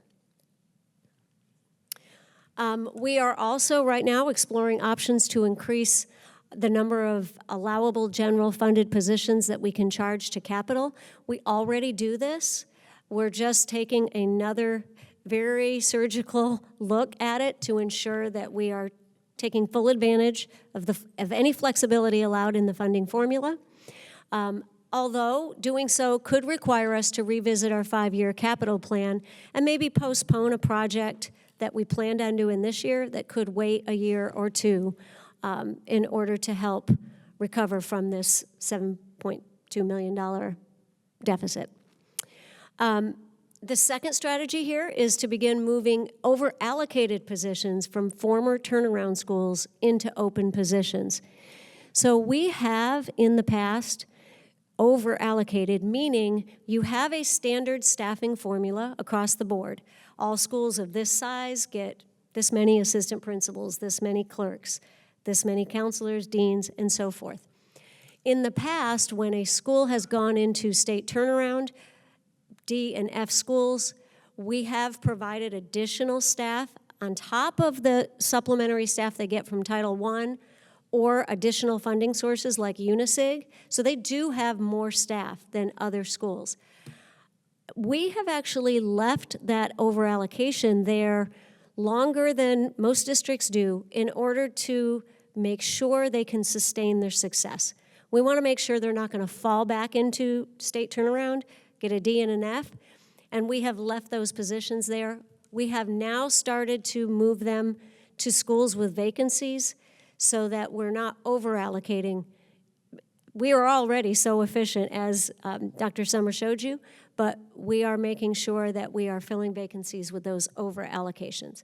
We are also right now exploring options to increase the number of allowable general funded positions that we can charge to capital. We already do this. We're just taking another very surgical look at it to ensure that we are taking full advantage of any flexibility allowed in the funding formula. Although doing so could require us to revisit our 5-year capital plan and maybe postpone a project that we planned on doing this year that could wait a year or two in order to help recover from this $7.2 million deficit. The second strategy here is to begin moving over-allocated positions from former turnaround schools into open positions. So we have in the past over-allocated, meaning you have a standard staffing formula across the board. All schools of this size get this many assistant principals, this many clerks, this many counselors, deans, and so forth. In the past, when a school has gone into state turnaround, D and F schools, we have provided additional staff on top of the supplementary staff they get from Title I or additional funding sources like UNISIG, so they do have more staff than other schools. We have actually left that overallocation there longer than most districts do in order to make sure they can sustain their success. We want to make sure they're not going to fall back into state turnaround, get a D and an F, and we have left those positions there. We have now started to move them to schools with vacancies so that we're not over-allocating. We are already so efficient, as Dr. Summer showed you, but we are making sure that we are filling vacancies with those over-allocations.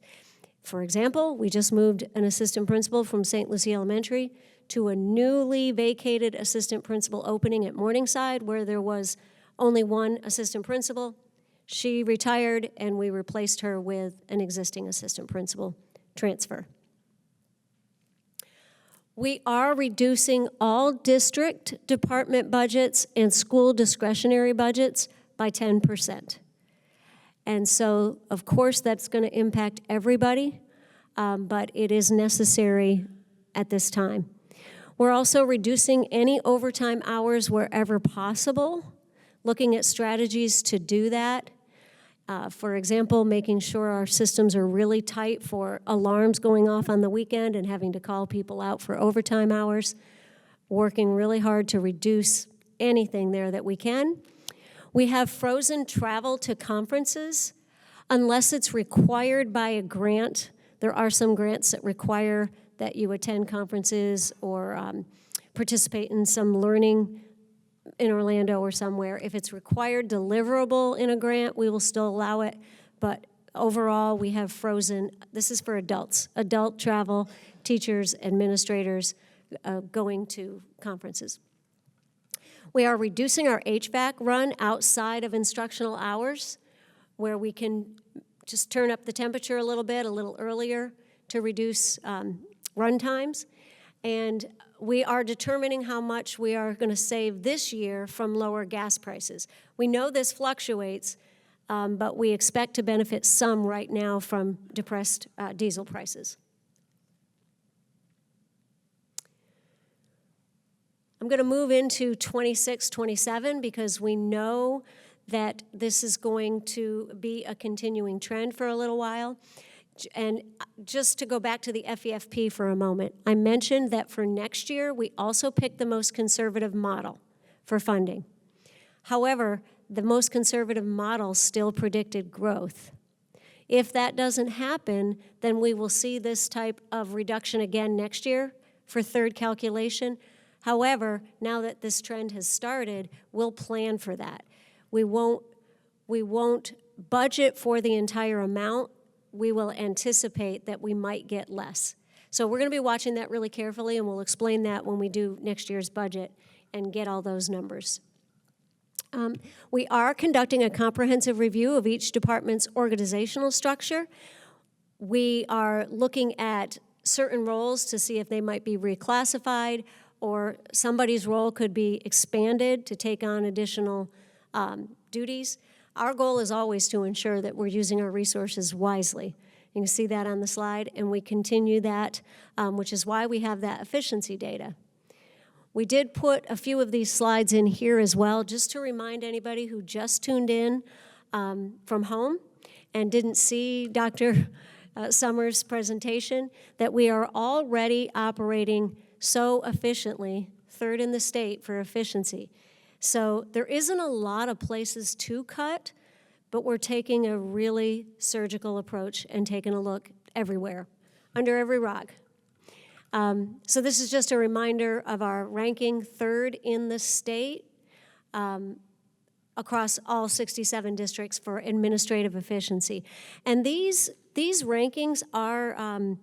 For example, we just moved an assistant principal from St. Lucie Elementary to a newly vacated assistant principal opening at Morningside, where there was only one assistant principal. She retired, and we replaced her with an existing assistant principal transfer. We are reducing all district department budgets and school discretionary budgets by 10%. And so, of course, that's going to impact everybody, but it is necessary at this time. We're also reducing any overtime hours wherever possible, looking at strategies to do that. For example, making sure our systems are really tight for alarms going off on the weekend and having to call people out for overtime hours, working really hard to reduce anything there that we can. We have frozen travel to conferences unless it's required by a grant. There are some grants that require that you attend conferences or participate in some learning in Orlando or somewhere. If it's required deliverable in a grant, we will still allow it. But overall, we have frozen. This is for adults, adult travel, teachers, administrators going to conferences. We are reducing our HVAC run outside of instructional hours, where we can just turn up the temperature a little earlier to reduce run times. And we are determining how much we are going to save this year from lower gas prices. We know this fluctuates, but we expect to benefit some right now from depressed diesel prices. I'm going to move into 26, 27 because we know that this is going to be a continuing trend for a little while. And just to go back to the FEFP for a moment, I mentioned that for next year, we also picked the most conservative model for funding. However, the most conservative model still predicted growth. If that doesn't happen, then we will see this type of reduction again next year for third calculation. However, now that this trend has started, we'll plan for that. We won't budget for the entire amount. We will anticipate that we might get less. So we're going to be watching that really carefully, and we'll explain that when we do next year's budget and get all those numbers. We are conducting a comprehensive review of each department's organizational structure. We are looking at certain roles to see if they might be reclassified, or somebody's role could be expanded to take on additional duties. Our goal is always to ensure that we're using our resources wisely. You can see that on the slide, and we continue that, which is why we have that efficiency data. We did put a few of these slides in here as well, just to remind anybody who just tuned in from home and didn't see Dr. Summers' presentation, that we are already operating so efficiently, third in the state for efficiency. So there isn't a lot of places to cut, but we're taking a really surgical approach and taking a look everywhere, under every rock. So this is just a reminder of our ranking third in the state across all 67 districts for administrative efficiency. And these rankings are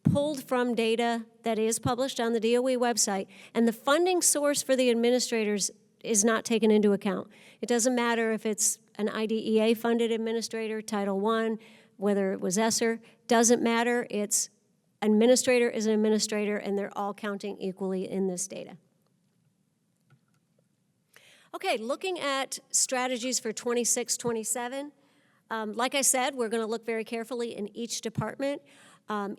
pulled from data that is published on the DOE website, and the funding source for the administrators is not taken into account. It doesn't matter if it's an IDEA-funded administrator, Title I, whether it was ESSER, doesn't matter. It's administrator is an administrator, and they're all counting equally in this data. Okay, looking at strategies for 26, 27. Like I said, we're going to look very carefully in each department.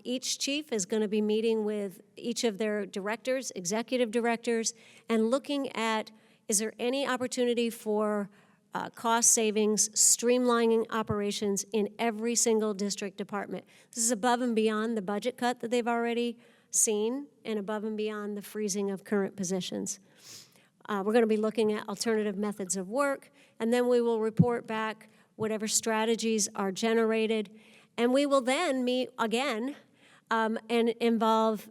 Each chief is going to be meeting with each of their directors, executive directors, and looking at, is there any opportunity for cost savings, streamlining operations in every single district department? This is above and beyond the budget cut that they've already seen and above and beyond the freezing of current positions. We're going to be looking at alternative methods of work, and then we will report back whatever strategies are generated, and we will then meet again and involve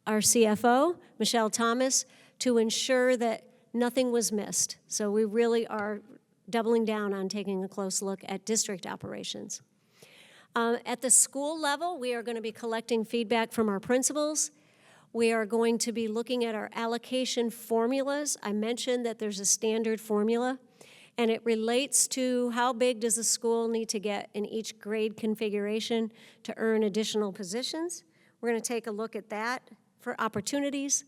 our CFO, Michelle Thomas, to ensure that nothing was missed. So we really are doubling down on taking a close look at district operations. At the school level, we are going to be collecting feedback from our principals. We are going to be looking at our allocation formulas. I mentioned that there's a standard formula, and it relates to how big does a school need to get in each grade configuration to earn additional positions. We're going to take a look at that for opportunities.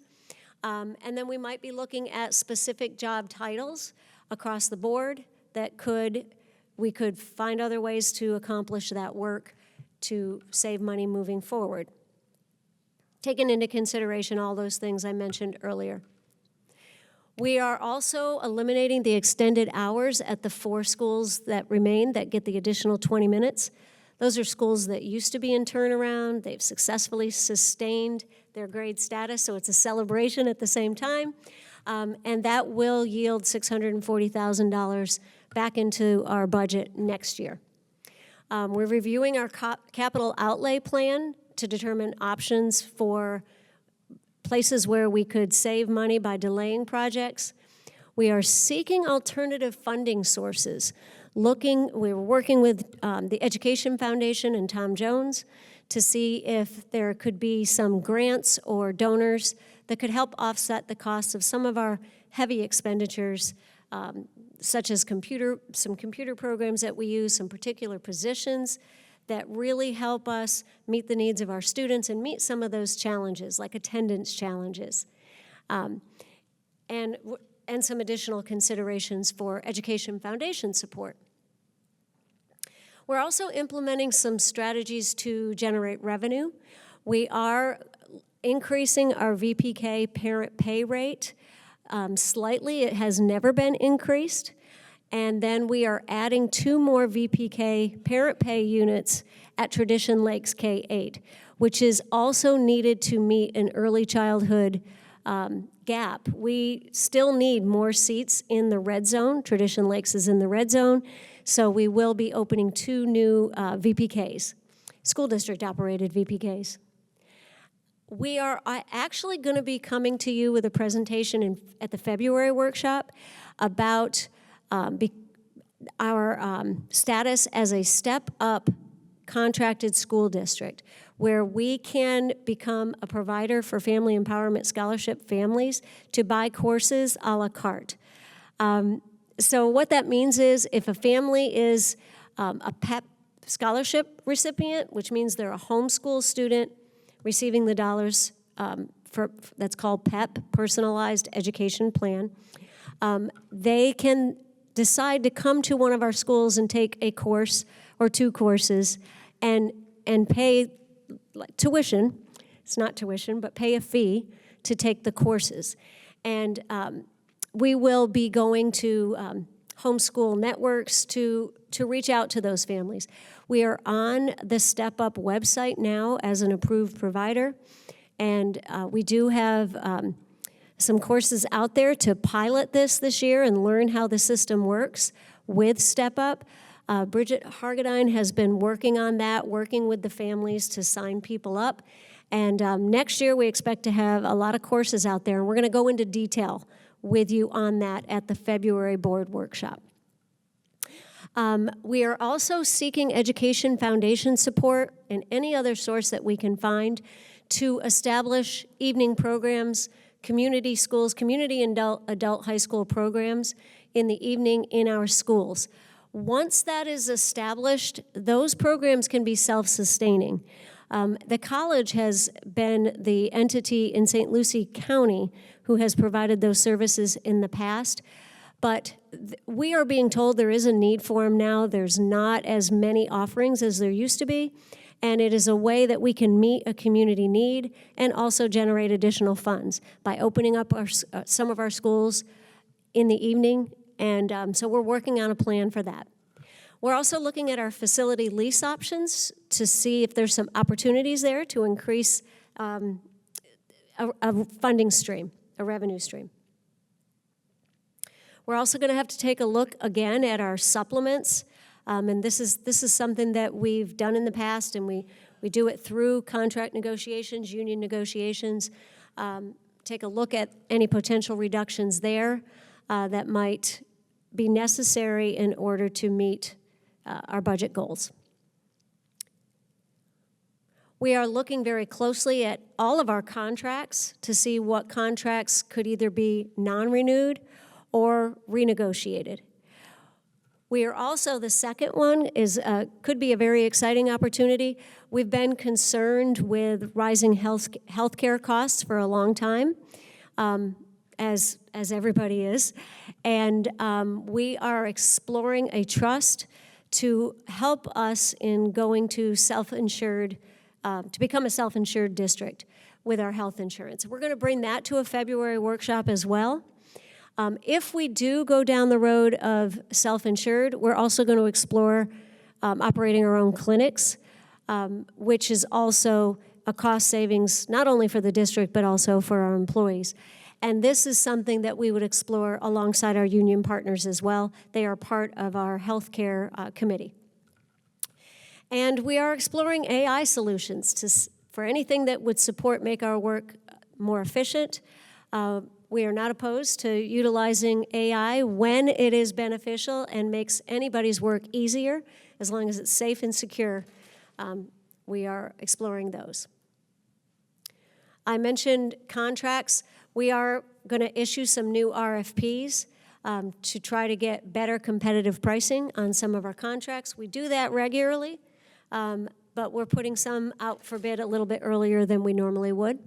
And then we might be looking at specific job titles across the board that we could find other ways to accomplish that work to save money moving forward. Taking into consideration all those things I mentioned earlier. We are also eliminating the extended hours at the 4 schools that remain that get the additional 20 minutes. Those are schools that used to be in turnaround. They've successfully sustained their grade status, so it's a celebration at the same time. And that will yield $640,000 back into our budget next year. We're reviewing our capital outlay plan to determine options for places where we could save money by delaying projects. We are seeking alternative funding sources. We're working with the Education Foundation and Tom Jones to see if there could be some grants or donors that could help offset the costs of some of our heavy expenditures, such as some computer programs that we use, some particular positions that really help us meet the needs of our students and meet some of those challenges, like attendance challenges, and some additional considerations for Education Foundation support. We're also implementing some strategies to generate revenue. We are increasing our VPK parent pay rate slightly. It has never been increased. And then we are adding 2 more VPK parent pay units at Tradition Lakes K-8, which is also needed to meet an early childhood gap. We still need more seats in the red zone. Tradition Lakes is in the red zone, so we will be opening 2 new VPKs, school district operated VPKs. We are actually going to be coming to you with a presentation at the February workshop about our status as a step-up contracted school district, where we can become a provider for Family Empowerment Scholarship families to buy courses a la carte. So what that means is if a family is a PEP scholarship recipient, which means they're a homeschool student receiving the dollars that's called PEP, Personalized Education Plan, they can decide to come to one of our schools and take a course or 2 courses and pay tuition. It's not tuition, but pay a fee to take the courses. And we will be going to homeschool networks to reach out to those families. We are on the Step Up website now as an approved provider, and we do have some courses out there to pilot this year and learn how the system works with Step Up. Bridget Hargadine has been working on that, working with the families to sign people up. And next year we expect to have a lot of courses out there, and we're going to go into detail with you on that at the February board workshop. We are also seeking Education Foundation support and any other source that we can find to establish evening programs, community schools, community and adult high school programs in the evening in our schools. Once that is established, those programs can be self-sustaining. The college has been the entity in St. Lucie County who has provided those services in the past, but we are being told there is a need for them now. There's not as many offerings as there used to be, and it is a way that we can meet a community need and also generate additional funds by opening up some of our schools in the evening, and so we're working on a plan for that. We're also looking at our facility lease options to see if there's some opportunities there to increase a funding stream, a revenue stream. We're also going to have to take a look again at our supplements. And this is something that we've done in the past, and we do it through contract negotiations, union negotiations. Take a look at any potential reductions there that might be necessary in order to meet our budget goals. We are looking very closely at all of our contracts to see what contracts could either be non-renewed or renegotiated. We are also, the second one is, could be a very exciting opportunity. We've been concerned with rising healthcare costs for a long time, as everybody is. And we are exploring a trust to help us in going to self-insured, to become a self-insured district with our health insurance. We're going to bring that to a February workshop as well. If we do go down the road of self-insured, we're also going to explore operating our own clinics, which is also a cost savings, not only for the district, but also for our employees. And this is something that we would explore alongside our union partners as well. They are part of our healthcare committee. And we are exploring AI solutions for anything that would make our work more efficient. We are not opposed to utilizing AI when it is beneficial and makes anybody's work easier, as long as it's safe and secure. We are exploring those. I mentioned contracts. We are going to issue some new RFPs to try to get better competitive pricing on some of our contracts. We do that regularly, but we're putting some out for bid a little bit earlier than we normally would.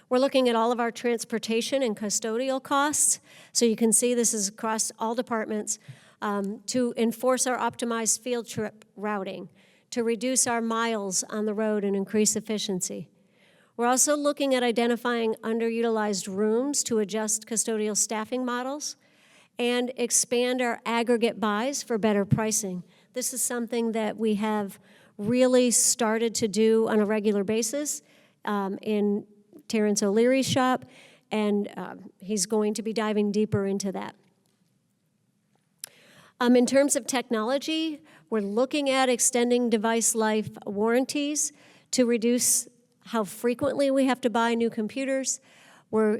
We're looking at all of our transportation and custodial costs. So you can see this is across all departments to enforce our optimized field trip routing, to reduce our miles on the road and increase efficiency. We're also looking at identifying underutilized rooms to adjust custodial staffing models and expand our aggregate buys for better pricing. This is something that we have really started to do on a regular basis in Terrence O'Leary's shop, and he's going to be diving deeper into that. In terms of technology, we're looking at extending device life warranties to reduce how frequently we have to buy new computers.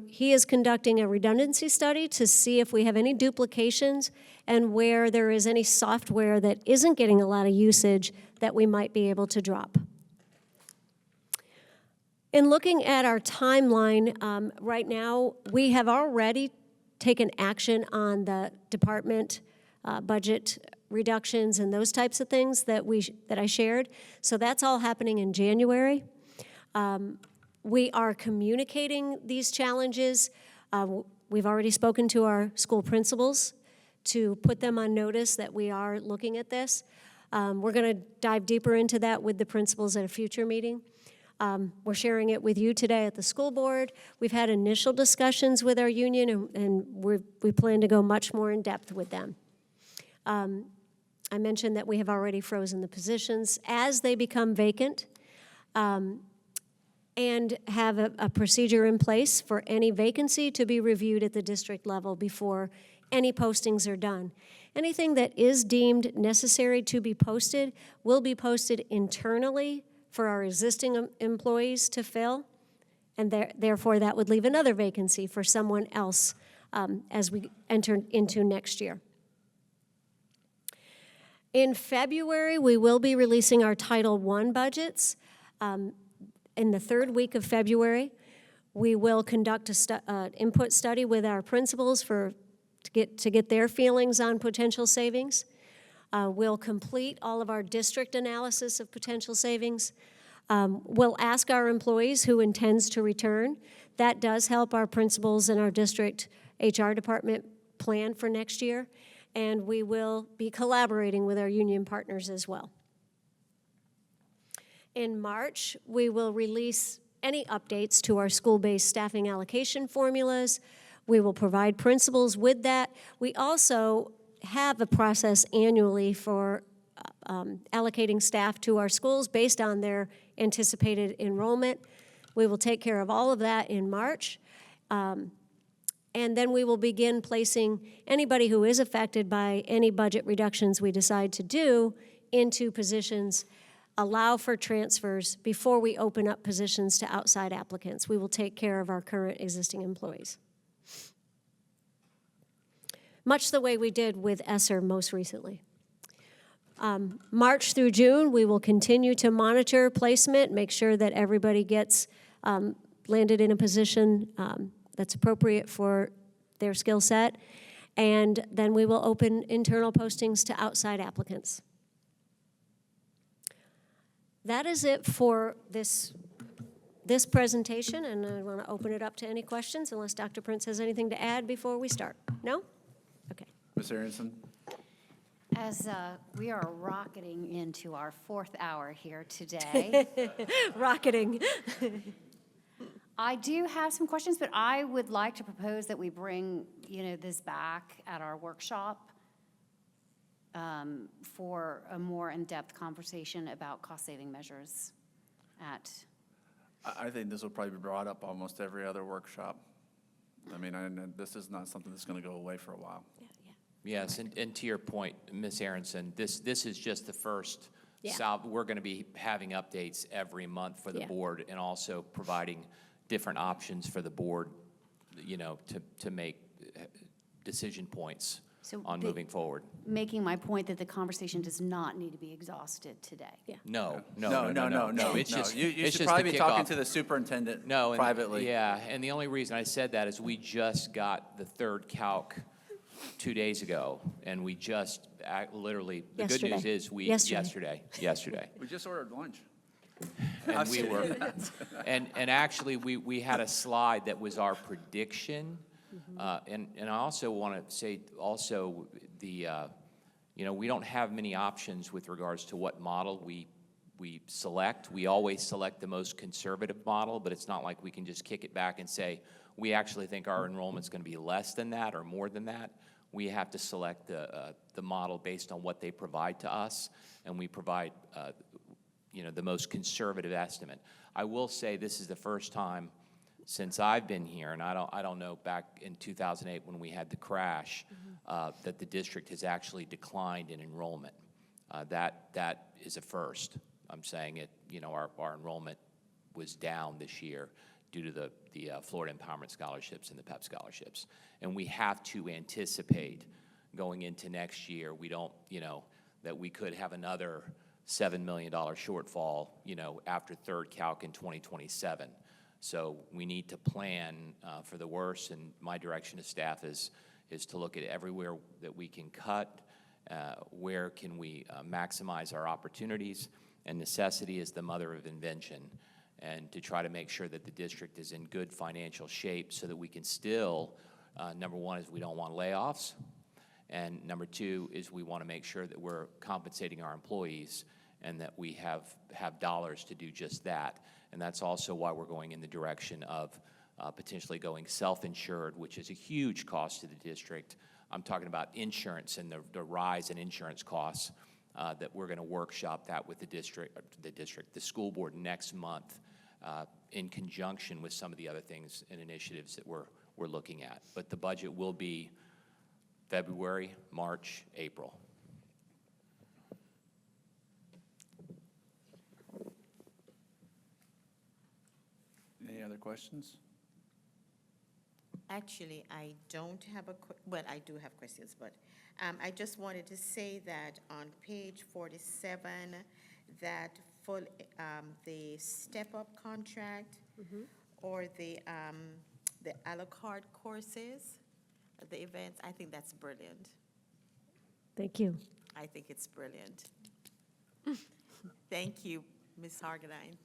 He is conducting a redundancy study to see if we have any duplications and where there is any software that isn't getting a lot of usage that we might be able to drop. In looking at our timeline, right now, we have already taken action on the department budget reductions and those types of things that I shared. So that's all happening in January. We are communicating these challenges. We've already spoken to our school principals to put them on notice that we are looking at this. We're going to dive deeper into that with the principals at a future meeting. We're sharing it with you today at the school board. We've had initial discussions with our union, and we plan to go much more in depth with them. I mentioned that we have already frozen the positions as they become vacant, and have a procedure in place for any vacancy to be reviewed at the district level before any postings are done. Anything that is deemed necessary to be posted will be posted internally for our existing employees to fill, and therefore that would leave another vacancy for someone else as we enter into next year. In February, we will be releasing our Title I budgets. In the third week of February, we will conduct an input study with our principals to get their feelings on potential savings. We'll complete all of our district analysis of potential savings. We'll ask our employees who intends to return. That does help our principals and our district HR department plan for next year. And we will be collaborating with our union partners as well. In March, we will release any updates to our school-based staffing allocation formulas. We will provide principals with that. We also have a process annually for allocating staff to our schools based on their anticipated enrollment. We will take care of all of that in March. And then we will begin placing anybody who is affected by any budget reductions we decide to do into positions, allow for transfers before we open up positions to outside applicants. We will take care of our current existing employees. Much the way we did with ESSER most recently. March through June, we will continue to monitor placement, make sure that everybody gets landed in a position that's appropriate for their skill set. And then we will open internal postings to outside applicants. That is it for this presentation, and I want to open it up to any questions, unless Dr. Prince has anything to add before we start. No? Okay. Ms. Aronson? As we are rocketing into our 4th hour here today, Rocketing. I do have some questions, but I would like to propose that we bring, this back at our workshop for a more in-depth conversation about cost-saving measures at, I think this will probably be brought up almost every other workshop. I mean, this is not something that's going to go away for a while. Yes, and to your point, Ms. Aronson, this is just the first Yeah. salve. We're going to be having updates every month for the Yeah. board and also providing different options for the board, to make decision points So on the- moving forward. making my point that the conversation does not need to be exhausted today. Yeah. No. It's No. just You it's should just probably the be talking kickoff. to the superintendent No, and- privately. Yeah, and the only reason I said that is we just got the third calc 2 days ago, and we just literally, the good news Yesterday. is yesterday. We just ordered lunch. And we were, and actually, we had a slide that was our prediction. And I also want to say also we don't have many options with regards to what model we select. We always select the most conservative model, but it's not like we can just kick it back and say, we actually think our enrollment's going to be less than that or more than that. We have to select the model based on what they provide to us, and we provide the most conservative estimate. I will say this is the first time since I've been here, and I don't know, back in 2008 when we had the crash, that the district has actually declined in enrollment. That is a first. I'm saying it. Our enrollment was down this year due to the Florida Empowerment Scholarships and the PEP scholarships, and we have to anticipate going into next year. We don't, that we could have another $7 million shortfall, after third calc in 2027. So we need to plan for the worst, and my direction to staff is to look at everywhere that we can cut, where can we maximize our opportunities, and necessity is the mother of invention, and to try to make sure that the district is in good financial shape so that we can still, number one is we don't want layoffs, and number two is we want to make sure that we're compensating our employees and that we have dollars to do just that. And that's also why we're going in the direction of potentially going self-insured, which is a huge cost to the district. I'm talking about insurance and the rise in insurance costs, that we're going to workshop that with the school board next month, in conjunction with some of the other things and initiatives that we're looking at. But the budget will be February, March, April. Any other questions? Actually, I don't have well, I do have questions, but I just wanted to say that on page 47, that for the step-up contract or the a la carte courses, the events, I think that's brilliant. Thank you. I think it's brilliant. Thank you, Ms. Hargadine.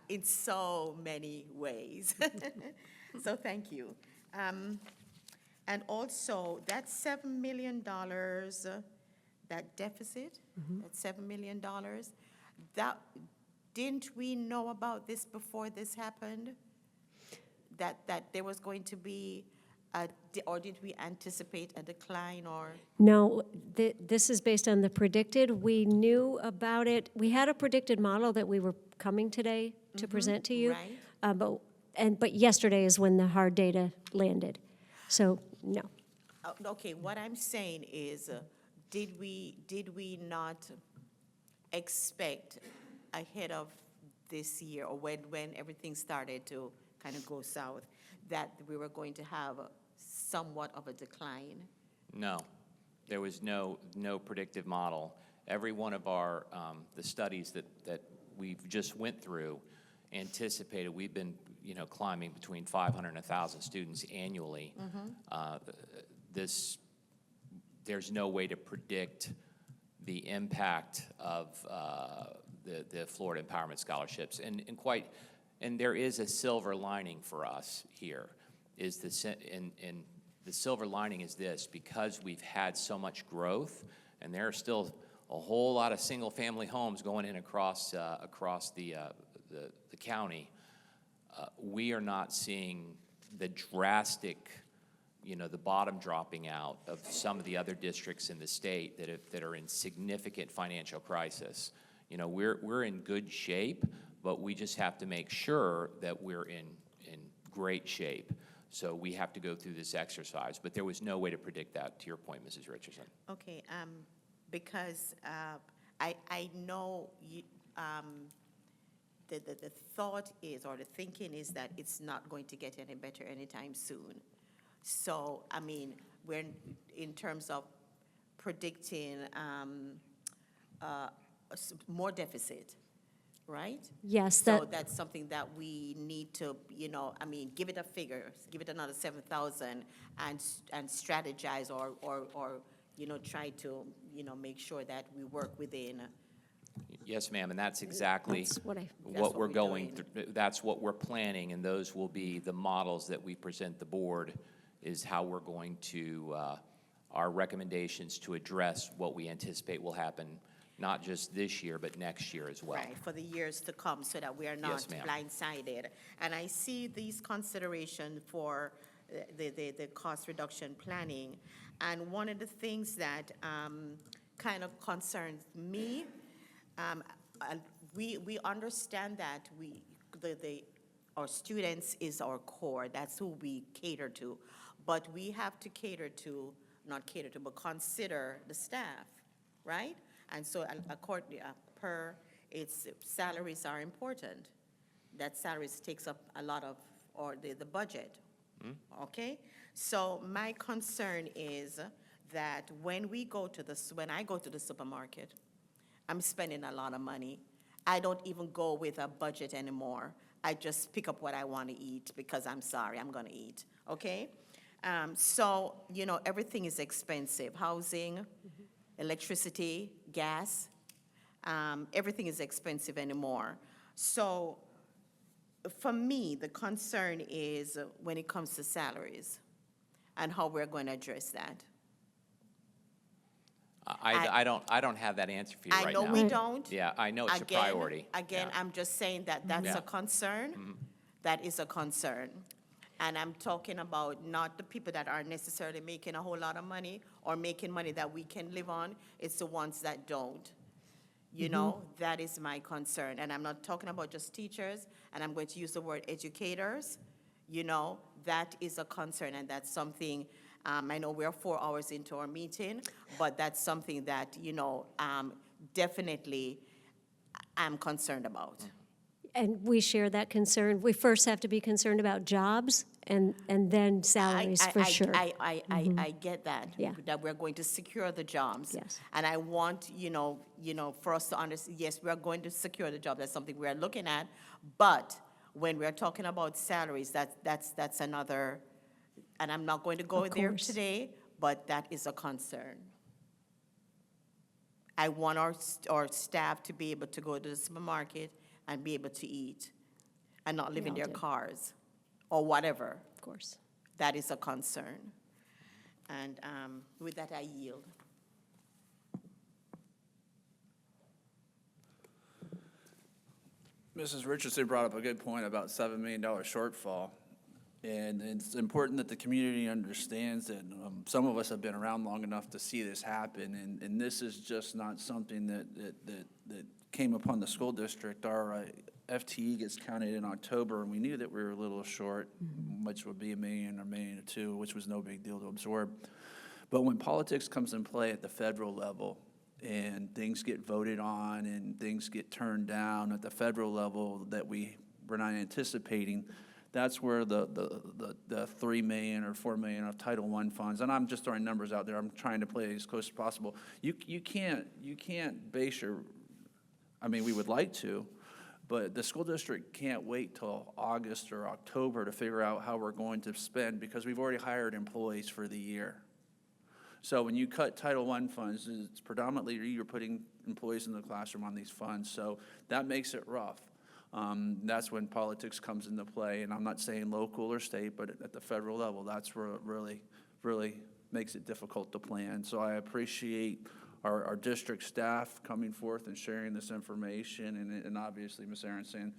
In so many ways. So thank you. And also, that $7 million, that deficit, that $7 million, didn't we know about this before this happened? That there was going to be, or did we anticipate a decline or? No, this is based on the predicted. We knew about it. We had a predicted model that we were coming today to present to you. Right. But yesterday is when the hard data landed. So, no. Okay, what I'm saying is, did we not expect ahead of this year, or when everything started to kind of go south, that we were going to have somewhat of a decline? No, there was no predictive model. Every one of our, the studies that we've just went through anticipated, we've been, climbing between 500 and 1,000 students annually. There's no way to predict the impact of the Florida Empowerment Scholarships. And there is a silver lining for us here, and the silver lining is this: because we've had so much growth, and there are still a whole lot of single-family homes going in across the county, we are not seeing the drastic, the bottom dropping out of some of the other districts in the state that are in significant financial crisis. We're in good shape, but we just have to make sure that we're in great shape. So we have to go through this exercise, but there was no way to predict that, to your point, Mrs. Richardson. Okay, because I know you, the thought is, or the thinking is that it's not going to get any better anytime soon. So, I mean, we're in terms of predicting more deficit, right? Yes, So that's something that we need to, give it a figure, give it another 7,000 and strategize or try to, make sure that we work within. Yes, ma'am, and that's exactly That's what I- what we're going through. That's what we're planning, and those will be the models that we present the board, is how we're going to, our recommendations to address what we anticipate will happen, not just this year, but next year as well. Right, for the years to come, so that we are not Yes, ma'am. blindsided. And I see these considerations for the cost reduction planning. And one of the things that kind of concerns me, and we understand that our students is our core. That's who we cater to. But we have to but consider the staff, right? And so according its salaries are important. That salaries takes up a lot of, or the budget, okay? So my concern is that when I go to the supermarket, I'm spending a lot of money. I don't even go with a budget anymore. I just pick up what I want to eat because I'm sorry, I'm going to eat, okay? So, everything is expensive. Housing, electricity, gas, everything is expensive anymore. So for me, the concern is when it comes to salaries and how we're going to address that. I don't have that answer for you right now. I know we don't. Yeah, I know it's a Again- priority. Again, Yeah. I'm just saying that that's Yeah. a concern. That is a concern. And I'm talking about not the people that are necessarily making a whole lot of money or making money that we can live on. It's the ones that don't. That is my concern. And I'm not talking about just teachers, and I'm going to use the word educators. That is a concern, and that's something, I know we're 4 hours into our meeting, but that's something that, definitely I'm concerned about. And we share that concern. We first have to be concerned about jobs and then salaries, for sure. I get that. Yeah. That we're going to secure the jobs. Yes. And I want, for us to understand, yes, we are going to secure the job. That's something we are looking at. But when we're talking about salaries, that's another, and I'm not going to go Of there course. today, but that is a concern. I want our staff to be able to go to the supermarket and be able to eat and not live We in all their do. cars or whatever. Of course. That is a concern. And with that, I yield. Mrs. Richardson brought up a good point about $7 million shortfall. And it's important that the community understands that some of us have been around long enough to see this happen. And this is just not something that came upon the school district. Our FTE gets counted in October, and we knew that we were a little short, which would be $1 million or $1.2 million, which was no big deal to absorb. But when politics comes in play at the federal level, and things get voted on and things get turned down at the federal level that we're not anticipating, that's where the $3 million or $4 million of Title I funds, and I'm just throwing numbers out there, I'm trying to play as close as possible. You can't base your, I mean, we would like to, But the school district can't wait till August or October to figure out how we're going to spend because we've already hired employees for the year. So when you cut Title I funds, it's predominantly you're putting employees in the classroom on these funds. So that makes it rough. That's when politics comes into play. And I'm not saying local or state, but at the federal level, that's where it really makes it difficult to plan. So I appreciate our district staff coming forth and sharing this information, and obviously Ms. Aronson,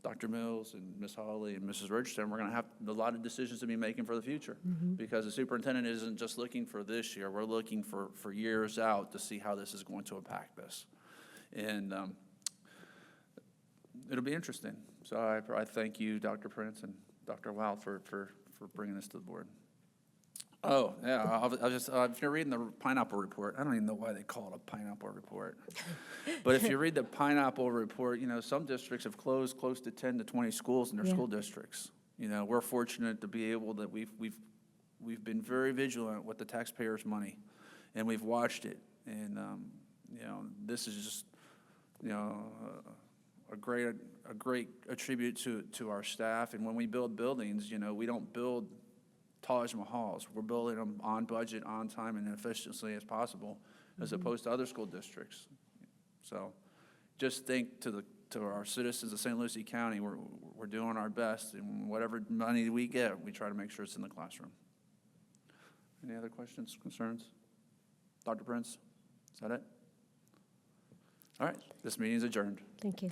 Dr. Mills and Ms. Hawley and Mrs. Richardson, we're going to have a lot of decisions to be making for the future, because the superintendent isn't just looking for this year, we're looking for years out to see how this is going to impact this. And it'll be interesting. So I thank you, Dr. Prince and Dr. Wild, for bringing this to the board. Oh, yeah, I'll just, if you're reading the pineapple report, I don't even know why they call it a pineapple report. But if you read the pineapple report, you know, some districts have closed close to 10 to 20 schools in their school districts. You know, we're fortunate to be able that we've been very vigilant with the taxpayers' money, and we've watched it. And, you know, this is just, you know, a great tribute to our staff. And when we build buildings, you know, we don't build Taj Mahals. We're building them on budget, on time, and efficiently as possible, as opposed to other school districts. So just think to our citizens of St. Lucie County, we're doing our best, and whatever money we get, we try to make sure it's in the classroom. Any other questions, concerns? Dr. Prince, is that it? All right, this meeting is adjourned. Thank you.